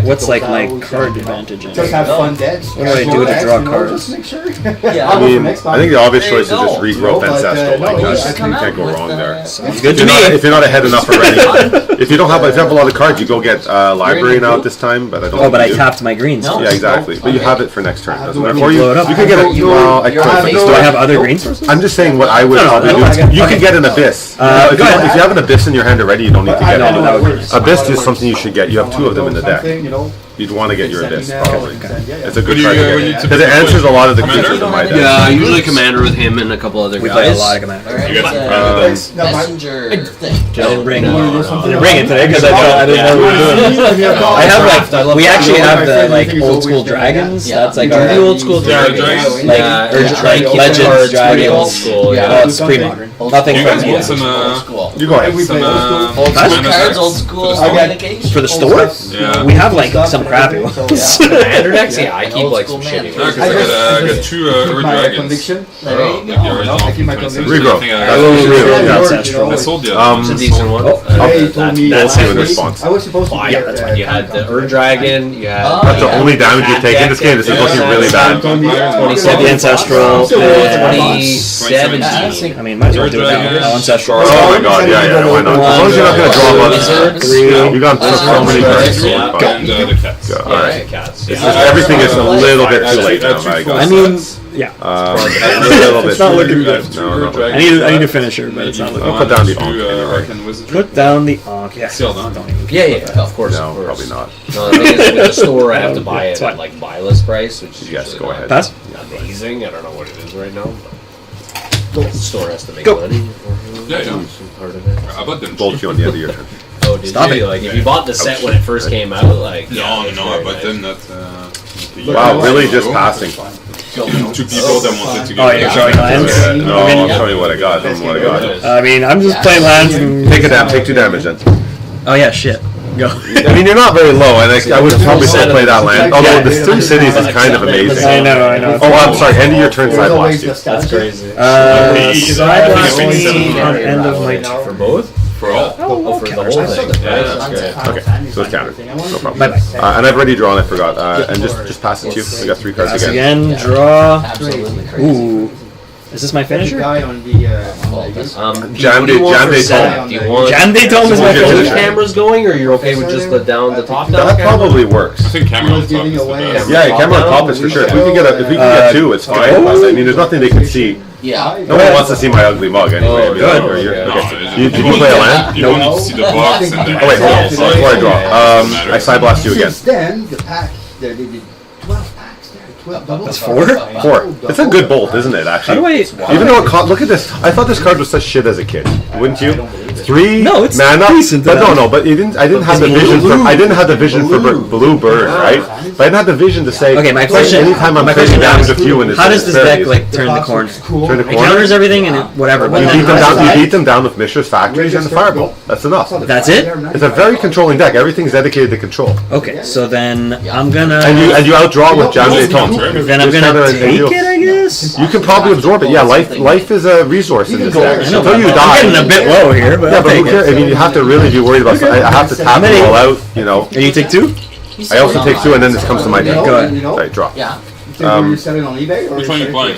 what's like my card advantage in Just it? have fun dead. What do I do to draw cards? Just make sure. Yeah. I mean, I think the obvious choice is There you just go. regrowth No, but, ancestral. Like no, that's, I you come can't out go with, wrong there. Sounds good to me. If you're not ahead enough already, if you don't have a lot of cards, you go get library now at this time. But I don't. Oh, but think I you do. tapped my greens. No. Yeah, exactly. But you have it for next turn, doesn't matter. Can Or you blow it up? you can get it. Well, I You're could. having- But Do I still, have other green sources? I'm just saying what I would No, probably no, do. no, You okay. can get an abyss. Go if ahead. you have an abyss in your hand already, you don't need to get no, that would be it. nice. Abyss is something you should get. You have 2 of them in the deck. You know, You'd want to get your abyss email probably. and send- yeah, yeah. It's a good When card you, to when you get typically because it answers a lot of the Commander? creatures in my deck. Yeah, usually Commander with him and a couple other We play a guys. lot of Commander. Alright, You got it's a No, my- messenger thing. I didn't bring You wanna do I something didn't bring it today because I didn't know we were doing it. I have like we actually have the like old school dragons. Yeah. That's like Yeah. our The old school Yeah, dragons. dragons. like Yeah, or yeah, like like legends cards, pretty old dragons. school. Yeah, Yeah. it's pre-modern. Old Nothing You school. guys from want some Old school. You go ahead. We some play old school. Old mana school cards, sets old for school the store? communication. For the store? Yeah. We have like some crappy ones. Commander decks? Yeah, I keep Old like school some man. shitty No, ones. because I got 2 Ur My dragons. conviction. There you Like the go. original I keep my from 20th century. conviction. Regrow. I think I- That's what we do. Yeah, Yeah. ancestral. I sold the Um, other It's a ones. decent one. They told me That's last the week- response. I was supposed to Fire. get That's what you had. The Ur Dragon. You had. Oh, That's the yeah. only damage you take in this game. This is looking really bad. So the ancestral. Yeah, 27. I mean, might as well do it now. Ancestral. Oh my god, yeah, why not? As long as you're not gonna draw a lot. Three. You got so many cards. Yeah. And the cats. Alright. Cats. It's just everything is a little bit too late now, my I god. mean, yeah. A little bit It's not too looking late. good. No. I need a finisher, but it's not looking. I'll put down the Ankh anyway. Arcane Wizardry. Put down the Ankh. Yeah. Still done. Don't even. Yeah, yeah, of course. No, of course. probably not. No, the thing is, with the store, I have to buy It's it fine. at like buy list price, which is Yes, usually go not ahead. Pass. amazing. I don't know what it is right now. But the store has to make Go. money. Yeah, yeah. Some part of it. I bought them. Bolt you on the end of your turn. Oh, did Stop you? it. Like, if you bought the set when it first came out, like No, it's no, very but nice. then that. Wow, really just passing. 2 people that wanted to get. Oh, you're showing lands? No, I'm showing you what I got. I don't know what I got. I mean, I'm just playing lands and Take 2 damage then. oh yeah, shit. Go. I mean, you're not very low, and I would probably still play that land. Although the Three Cities is kind of amazing. I know. Oh, I'm sorry. End of your turn, side blast you. That's crazy. He's Side not blast gonna be me on end of my turn. For both? For all. Oh, for the whole thing. Yeah, that's great. Okay, so it's countered. No problem. Bye-bye. And I've already drawn. I forgot. And just pass it to you. We got 3 cards Pass again. again. Draw. Absolutely crazy. Ooh. Is this my finisher? Guy on the Jam Day Tom. Do you want Jam Day Tom is my We'll get to finisher. the cameras going, or you're okay with just the top down That camera? probably works. I think camera on top giving is the away best. Yeah, camera on top is for sure. If we can get 2, it's fine. I mean, there's nothing they can see. Yeah. No one wants to see my ugly mug anyway. Oh, Good. good. Okay. Did you play a land? You don't need to see the box and the. Oh wait, hold on. Before I draw, I side blast you again. Since then, the pack, they did 12 packs there. 12 double. That's 4? 4. It's a good bolt, isn't it? Actually. How do I? Even though it caught, look at this. I thought this card was such shit as a kid. Wouldn't you? 3 No, it's mana. decent But enough. no, but it didn't. I didn't have the vision for. I didn't have the vision for Blue Bird, right? But I didn't have the vision to say. Okay, my question. Anytime I'm my taking question now damage is, a few and it's how does this deck fairies. like turn the corner? Turn the It corner. counters everything and whatever. But You then beat them how does down. You it- beat them down with Mishra's Factories and the Firebolt. That's enough. That's it? It's a very controlling deck. Everything's dedicated to control. Okay, so then I'm gonna. And you outdraw with Jam Day Tom. Then I'm Just gonna kinda take ideal. it, I guess. You can probably absorb it. Yeah, life is a resource in this deck. I know, Until you I'm die. getting a bit low here, but Yeah, I'll but who take cares? it. I mean, you have to really be worried about. I have to tap them all out. You know. And you take 2? I also take 2, and then this comes to my turn. Go ahead. Sorry, draw. Yeah. You're selling on eBay or Which one you playing?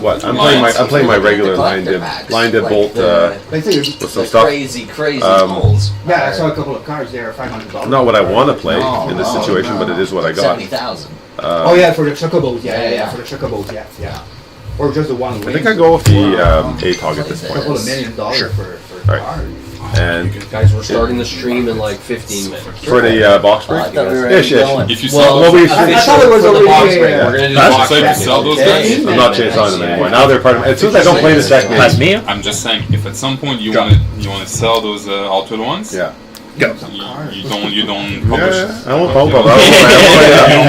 What? I'm playing my regular blinded bolt with some stuff. Crazy pulls. Yeah, I saw a couple of cards there, $500. Not what I want to play in this situation, but it is what I got. 70,000. Oh yeah, for the chocobos. Yeah, for the chocobos. Yeah. Or just the one. I think I go with the ATOG at this A couple point. of $1 million for Alright. cars. And Guys, we're starting the stream in like 15 minutes. for the box Oh, I break. thought we were Ish, ish. going. If you Well, sell well, we those, should- I thought it was For the already box break, yeah. we're gonna do Huh? the box so if you break. sell those guys, I'm not chainsaw them anymore. Now they're part of. As soon as I don't play this deck, Pass maybe. me? I'm just saying, if at some point you Drop. want to sell those altered ones, Yeah. Go. you don't publish. Yeah, I won't bump them.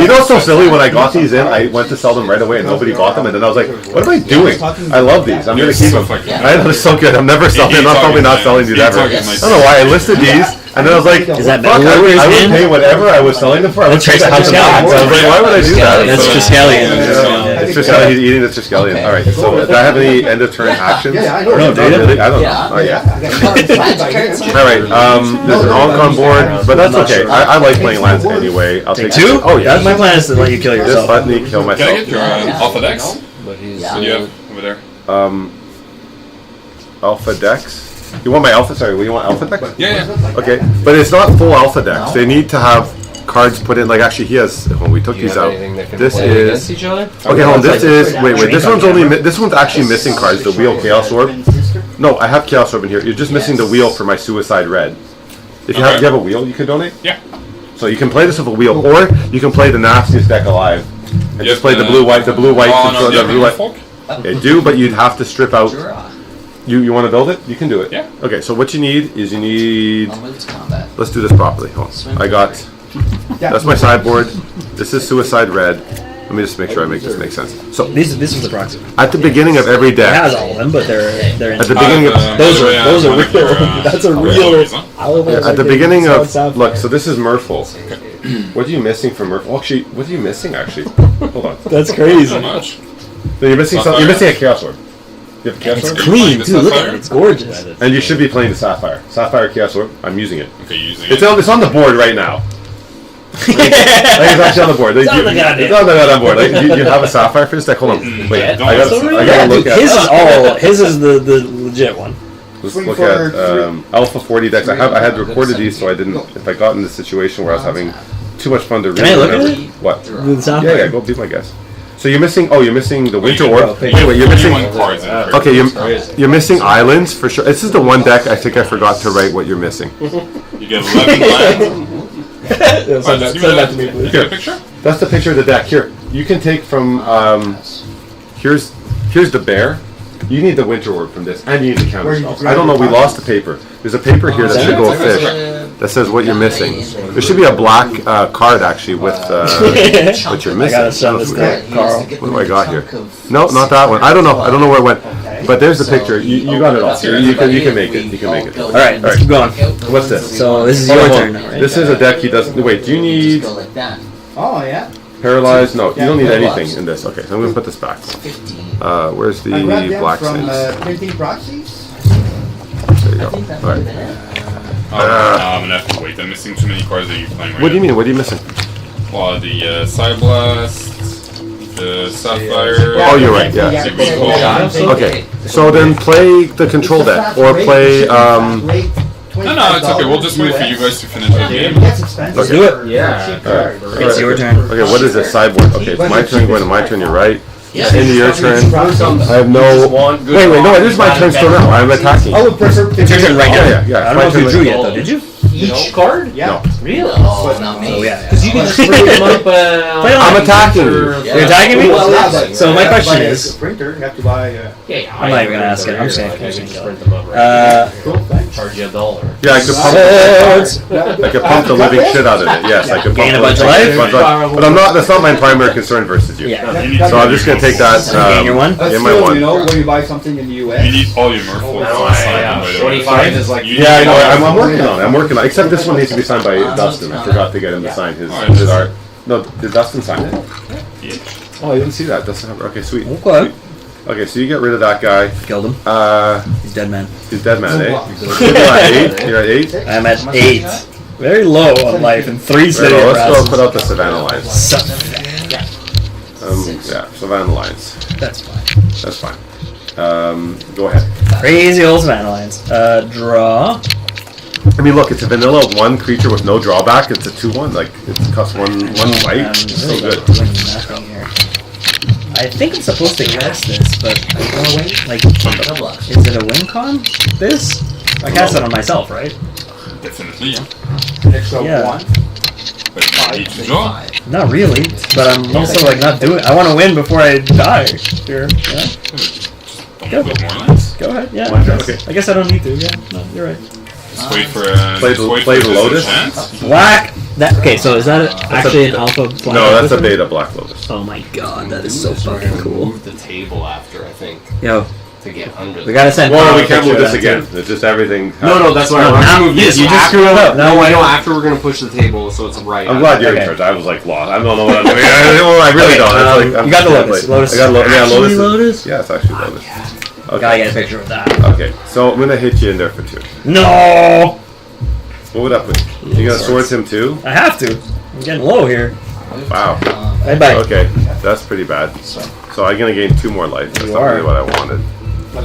You know what's so silly? When I got these in, I went to sell them right away and nobody bought them. And then I was like, what am I doing? I love these. I'm going to keep them. I know, it's so good. I'm never selling them. I'm probably not selling these ever. I don't know why. I listed these. And then I was like, Is that fuck, better? I would pay whatever I was selling them for. I would That's pay to have them back. So I was like, why would I do that? That's So- Triskelion. Yeah, it's Triskelion. He's eating the Triskelion. All right. So, do I have any end of turn actions? Yeah, I know. No, Not dude. really. I don't know. Yeah. Oh yeah. I got cards signed by him. All right. There's an Onk on board, but that's okay. I like playing lands anyway. I'll take 2? Oh yeah. My plan is to let you kill Just yourself. let me kill Can I get myself. your Alpha Dex? But he's Yeah. What do you have over there? Alpha Dex. You want my Alpha? Sorry, you want Alpha Dex? Yeah. Okay, but it's not full Alpha Dex. They need to have cards put in. Like actually, he has. When we took Do you these have out, anything that can this play against is. each other? Okay, hold on. This is. Wait. This one's only. This one's actually missing cards. The Wheel Chaos Orb. No, I have Chaos Orb in here. You're just missing the wheel for my Suicide Red. If you have, Okay. do you have a wheel, you can donate. Yeah. So you can play this with a wheel, or you can play the nastiest deck alive, and You just have play the blue white. The blue white Oh, control. no, do you The have blue any white. folk? They do, but you'd have to strip out. Draw. You want to build it? You can do it. Yeah. Okay, so what you need is you need. I'll move to combat. Let's do this properly. Hold on. I got. That's my sideboard. This is Suicide Red. Let me just make sure I make this make sense. So This was the proxy. at the beginning of every It has deck, all of them, but they're in. at the beginning of Those are one of real. your, That's a Huh? real. at the beginning of look. So this is Merfolk. What are you missing from Merfolk? Well, actually, what are you missing? Actually, hold on. That's crazy. So much. So you're missing something. You're missing a Chaos Orb. You have a Chaos Orb, Clean, The dude. Look at Sapphire? it. It's gorgeous. and you should be playing the Sapphire. Sapphire Chaos Orb. I'm using it. Okay, using It's it. on. It's on the board right now. Like, it's actually on the board. Like, It's on the goddamn- it's on the goddamn board. Like, you have a Sapphire for this deck? Hold on. Wait, I gotta look at. His is all. His is the legit one. Let's look at Alpha 40 decks. I had recorded these, so I didn't. If I got in the situation where I was having too much fun to read, Can I look at whatever- it? What? The top Yeah, go be my guess. So you're missing. Oh, you're missing the Winter Orb. Wait, Wait, you're missing. cards in here. Okay, you're missing islands for sure. This is the one deck I think I forgot to write what you're missing. You get 11 lands. Send that to me, You please. get a picture? That's the picture of the deck. Here, you can take from. Here's the bear. You need the Winter Orb from this, and you need the counter spells. I don't know. We lost the paper. There's a paper here that should go with fish. That says what you're missing. There should be a black card actually with what you're I missing. gotta send this to Carl. What do I got here? No, not that one. I don't know. I don't know where it went. But there's the picture. You got it all. You can make it. You can make it. All right, let's keep going. What's this? So this is Hold your on. turn now, right? This is a deck he doesn't. Wait, do you need Oh yeah. paralyzed? No, you don't need anything in this. Okay, so I'm gonna put this back. Where's the I grabbed them black from snakes? Printing Proxies. There you go. All right. I'm gonna have to wait. I'm missing too many cards that you're playing right What do you now. mean? What are you missing? Well, the Psyblast, the Sapphire. Oh, you're right. Yeah. Sigma Okay. So then play the control deck or play. No, it's okay. We'll just wait for you guys to finish the game. That's expensive. Okay. Do it. Yeah. Alright. It's your turn. Okay, what is this? Sideboard. Okay, it's my turn going to my turn. You're right. Into your turn. I have no. Wait, no, it is my turn still now. I'm attacking. I would prefer. It's your turn right now. Yeah. I don't know if you drew yet, though. Did you? Each card? Yeah. Really? Oh, not me. Oh yeah. Because you can just bring them up. Play on. I'm attacking you. You're attacking me? So my question Buy a is. printer. You have to buy. Yeah, I'm not even gonna ask it. I'm just gonna I can continue. just print them up right Cool. Thanks. Charge you $1. Yeah, I could pump. I could pump the living shit out of it. Yes, I could pump. Gain a the bunch of living life? shit out of it. But I'm not. That's not my primary concern versus you. Yeah. So I'm just gonna take that. Gain your one? That's Gain my still, one. you know, when you buy something in the US. You need all your Merfolk Oh, to sign yeah. them, by the way. 25 is like. You Yeah, I need know. all your- I'm working on it. I'm working on it. Except this one needs to be signed by Dustin. I forgot to get him to sign his art. No, did Dustin sign it? Yeah. Oh, I didn't see that. Dustin. Okay, sweet. Okay. Okay, so you get rid of that guy. Killed him. He's He's dead man. dead man, eh? You're at 8. You're at 8. I'm at 8. Very low on life in 3 Right, city well, let's go browsers. put out the Savannah lines. So, Yeah, Savannah lines. that's fine. That's fine. Go ahead. Crazy old Savannah lines. Draw. I mean, look, it's a vanilla 1 creature with no drawback. It's a 2/1. Like, it costs one white. It's so good. Doing nothing here. I think I'm supposed to guess this, but I don't know, like, is it a win con? This? I cast it on myself, right? Definitely, yeah. Extra Yeah. one. But you need to draw. Not really, but I'm also like not doing. I want to win before I die. Here, yeah. Don't put more lines. Go ahead. Yeah. Okay. I guess I don't need to. Yeah. No, you're right. Just wait for Play the Lotus? Whack. That okay. So is that actually an alpha? Black No, that's a Lotus? beta Black Lotus. Oh my god, that is so fucking cool. Move the table after, I think, Yo, to get under. we gotta send. Well, Paul we a can't move picture of this that, again. too. It's just everything. No, that's why I No, want now- to move this. you just After- screwed it up. No, I know Now- after we're gonna push the table, so it's right. I'm glad you're Okay. in charge. I was like lost. I don't know what I'm doing. I really Okay, don't. It's like, I'm you got the just Lotus. like- Lotus. I got Lotus. Yeah, Actually Lotus. Lotus? Yeah, it's actually Lotus. Gotta Okay. get a picture of that. Okay. So I'm gonna hit you in there for 2. No, What would that put? You gonna sword him too? I have to. I'm getting low here. Wow. Bye bye. Okay, that's pretty bad. So I'm gonna gain 2 more life. That's You not are. really what I wanted.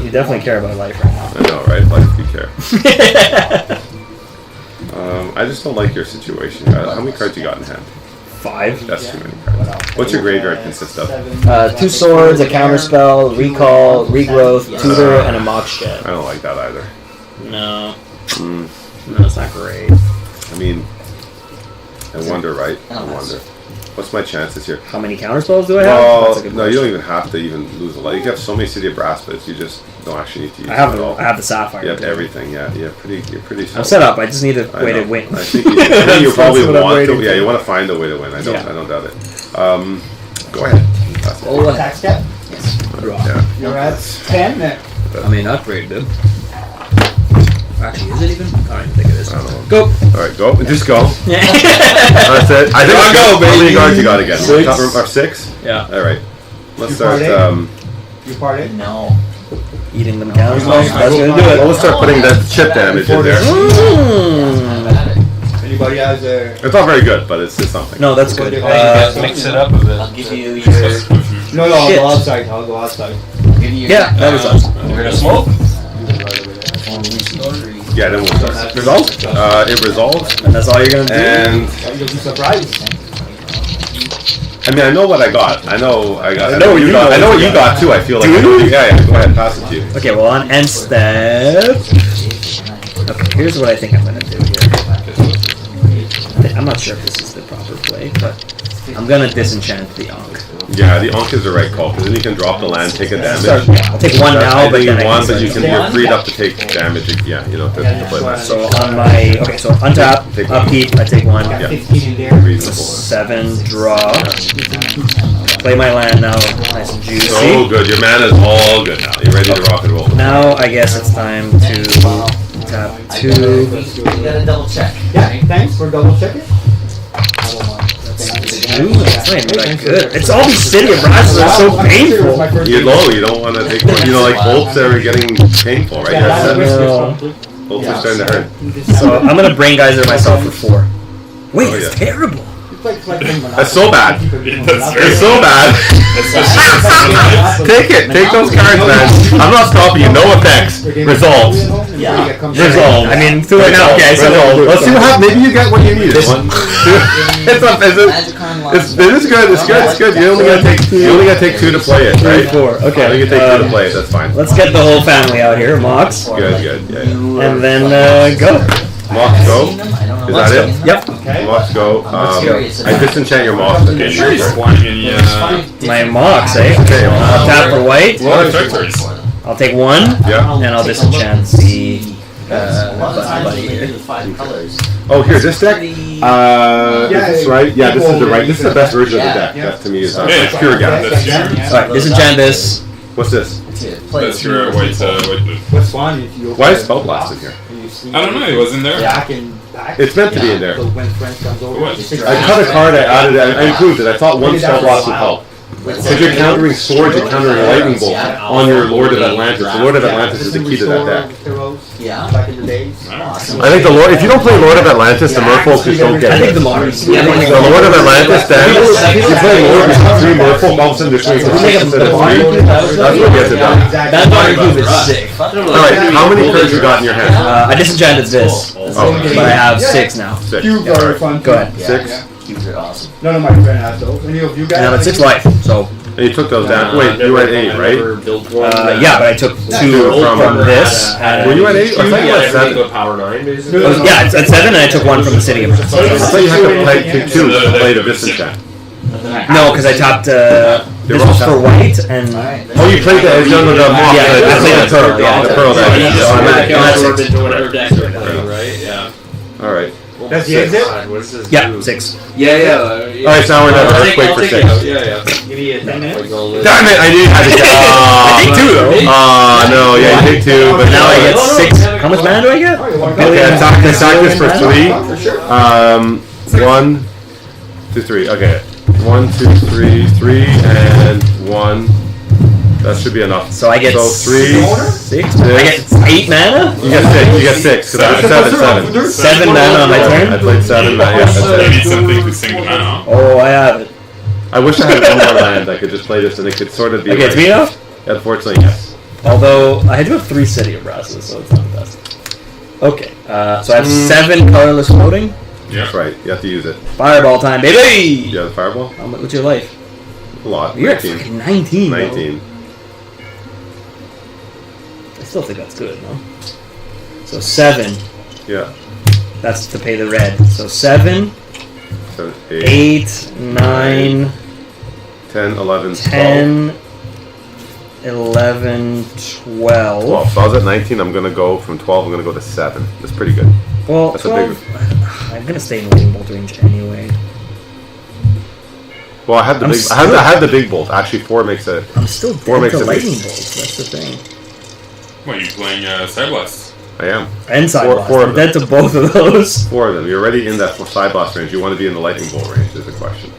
You definitely care about life right now. I know, right? Life you care. I just don't like your situation. How many cards you got in hand? 5. That's too many cards. What's your graveyard consist of? 2 swords, a counterspell, recall, regrowth, tutor, and a mox jet. I don't like that either. No. Mm, No, it's not great. I mean, I wonder, right? I wonder. What's my chances here? How many counterspells do I have? Well, That's a good no, you question. don't even have to even lose a life. You have so many City of Brass, but you just don't actually need to use I have it at all. the, I have the sapphire. You have too. everything, yeah. You're pretty I'm set up. I just need a I way to know. win. I think you, you probably what I'm want to. waiting Yeah, for. you want to find a way to win. I Yeah. don't doubt it. Go ahead. That's it. Oh, what? Tax step. Yeah. You're at 10. I mean, upgrade, dude. Actually, is it even? I don't even think it is. I don't know. Go. All right, go. Just go. Yeah. That's it. I think I'll go, How many baby. guards you got again? 6. Or 6? Yeah. All right. Let's You start. party? You parted? No. Eating them counters. No, That's gonna do Well, it. let's start putting that chip damage in there. Anybody has a. It's not very good, but it's just something. No, that's good. Mix it up a bit. I'll give you your. No, I'll Shit. go outside. I'll go outside. Give you your Yeah, that was awesome. We're gonna smoke. Yeah, then we'll start. Result? It resolves, And that's all you're gonna do? and You'll be surprised. I mean, I know what I got. I know I got. I know what you got. know I know what what you you got too. I feel like. Do I know you? Yeah. Go ahead, pass it to you. Okay, well, on end step. Okay, here's what I think I'm gonna do here. I'm not sure if this is the proper proper play, but I'm gonna disenchant the Ankh. Yeah, the Ankh is the right call because then you can drop the land, take a damage. I'll take one now, but then I one, can but start you're freed up to take damage. Yeah, you know, to play that. So on my so untap, Take one. upkeep, I take one. Yeah. 15 in there. Reasonable. 7 draw. Play my land now, nice and juicy. So good. Your mana's all good now. You're ready to rock and roll. Now I guess it's time to tap 2. You gotta double check. Yeah, thanks for double checking. Ooh, that's not even that good. It's all these city of brasses are so painful. You don't want to take one. You know, like bolts are getting painful, right? Bolts are starting to hurt. So I'm gonna brain geyser myself for 4. Wait, Oh, it's yeah. terrible. That's so bad. That's It's so bad. Take it. Take those cards, man. I'm not stopping you. No effects. Results. Resolve. I mean, do it now. Okay, so Let's see what happens. Maybe you get what you need. One, two. This is good. It's good. It's good. You only gotta take 2 to play it, right? 4. Okay. You can take 2 to play it. That's fine. Let's get the whole family out here, Mox, Good. Yeah. and then go. Mox go. Is that it? Yep. Mox go. I disenchant your Mox. Okay, sure. Flying any My Mox, eh? Okay. I'll tap for white. what effectors? I'll take 1, Yeah. and I'll disenchant the buddy here. Oh, here, this deck. Is this right? Yeah, this is the right. This is the best version of the deck. That to me is like pure gas. That's your, Alright, disenchant this. What's this? that's your white blue. What's fun if you Why is Spell Blast in here? I don't know, it was in there. Back and back. It's meant to be in there. So when friends comes over, What? I cut a card, I added it, I improved it. I thought one Spell Blast would help. Because you're countering swords, you're countering a lightning bolt on your Lord of Atlantis. The Lord of Atlantis is the key to that deck. Yeah. Back in the days. Awesome. I think the Lord, if you don't play Lord of Atlantis, the Merfolk just don't get I think it. the Mars. The Lord of Atlantis, then, you play Lord with 3 Merfolk, all of a sudden they're swinging for 6 instead of 3. That's what gets it done. That Mars move is sick. Alright, how many cards you got in your hand? I disenchanted this, Oh, but I have 6 now. 6. Cubes are fun. Go ahead. 6. Cubes are awesome. None of my friends have those. Any of you guys? And I'm at 6 life, so And you took those down. Wait, you were at 8, right? yeah, but I took 2 from this. Were you at 8? I thought you were at 7. Go power 9, basically. Yeah, it's at 7, and I took 1 from the city of I thought you had to play 2 to play the disenchant. No, because I tapped this was for white, and Oh, you played the moth. Yeah, I played the pearl, yeah. The pearl deck. Yeah, So I'm at- you absorb into whatever deck you're playing, right? Yeah. All right. That's the exit? God, what does this yeah, do? 6. Yeah. All right, so now we're done. I'll Earthquake for take 6. it out. Yeah. Give me a 10 minutes. Damn it! I knew you had to get. I take 2 though. No, yeah, you take 2, but Now I get No, no, 6. no. How much mana do I get? Okay, attack this for 3. 1, 2, 3. Okay. 1, 2, 3, 3, and 1. That should be enough. So I get 3. 6. I get 8 mana. You get 6. You get 6. Because I was 7. 7 mana on my I turn. played 7. Yeah, that's You it. need something to sing the mana. Oh, I have it. I wish I had one more land. I could just play this and it could sort of be. Okay, it's like- me now. Unfortunately, yes. Although I do have 3 city of brasses, so it's not the best. Okay, so I have 7 colorless floating. That's right. You have to use it. Fireball time, baby! You have the fireball? What's your life? A lot. You're at 19. fucking 19. 19. I still think that's good, no? So 7. Yeah. That's to pay the red. So 7, 7, 8, 9, 10, 11, 10, 11, 12. 12. So I was at 19. I'm going to go from 12. I'm going to go to 7. That's pretty good. Well, That's a 12, I'm gonna stay in lightning bolt range anyway. Well, I had the I'm big. I had the big bolt. Actually, 4 makes it. I'm still Four dead makes to it lightning big. bolts. That's the thing. What, are you playing Cyblast? I am. And side blast. four I'm of dead to both of those. 4 of them. You're already in that side blast range. You want to be in the lightning bolt range. Is the question.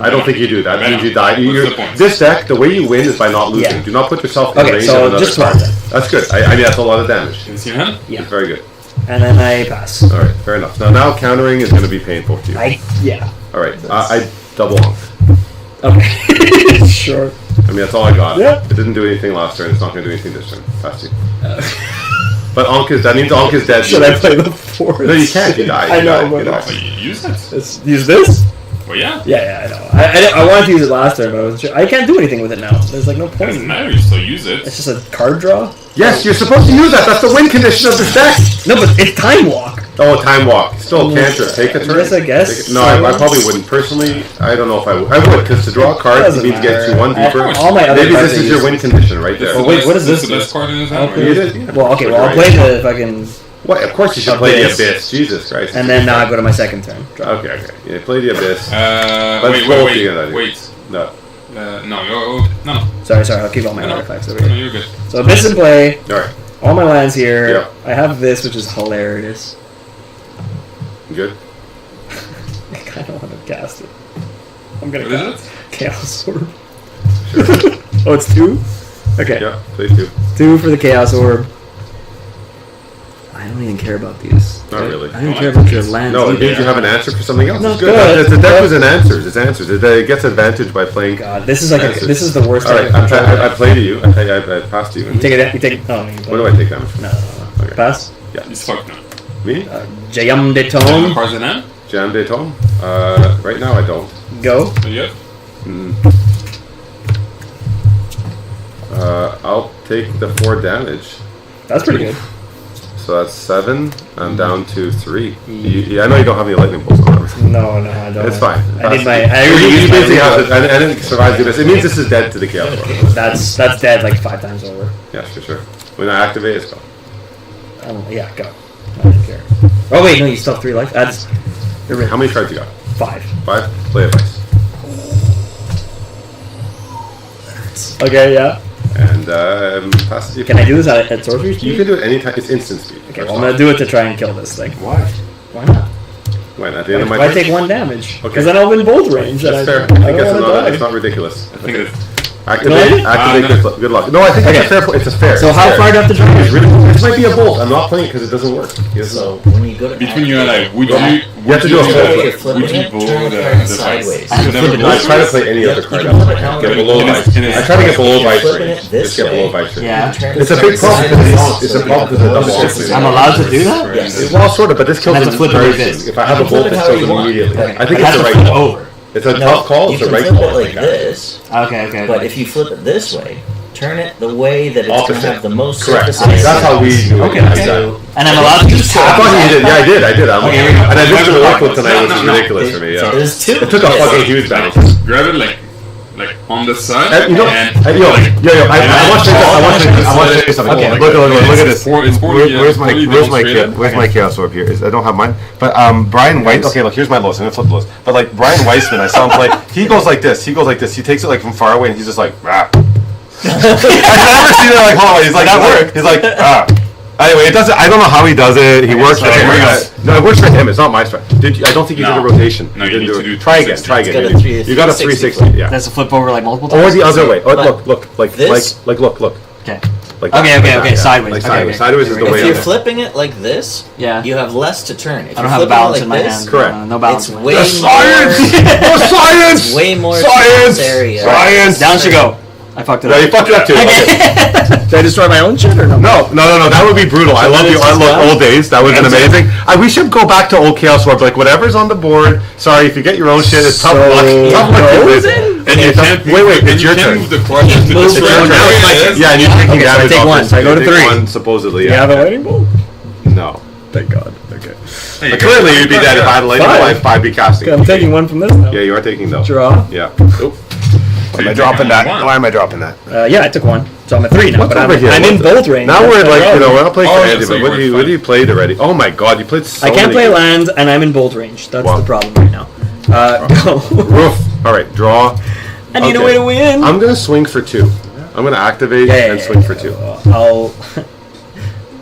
I don't think you do. That means you die. What's the point? This deck, the way you win is by not losing. Yeah. Do not put yourself in Okay, range so of another just card. 12 then. That's good. I mean, that's a lot of damage. Can you see your hand? Yeah. It's very good. And then I pass. All right, fair enough. Now countering is going to be painful to you. Yeah. All right, I double honk. Okay. Sure. I mean, that's all I got. Yeah. It didn't do anything last turn. It's not going to do anything this turn. Pass you. But that means Ankh is dead. Should I play the 4? No, you can't. You die. I know, You but die. Oh, you use it? use this? But yeah, Yeah, I know. I wanted to use it last turn, but I wasn't sure. I can't do anything with it now. There's like no doesn't point. matter. You still use it. It's just a card draw. Yes, you're supposed to use that. That's the win condition of this deck. No, but it's time walk. Oh, time walk. Still a cantrip. Take a turn. Yes, I guess. Take it- No, I probably wouldn't. Personally, I don't know if I would. I would, because to draw a card, Doesn't you need to get matter. 2-1 deeper. All my other Maybe cards this are is your used. win condition right there. Oh, wait, what is This this? the best card in his hand. You did? Yeah. Well, okay, well, I'll play the fucking... What? Of course you should play the Abyss. Jesus Christ. And then now I go to my second turn. Okay. Yeah, play the Abyss. Wait. No. No. Sorry, I'll keep all my No. artifacts over No, here. you're good. So Abyss in play, Alright. all my lands here. Yeah. I have this, which is hilarious. Good. I kind of want to cast it. I'm gonna What is cast Chaos Orb. Sure. Oh, it's 2? Okay. Yeah, play 2. 2 for the Chaos Orb. I don't even care about these. Not really. I don't care about your lands No, it either. means you have an answer for something else. No, It's good. good. The deck was an answers. It's answers. It gets advantage by playing. God, this is like answers. this is the worst. All right, type of control. I play to you. I passed to you. You take it. You take. Oh, you What do I take damage from? No. Okay. Pass. He's fucked now. Me? Jayam de How many Tone. cards in hand? Jam de Tom? Right now I don't. Go. Yep. I'll take the 4 damage. That's pretty good. So that's 7. I'm down to 3. I know you don't have any lightning bolts on everything. No, I don't. It's fine. I need my. I You already used my basically have reroll. to, and it survives this. It means this is dead to the Chaos Orb. That's dead like 5 times over. Yeah, sure. When I activate, it's gone. Yeah, go. I don't care. Oh wait, no, you still have 3 life. That's. You're right. How many cards you got? 5. 5? Play a vice. Okay, yeah. And passes you. Can I do this at sorcery speed? You can do it anytime. It's instant speed. Okay, well, I'm gonna do it to try and kill this thing. Why? Why not? When? At the end of my If I turn? take 1 damage, Okay. because then I'll win bolt range. That's and fair. I I think don't that's wanna not, die. it's not ridiculous. I think it's Activate. Really? Good luck. No, I think Okay. it's a fair. It's a fair. So it's how fair. far do I have to draw? It's really, this might be a bolt. I'm not playing because it doesn't work. So when you go to between you and I. Would You have to do a you flip. You're flipping would you it, blow turn the the card device? sideways. I have to You never flip it blow I it. try to play any other card out. Get below vice. I try to get below vice Flipping range. it this Just get way. below vice range. Yeah. Turn It's the a big card problem because sideways. it's a problem because of double shifting. I'm allowed to do that? Yes. Well, sort of, but this kills I have it to flip it like very this. soon. If I have a bolt, Flip it it how kills you it want. immediately. Okay. I think I it's the have to right flip call. over. It's a No, tough call. you It's the can right flip call. it like this, Okay. but if you flip it this way, turn it the way that it's going to Opposite. have the most Correct. surface area. That's how we do it. Okay. Exactly. And I'm allowed to use I thought you did. Yeah, I did. Okay, here we go. And I did the No, work with tonight, which is no. ridiculous for me. Yeah. There's 2. It took a fucking huge damage. Grab it like on the side. You know, I want to show you something. Okay. Look at this. It's Where's my chaos orb here? I don't have mine. But Brian Weiss. Okay, look, here's my list. I'm gonna flip the list. But like Brian Weissman, I saw him play. He goes like this. He takes it like from far away, and he's just like, rah. I've never seen it like, hold on. He's like, that worked. He's like, ah. Anyway, it doesn't. I don't know how he does it. He works. Okay, here we go. No, it works for him. It's not my strike. I don't think you did a No. rotation. No, you need didn't to do Try again. 360. Try It's got again. a 360 You got a 360. Yeah. That's a flip over like multiple Or times. the other way. Oh, But look, like this- look. Okay. Like Okay, that, okay, yeah. sideways. Like Okay, sideways. okay. Sideways is the If way. If you're up. flipping it like this, Yeah. you have less to turn. If I you're don't have a flipping balance it in like my this, hand. Correct. No balance. it's in my way hand. more. Science! Way more Science! surface area. Science! Down she go. I fucked it No, up. you fucked it up too. Okay. Did I destroy my own shit or no? No, that would be brutal. I love then you. it's I just love done? old days. That would have been amazing. We should go back to old Chaos Orb. Like whatever's on the board. Sorry, if you get your own shit, it's tough luck. Tough luck. Frozen? And you can't. Wait, it's your you turn. can't move the card. You have to It's destroy your it. turn. now it's my turn. Yeah, and you're taking Okay, so I damage take off one, this. so I go You to take 3. One, supposedly, You yeah. have a lightning bolt? No. Thank God. Okay. Hey, you Clearly, got- you'd be dead if I had a lightning Five. bolt. I'd be casting. Okay, I'm taking one from this now. Yeah, you are taking though. Draw. Yeah. Oop. So Am I you're dropping taking that? one. Why am I dropping that? Yeah, I took one. So I'm at 3 now, What's but over here? I'm in What's- bolt range. Now we're That's like, the we're problem. not playing Oh, Andy, so but what you do you played already? Oh my God, you played so I can't many play games. lands, and I'm in bolt range. That's Wow. the problem right now. Go. Roof. All right, draw. I need a Okay. way to win. I'm gonna swing for 2. I'm gonna activate and swing for 2.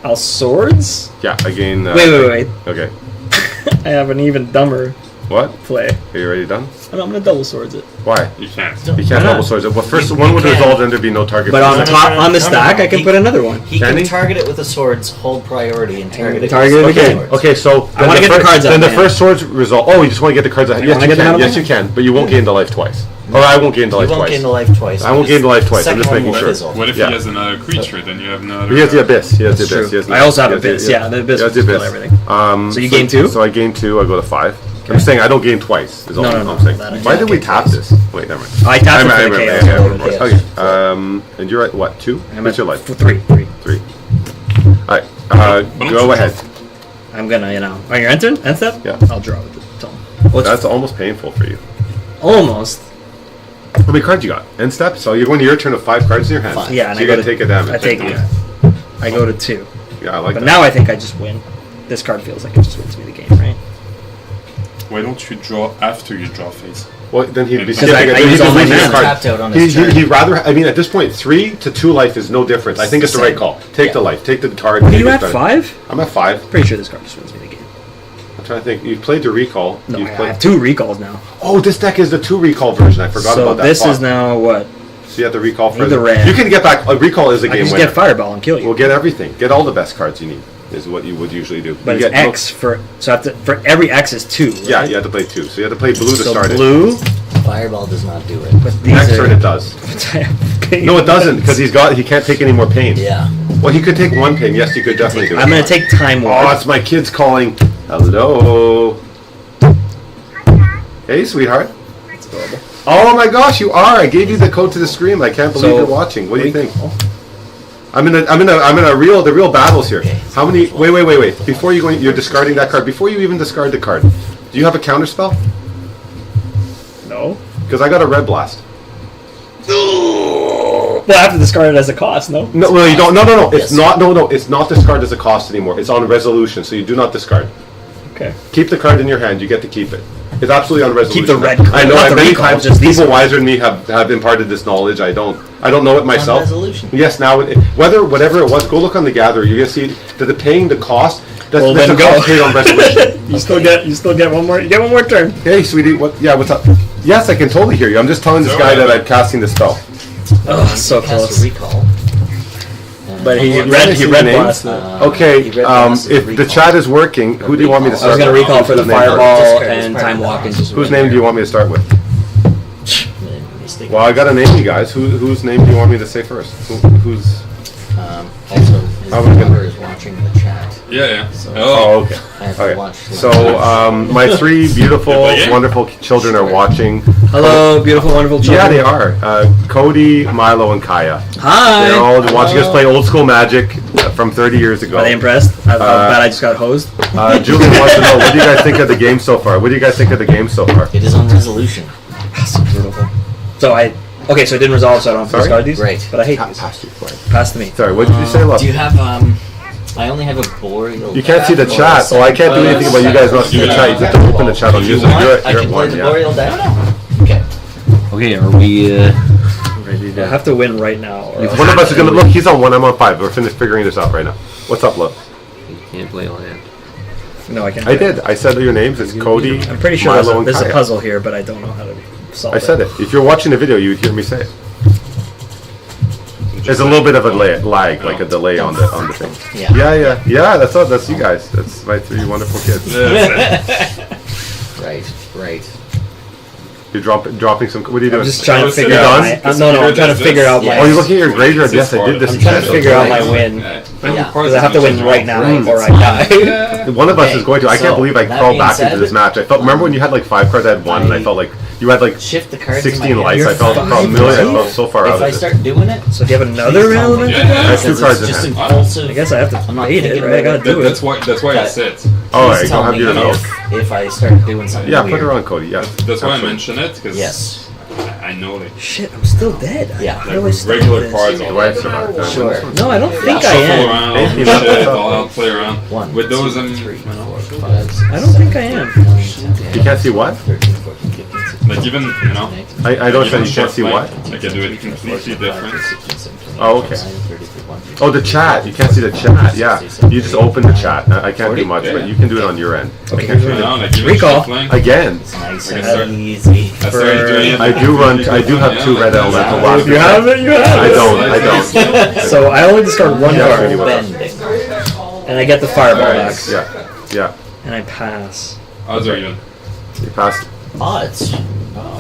I'll swords. Yeah, again. Wait. Okay. I have an even dumber What? play. Are you already done? I'm gonna double swords it. Why? You can't. You can't double swords it. Well, first one would can. resolve, then there'd be no target. But for on the the second. top, on the stack, I can put another one. He Can can he? target it with the swords, hold priority, and target it. Target it with the again. swords. Okay, so I wanna get the cards out Then the of my first swords resolve. Oh, you just want to get the cards out. Yes, wanna you get them out can. of my Yes, you hand? can. But you won't gain the life twice. Or I won't gain the You life won't twice. gain the life twice. I won't gain the life twice. I'm Second just one making will sure. fizzle. What if Yeah. he has another creature? Then you have another. He has the abyss. He has the That's abyss. true. He has the- I also have he has Abyss. the- Yeah, the Abyss He has the will kill abyss. everything. So you gain 2? So I gain 2. I go to 5. I'm saying I don't gain twice. Is all No, I'm no, saying. that I Why don't did we get tap twice. this? Wait, never mind. I tapped it for the remember, chaos. yeah, Roll. yeah, okay. And you're at what? 2? I'm What's at your life? 3. 3. Alright. Go ahead. I'm gonna, Oh, you're entering? End step? Yeah. I'll draw with the tone. That's almost painful for you. Almost. How many cards you got? End step? So you're going to your turn of 5 cards in your hand. Yeah, and so you I gotta take a damage. I take it. I go to 2. Yeah, I like But that. now I think I just win. This card feels like it just wins me the game, right? Why don't you draw after you draw face? Well, then he'd be Because skipping I it. use He's all my losing his mana. card. Tapped out on his turn. He'd rather. I mean, at this point, 3 to 2 life is no difference. I think it's the right call. Take the life. Take the card. Are take you it at better. 5? I'm at 5. Pretty sure this card just wins me the game. I'm trying to think. You've played your recall. No, You've I played- have 2 recalls now. Oh, this deck is the 2 recall version. I forgot So about that. this Fuck. is now what? So you have the recall for Need the red. You can get back. A recall is a I game can just winner. get Fireball and kill you. We'll get everything. Get all the best cards you need. Is what you would usually do. But you it's get X for so I have to, for every X is 2. Right? Yeah, you have to play 2. So you have to play blue to So start blue, Fireball does not do it. but it. these Next are. turn it does. No, it doesn't because he can't take any more pain. Yeah. Well, he could take 1 pain. Yes, you could definitely do it. I'm gonna take Time Oh, Warp. it's my kids calling. Hello. Hey, sweetheart. Oh my gosh, you are! I gave you the code to the stream. I can't believe So, you're watching. What do you think? recall. I'm in the real battles here. How many? Wait. Before you go, you're discarding that card. Before you even discard the card, do you have a counter spell? No. Because I got a red blast. Well, I have to discard it as a cost. No. No, you don't. No. It's Yes. not. No. It's not discard as a cost anymore. It's on resolution, so you do not discard. Okay. Keep the card in your hand. You get to keep it. It's absolutely on resolution. Keep the red card, I know. not And the many recall, times, just these people wiser than me have imparted this knowledge. I don't know it myself. resolution. Yes. Now, whatever it was, go look on the Gatherer. You're gonna see that the paying the cost. That's, Well, that's then the go. cost paid on resolution. You still get one more. You get one more turn. Hey, sweetie. Yeah. What's up? Yes, I can totally hear you. I'm just telling this guy that I'm casting the spell. Oh, so Cast close. a recall. But he Let me red see the red names. blasted. Okay. he red blasted If the recall. chat is working, who do you want me to I start was gonna with? recall for the Whose name first? Fireball Discard and is part Time of Walk and just. Whose name do you want me to start with? Mistake. Well, I gotta name you guys. Whose name do you want me to say first? Who's? Also, his How are we gonna- brother is watching the chat. Yeah. Oh, okay. I have to Okay. watch. the- So, my 3 beautiful, Yeah, yeah. wonderful children are watching. Hello, beautiful, wonderful children. Yeah, they are. Cody, Milo, and Kaya. Hi. They're all watching us play old school Magic from 30 years ago. Are they impressed? How bad I just got hosed? Julian wants to know, what do you guys think of the game so far? What do you guys think of the game so far? It is on resolution. So beautiful. So okay, so it didn't resolve, so I don't have to Sorry? discard these. Great. But I hate these. Pass you. Pass to me. Sorry, what did you say, love? Do you have I only have a boreal. You can't see the Death chat, or so I can't do anything about you guys not seeing the chat. You have to open the chat on If you user. want, You're I at can play one, the yeah. boreal death. Okay. Okay, are we ready I to? have to win right now. Or If else- one of us is gonna look, he's on 1, I'm on 5. We're finished figuring this out right now. What's up, love? You can't play land. No, I can't. I did. I said your names. It's Cody. I'm pretty sure Milo, and there's a Kaya. puzzle here, but I don't know how to solve I said it. If you're watching the video, you would hear me say it. There's a little bit of a lag, like a delay on the thing. Yeah. Yeah. That's you guys. That's my 3 wonderful kids. Right. You're dropping some. What are you doing? I'm just trying to was figure sitting out on my. this No, I'm computer trying to does figure this. out Yeah. my. Oh, you're looking at your graveyard. Yes, I did this. I'm trying to figure out my win. Yeah. Because I have to win right now or I die. One of us Okay, is going to. I can't so, believe I that crawled being back into said, this match. I felt. Remember when you had like 5 cards? I had 1, and I felt like you had like Shift the cards. 16 in my lights. hand. I felt a five million. I lights? felt so far out If of I it. start doing it, So do you have another please tell me. element? Yeah. I have 2 Because cards it's in just hand. impulsive. I guess I have to I'm not beat it, thinking right? I gotta about do That's it. why I But- said. Oh, Please I tell don't have me your notes. if I start doing something Yeah, weird. put her on, Cody. Yeah. That's why I Absolutely. mentioned it because Yes. I know like Shit, I'm still dead. Yeah. How do I stop regular this? cards. Your wife's a hard time. Sure. No, I don't think I Shuffle am. around, Hey, shit, what's up? I'll play around. 1, With those 2, and 3, 4, 5, 6, I don't think I am. 7, 8, 9, 10, You can't see what? 13, 14, 15, 16, Like even, you know, 17, I don't even say you can't see short what. play, I can do it completely different. Oh, okay. Oh, the chat. You can't see the chat. Yeah. You just open the chat. I can't do much, but you can do it on your end. Okay, I can't You do it. know, like even Recall. shuffling. Again. Nice I can and start- easy. I started doing it. I do have 2 red elemental Yeah. blocks. You have it, you have I it. don't. So I only discard 1 Yeah, card, anyway. Bending. and I get the fireball back, Nice. Yeah. and I pass. Odds are even. You passed. Odds.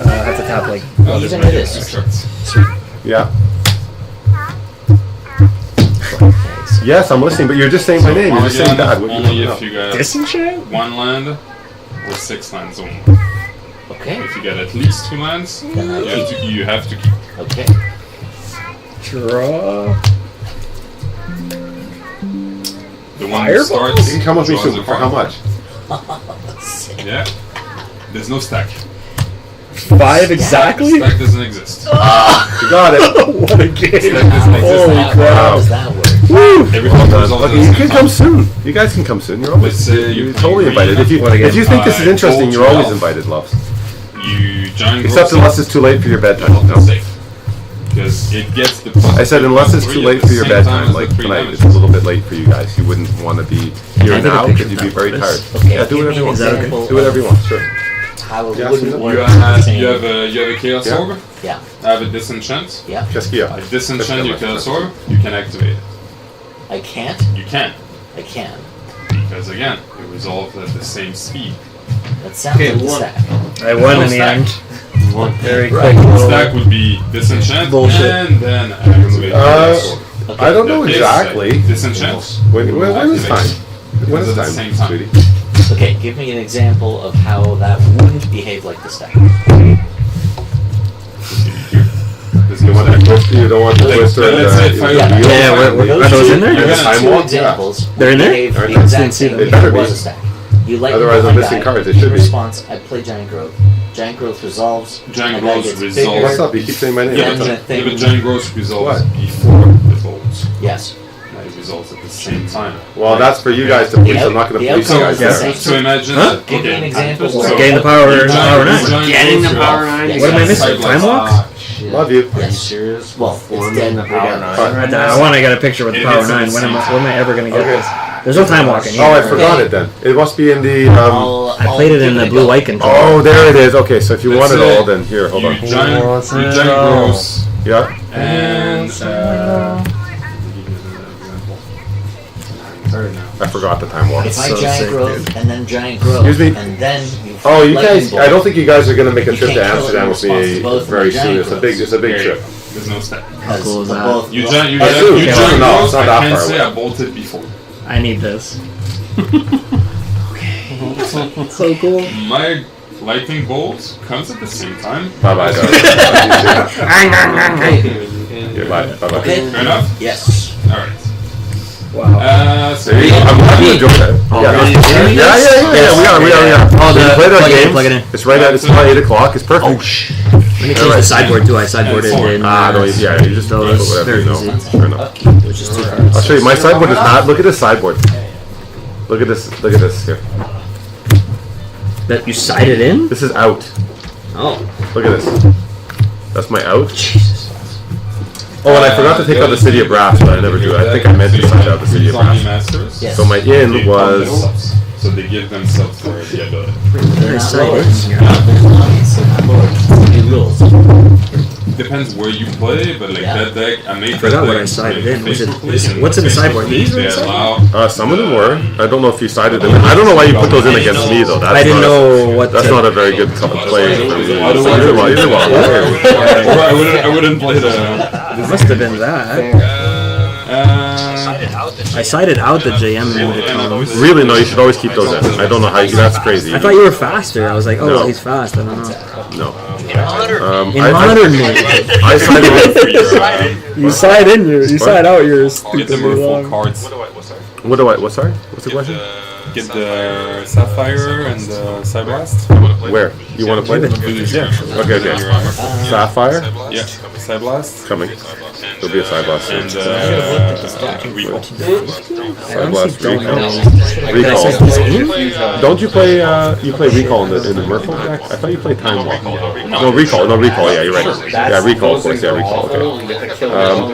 I have to tap like. Oh, there's Even my it is. constructs. Yeah. Okay, so Yes, I'm listening, but you're just saying my name. You're just saying that. What Only you if you got Disenchant? 1 land for 6 lands only. Okay. If you get at least 2 lands, Then I you have to keep. Okay. Draw. The one who starts. You can come with me draws soon. a For how card. much? Yeah. There's no stack. 5 exactly? Stack doesn't exist. You got it. What a game! Stack doesn't exist. Holy How crap! does that work? Everything goes on Okay, the you same can time. come soon. You guys can come soon. You're always Let's say you're you totally play invited. If you What again? think this is interesting, you're always Gold invited, loves. You giant Except growth unless it's too late for your bedtime. Not No. safe. Because it gets the. I said unless it's too late for your bedtime, like tonight. tonight. It's a little bit late for you guys. You wouldn't want to be here I take a now picture because you'd of be very that tired. for Okay, Yeah, do give whatever me you an want. example Do whatever you want. Sure. how it Yeah, wouldn't so work. You in the have same- a chaos Yeah. orb. Yeah. I have a disenchant. Yeah. Qu'est-ce qu'il y a? I disenchant your Qu'est-ce chaos qu'il y a? orb. You can activate it. I can't. You can I can. because again, it resolves at the same speed. That sounds Okay, like the one. stack. I won No in the stack. end. Very quick. Right. The stack would be disenchant Bullshit. and then activate your chaos orb. Okay. I don't know The exactly. Disenchant. When is time? When Because is at the time, same time. sweetie? Okay, give me an example of how that wouldn't behave like the stack. You want that twister? You don't want the Like, twister? let's say fire Yeah, wheel. Yeah, are those in there? Yeah. Time Two walk? examples. They're in there? behave Alright, the I exact didn't see same them. if They better it was be. a stack. You like Otherwise, the I'm one missing guy. cards. They should In be. response, I play Giant Growth. Giant Growth resolves. Giant my guy Growth gets resolves. bigger. What's up? You keep saying my name. Yeah, And but, the yeah, thing- but giant growth resolves What? before the bolts. Yes. Now it resolves at the same time. Well, that's for you guys to police. I'm not going The to police you outcome guys is the there. same. So imagine. Huh? that- Give me an example. So Getting the power your giant- power your 9. giant Getting the growth power resolves. 9. What am I missing? Side Time blast. walk? Love you. Are you serious? Well, it's Forming dead. the We're power done. 9 right now? I want to get a picture with the It power is 9. When am I ever going to get Okay. this? There's no time walking. Oh, I either. forgot it then. It must be in the. I played it in the blue white control. Oh, there it is. Okay, so if you want That's it all, it. then here, hold You on. giant growth Yeah. and. I forgot the time walk. If I So Giant sick, Growth dude. and then Giant Growth, Excuse me? and then you Oh, you lightning guys! bolt, I don't think you guys are going to make a You trip to can't kill it Amsterdam in with response me to both of very the soon. giant It's a big, it's a big trip. There's no stack. because cool is the that? both- You both- giant, you That's giant, true. you No, giant no, growth, it's not I that can't far say away. I bolted before. I need this. So cool. My lightning bolt comes at the same time. Bye bye, darling. Okay. Bye bye. Okay. Fair enough? Yes. Alright. Wow. So There you go. I'm happy to enjoy that. Yeah. We are. Oh, We play that plug it in, game. plug it in. It's right at. It's about 8 o'clock. It's perfect. Let me change the sideboard too. I sideboarded in. No, yeah. You just put those. whatever Very you know. easy. Fair enough. Which is 2 cards. I'll show you. My sideboard is not. Look at this sideboard. Look at this. Look at this here. That you sided in? This is out. Oh. Look at this. That's my out. Jesus. Oh, and I forgot to take out the City of Brass, but I never do. I think I meant to side out the City of Zombie Brass. Masters. Yes. So my in was. So they give themselves the ability. They're not Sided. lords. They're not lords. They rules. Depends where you play, but like Yeah. that deck, I made I forgot that what I deck sided like in. Was it? basically- What's in the sideboard? These were They in the allow. sideboard? Some of them were. I don't know if you sided them. I don't know why you put those in against me though. That's I didn't not know what. That's to- not a very good couple plays. You did well. I wouldn't play the. It must have been that. I sided out the JM Multicoms. Really, no. You should always keep those in. I don't know how you. That's crazy. I thought you were faster. I was like, oh, No. well, he's fast. I don't know. No. In modern me, I sided. for your, you side in yours. You side out yours. get the Merfolk cards. What do I? What? Sorry. What's the question? Get the Sapphire and the Cyblast. Where? You want to play? Yeah. Okay. Okay. Sapphire Yeah. Cyblast. coming. There'll be a side blast soon. And Recall. Side blast Did I set these in? recall. Don't you play? You play recall in the Merfolk deck? I thought you played time walk. No recall. No recall. Yeah, you're right. Yeah, recall. Of course. Yeah, recall. Okay.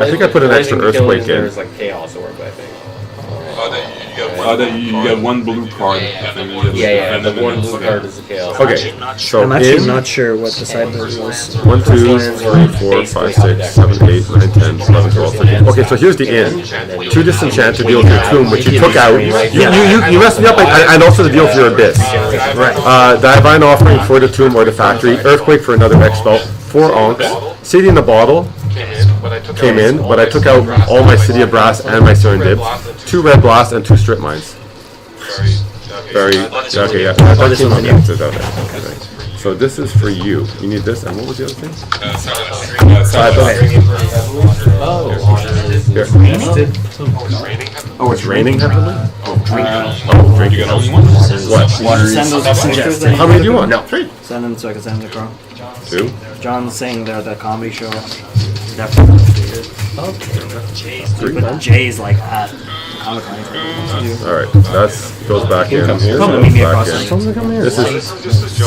I think I put an extra earthquake in. There's like chaos orb, I think. You got one blue card. Yeah, the one blue card is the chaos. Okay. So I'm actually in not sure what the sideboard was. 1, 2, 3, 4, 5, 6, 7, 8, 9, 10, 11, 12, 13. Okay, so here's the in. 2 disenchant to deal with your tomb, which you took out. You messed me up, and also to deal with your abyss. Right. Divine offering for the tomb or the factory. Earthquake for another X spell. 4 onks. City in the bottle came in, but I took out all my City of Brass and my Serendib. 2 red blasts and 2 strip mines. very okay. Yeah. Oh, this one's okay. So this is for you. You need this, and what was the other thing? Oh, it's raining heavily. Drinking. What? Water send those suggested. How many do you want? No, 3. Send them so I can send them to Carl. 2. John's saying they're at the comedy show. Definitely. But Jay's like at Comic Con. Alright, that's goes back in here. Come to meet me across the This is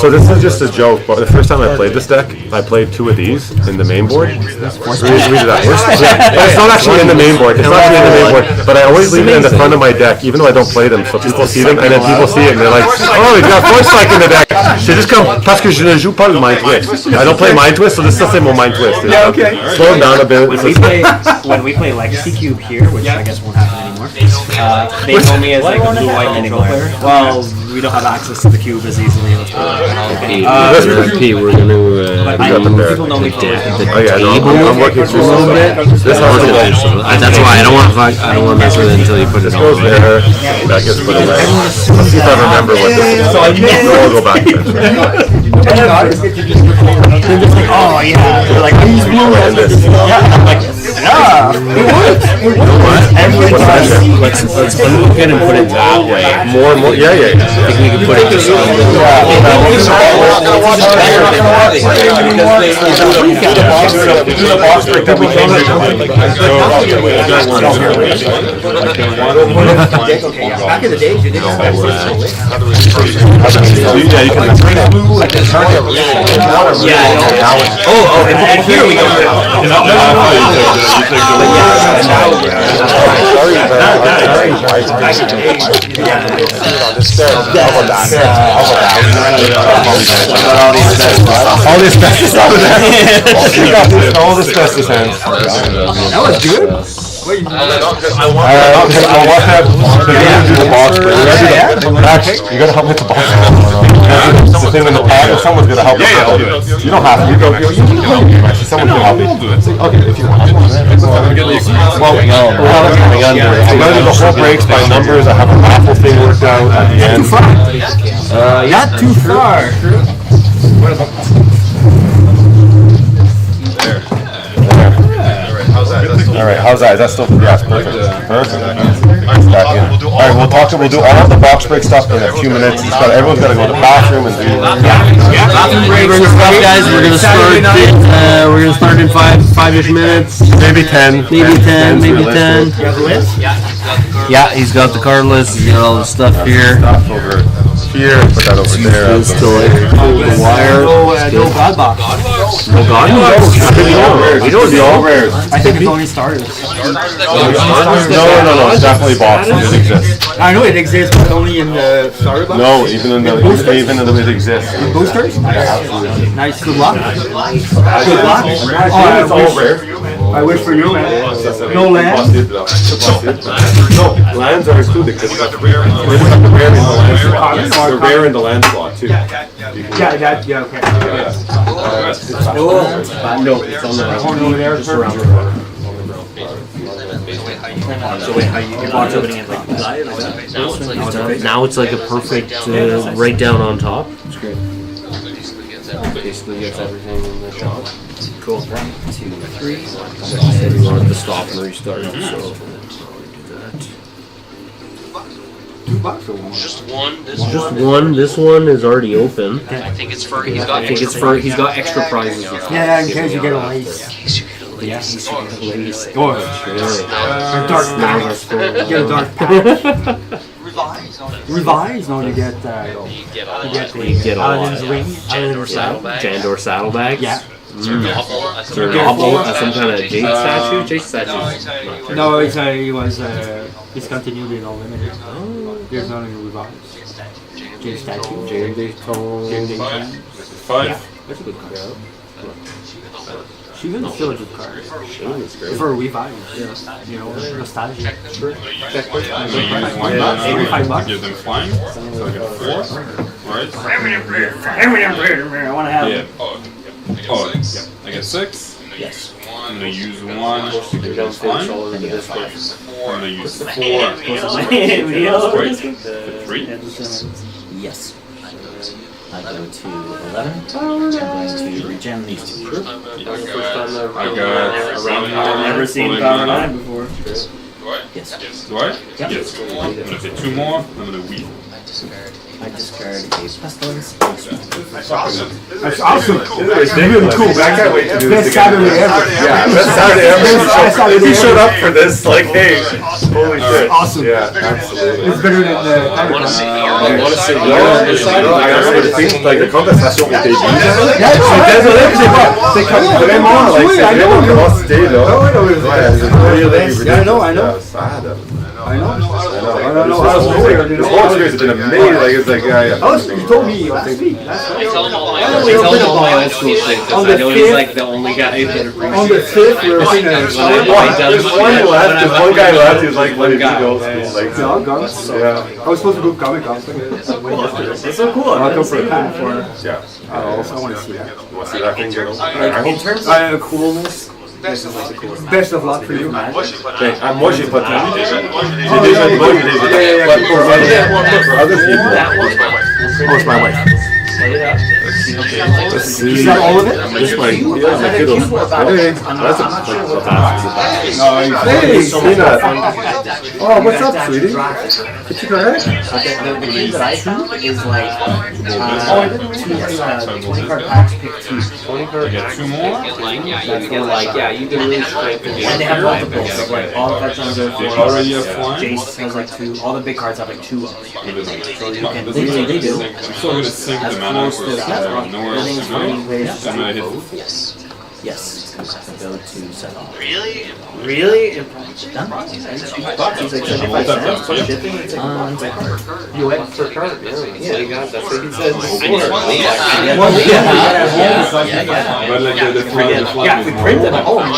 this is just a joke, but the first time I played this deck, I played 2 of these in the main board. But it's not actually in the main board. It's not actually in the main board. But I always leave it in the front of my deck, even though I don't play them, so people see them, and then people see it, and they're like, "Oh, you got Voice Strike in the deck." C'est juste comme parce que je ne joue pas le Mind Twist. I don't play Mind Twist, so this doesn't say more Mind Twist. Yeah, okay. Slow it down a bit. When we play Legacy Cube here, which I guess won't happen anymore, they know me as like a blue-white control player. Well, we don't have access to the cube as easily. Pete, we're gonna. People know me for Oh yeah, no, I'm working through some stuff. This That's why I don't want to mess with it until you put it goes on. there. That gets put away. Let's see if I remember what this is. I'll go back to it. Oh yeah, they're like these blue And this. Yeah, like yeah, it works. Let's unhook it and put it that way. More and more. Yeah. I think we can put it just on Back in the days, you didn't have Yeah, you can. And here we go. All this asbestos out of there. You got this, all the asbestos hands. That was good. I want that. Do the box, but you gotta help me with the box. The thing in the pot, if someone's gonna help me. You don't have to. You go. Someone's gonna help me. Okay, if you want. Well, I'm gonna do the whole breaks by numbers. I have a raffle thing worked out at the end. Not too far. Alright, how's that? Is that still, yeah, it's perfect. Perfect. Back in. Alright, we'll do all of the box break stuff in a few minutes. Everyone's gotta go to the bathroom and do bathroom break. Guys, we're gonna start in 5-ish minutes. Maybe 10. Maybe 10. Yeah, he's got the card list. He's got all the stuff here. Over here, put that over there. Still the wire. No God box. No God. We don't do all rares. I think it's only starters. No, it's definitely boxes. It exists. I know it exists, but only in the starter box. No, even in the it exists. Boosters? Nice. Good luck. Good luck. It's all rare. I wish for you, man. No land. No, lands are included because we have the rare in the land slot. The rare in the land slot too. Yeah, okay. No, it's on the Horn over there. just around the corner. So wait, how you box opening it like that? Now it's like a perfect right down on top. It's great. Basically gets everything in the shop. Cool. 1, 2, 3. Said you wanted to stop and restart, so do that. Just one. Just one. This one is already open. I think it's for. He's He's got extra prizes. Yeah, in case you get a lace. Yes. Or a dark patch. Get a dark patch. Revise? No, you get You get Aladdin's wing. Jandor saddlebag. Yeah. Is there an obel, some kind of jade statue? Jade statue. No, it was discontinued in Unlimited. There's no revise. Jade statue. Jade Daytona. 5. That's a good card. She was still a good card. Is great. For revive. Yeah. You know, nostalgia. $85. Give them flying. So I get 4. Right? I want to have Yeah. Oh, yeah. I get 6. Yes. I'm gonna use 1. That's fine. I'm gonna use 4. Great. 3. Yes. I go to 11. I'm going to regen these two. I got 7. I've never seen Power 9 before. Yes. Do I? Yep. Yes. I'm gonna hit 2 more. I'm gonna weave. I discard a pestilence. That's awesome. It's really cool. I can't wait to do this Best again. Saturday ever. Yeah, best Saturday ever. If you showed up for this, like, hey, holy shit. Awesome. Yeah, absolutely. It's better than the I want to see I also think like the contestation des billes. Yeah, Je suis désolé que c'est comme vraiment like c'est vraiment grosse idée là. I know. I know. This whole experience has been amazing. Like it's like You told me last week. I tell him all my old school things. On I the know he's fifth- like the only guy that On the 5th, we were in a there's one guy left who's like letting me go. Like Yeah, guns. yeah. I was supposed to go Comic Con. It's so cool. I'll go for a pan for. Yeah. I want to see that. Want to see that thing go? Like, in terms of Coolness. Best of luck for you. Moi j'ai pas tout vu déjà. J'ai déjà dit but for other people. Oh, it's my wife. Let's see. Is that all of it? This way. Yeah, my kiddos. Hey, that's Hey, Peanut. Oh, what's up, sweetie? Petit correct? the cube that I found is like 20 card packs, pick 2. I get 2 more. you can really strengthen And they have multiples, so like all the cards on there They for already have 1. Jace has like 2, all the big cards have like 2 of them. So you can They legally do I'm still gonna sync the mana for nowhere else to go. I'm gonna hit Yes. Go to 7. Really? Really? Done? He's like 75 cents for shipping. It's like You went for card, yeah. You got that's what he said before. But like the flag Yeah, we printed at home.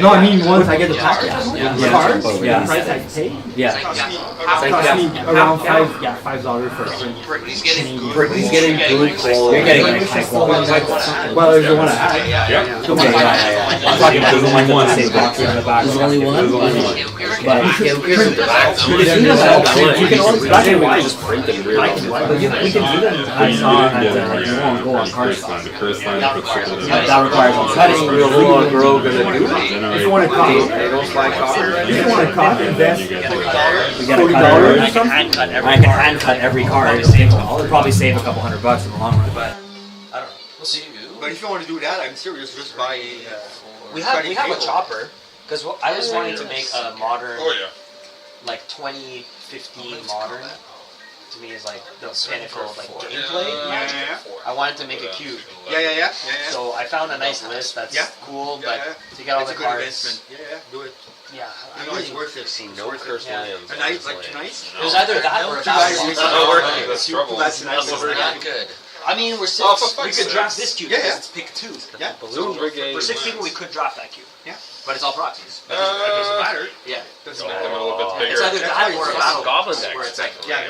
No, I mean once I get the package. Yeah. Cards? Yeah. The price I pay? Yeah. Cost me around $5 for a print. Brittany's getting good. Brittany's getting good quality. You're getting like high quality. Well, there's the one I have. Yeah. Okay, yeah. I'm talking about the one that say box in the back. There's only one? But you can always black and white. Just print them real. But we can do that. I saw that you won't go on card slots. The curse line puts it That requires on cutting. Real grow gonna do If you want a copy, They don't fly copper. if you want a copy, invest We gotta $40 cut or I something. can hand cut every card. It'll probably save a couple $100 in the long run, but I don't know. We'll see. But if you want to do that, I'm serious. Just buy a. We have a chopper because I was wanting to make a modern, Oh yeah. like 2015 modern. To me is like the pinnacle of like gameplay. I wanted to make a cube. Yeah. So I found a nice list that's cool, but to get all It's the a good cards. investment. Yeah, do it. Yeah, I know it's worth it. See no cursed Yeah. lands. A night like tonight. it was either that or Two guys that. use Oh, that's trouble. That's nice. Not good. I mean, we're 6. Oh, for We fuck's could draft sakes. this cube. Yeah, because yeah. It's pick 2. Yeah. So Brigade for 6 people, we lands. could draft that cube. Yeah. But it's all proxies. That doesn't matter. Yeah. Doesn't Make matter. them a little bit It's bigger. either that or a battle Goblin box, decks. where it's like, Yeah,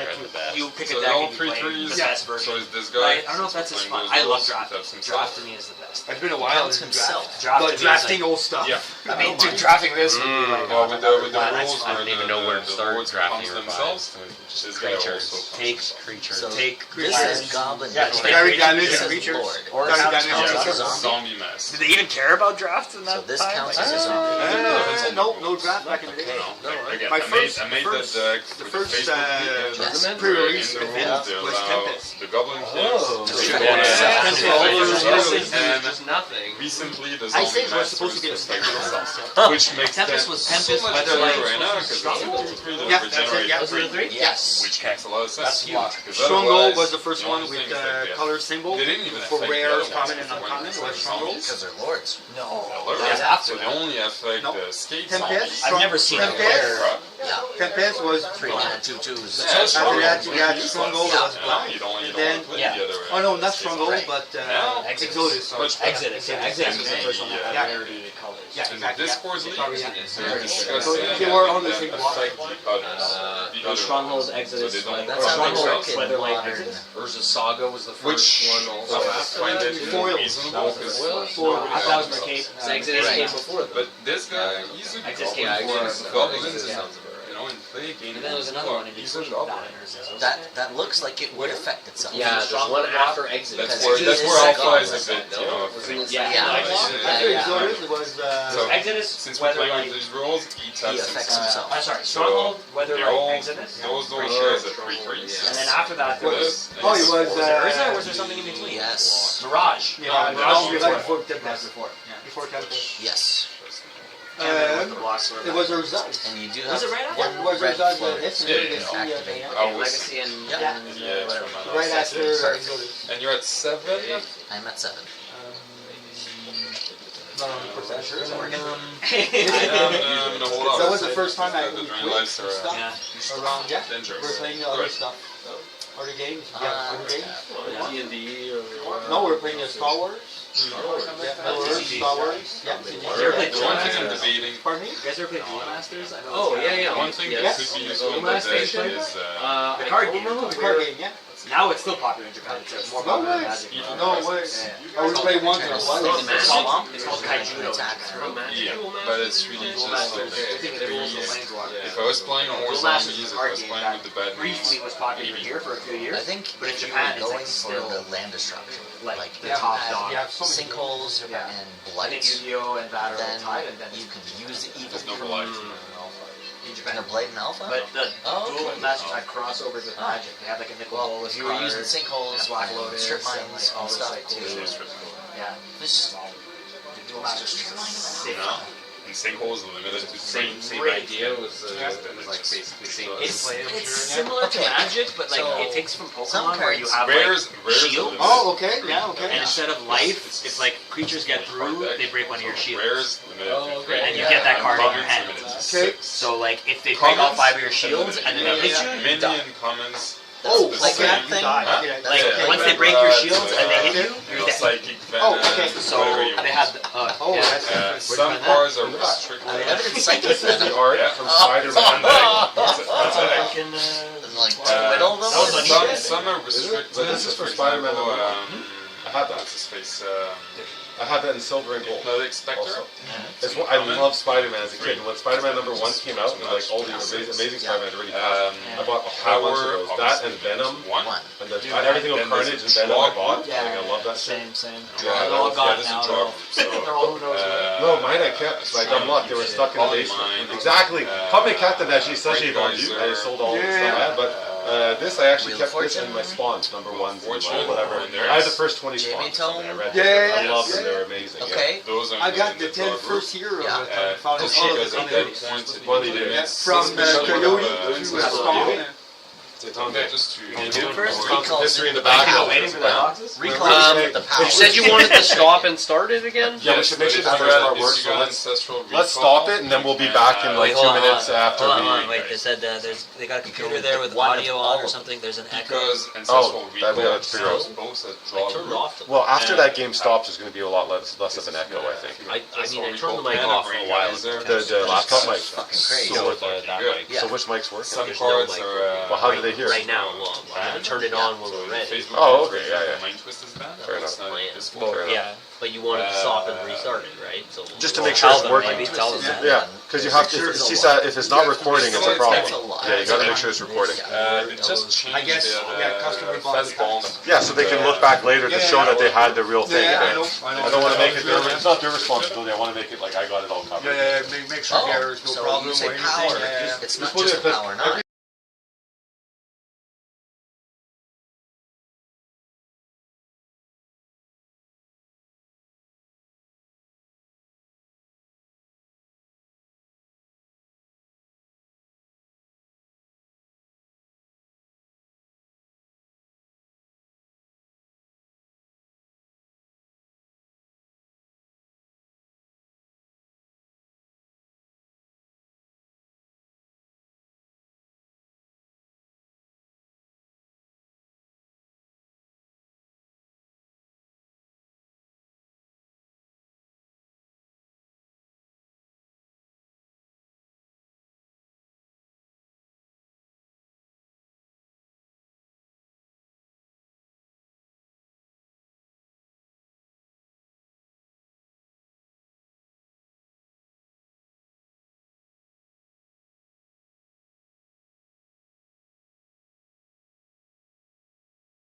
you pick So a they're deck all and you play 3/3s. the best version. So is this guy? Right? I don't know if that's as fun. I love drafting. Himself. Draft to me is the best. It's been a while Counts since himself. draft. Draft to But me is drafting like, old stuff. Yeah. I mean, dude, drafting this would be like, Well, with the rules, I don't even know where to start lords drafting comes themselves. themselves. This guy also take Creatures. take This creatures. is goblin. Yeah, carry damage and creatures. Or Carry counts damage and as a creatures. zombie mess. Did they even care about drafts in that So this time? counts Like, as a zombie. No draft back in the day. Again, My I made that first deck the with first Facebook page. pre-release In the event rules, they was allow Tempest. the Goblin Oh. Kings. Yeah. And Just nothing. recently, the I zombie think we're masters supposed to get a was like standard. which makes Tempest them was so Tempest, much but better like- right now because there's 2 or 3 that Yeah, that's it, regenerate yeah. Those are the 3? Yes. which makes a lot of sense. That's huge. Because Stronghold otherwise, was the first the one only with thing is that, yeah, color symbol they didn't even for affect the rares, other common ones and when uncommon they was were Stronghold. Because they're lords. No. Yeah, After so they that. only affect Nope. the skate Tempest. I've never seen a Tempest. player. Tempest was 3 mana 2/2s. After that, you got Stronghold that was No, black. you don't then- play yeah. the other way. Oh no, not Stronghold, Right. but Now, Exodus. But much better. Exodus. Yeah, Exodus was the first one that had Yeah. rarity colors. Yeah, In the exactly. Discord league, Sorry, yeah. they're discussing They were on the same block. affect the others. The other Stronghold, ones. Exodus, So they don't That's how they Stronghold, work in Weatherlight, modern. Exodus. Urza Saga was the first Which one also. I find it Foils. reasonable because I thought it was Mercade. Exodus Right. came before them. But this guy, he's a Exodus goblin. came before He's us. goblins, Exodus and, sounds about right. you know, and play a game. And then there was another one in He's a between goblin. That looks like it would affect itself. Yeah, there's one after Exodus. That's Because where Exodus Alpha is is a bit, you know. Yeah. Yeah, so it was, So, Exodus, since we're playing Weatherlight. with these rules, each He has affects some himself. Sorry, Stronghold, they're Weatherlight, all Exodus. those shares at 3/3. And then after that, there was Oh, it was, Urza, or was there something in between? Yes. Mirage. Yeah, Mirage Mirage before. before That's before. Yeah. before Temple. Yes. And the blocks were It was Urzaz. And you do Was have it right after? one Yeah, was red Urzaz float yesterday, Yeah, the sea, activate. yeah. I was, Legacy and Yeah. yeah, whatever. Right after Perfect. and you're at 7. I'm at 7. Not 100% sure. I'm gonna hold on. That was the first time I The played drain lives are stuff Yeah. around, yeah. dangerous. We're playing Go other ahead. stuff. Other games? Yeah, other games. D&D or... No, we're playing Star Wars. Yeah, Star Wars. Star Wars. Yeah. ever played The one thing I'm Masters? debating, Pardon me? You guys ever played Duel Masters? I know Oh, it's- yeah, yeah. one thing that Yes. could be useful in Duel the deck Masters is The I card don't game. remember The card game, yeah. Now it's still popular in Japan. It's more No popular than way. Magic. No way. Yeah. Oh, we played once in a It's while. called Kaijudo. Attack. yeah, but it's really just like if I was playing more Duel Masters zombies, is a if I card was game playing that with the bad briefly news, was popular here for a few years. I think But in if you Japan, were it's going like for still the land destruction, like the you top have dog. Yeah, so many sinkholes Yeah. and And then blight, Yu-Gi-Oh and Battle then Tide, and then you can use the evil there's no from life. in in Japan. a blade and alpha. But the Oh, Duel okay. Masters had crossovers with Magic. They had like a nickel Well, bonus if you were using card, sinkholes and Black and Lotus, strip and, mines like, all and this, stuff like, too. cool shit. Yeah. This The Duel Masters is sick. And sinkholes are limited to Same Great. idea was like basically same It's similar to Okay. Magic, but like So, it takes from some Pokemon where you cards- have Rares, like rares are shield. limited. Oh, okay. Yeah, okay. And instead of life, if like creatures get through, they break one of your shields. Rares limited Oh, to okay. 3. And you get that card in your Commons hand. limited to Okay. 6. So like if they break all 5 of your shields and then they hit you, you die. Minion commons. Oh, the like same. that thing? Huh? Yeah, Like okay. once they break your shields and they hit you, you're dead. Psychic Oh, venom, okay. So whatever you they want. had Oh, yeah. that's Some cards are restricted. evidence psychic This is the art from Spider-Man. That's it. fucking and like Uh, whittle them. that was on Some, eBay. some are restricted. But this is for example, Spider-Man number I had that. what's his face? I had that in silver and gold. Hypnotic Spectre. Also. I love Spider-Man as a kid. And when Spider-Man number 1 came out, and like all the amazing Spider-Man already passed, I bought a whole bunch of those. That and Venom, One. and the, everything with Then there's Carnage a and Venom I draw bought. Yeah, Like, I love that shit. Same. Yeah, They're all gone there's now. a draw. They're all who knows where. No, mine I kept. Like I'm locked. They were stuck in the basement. Exactly. Kame Captain actually says she vendu. I sold all the stuff I had, but this I actually Wheel of kept this in Fortune? my spawns, number 1s, and Fortune. whatever. And there's I had the first 20 Jamie spawns. Tone? I read Yeah, them. yeah, I love yeah. them. They're amazing. Yeah. Okay. Those are I got the in 10 draw first group. year of Yeah. it. I found Just it all because of at the that point it Well, they did. limits from especially Coyote with, to Stone. Okay, just to First, Or- recalls history in the it. back. Still waiting for the boxes? Recalls with the power. You said you wanted to stop and start it again? Yeah, we Yes, should make but sure if the you first got- part if works. you So got let's ancestral let's recall, stop it, and then we'll be you back can, in like Wait, hold 2 on, minutes after hold we. on, wait. They said they got a computer there with One of audio all on or of something. There's an echo. Because ancestral that we recall have to figure out. is both a draw group. Well, after And- that game stops, there's going to be a lot less of an echo, I think. I Ancestral mean, I turned the recall mic can off bring a while guys there. The laptop mic. Fucking crazy. So, that good. mic. Yeah. so which mic's working? Some There's cards no mic. are. Well, how do they hear? Right now, well, I'm gonna turn it on when we're ready. Facebook Oh, page okay, where yeah, yeah. Mind Twist is bad. Fair It's enough. not Yeah. visible. Fair enough. Yeah, but you wanted to stop and restart it, right? So Just to we'll make sure tell it's them, working. maybe tell them that. Yeah, because you have to. If it's not recording, it's a problem. Yeah, you got to make sure it's recording. It just changed I guess, yeah, customer fast ball. Yeah, so they can look back later to show that they had the real thing. Yeah, I Yeah. know. I don't want to make it. It's not their responsibility. I want to make it like I got it all covered. Yeah, make sure there's no So problem you say or anything. power. Yeah. It's not Just just put a it- power 9.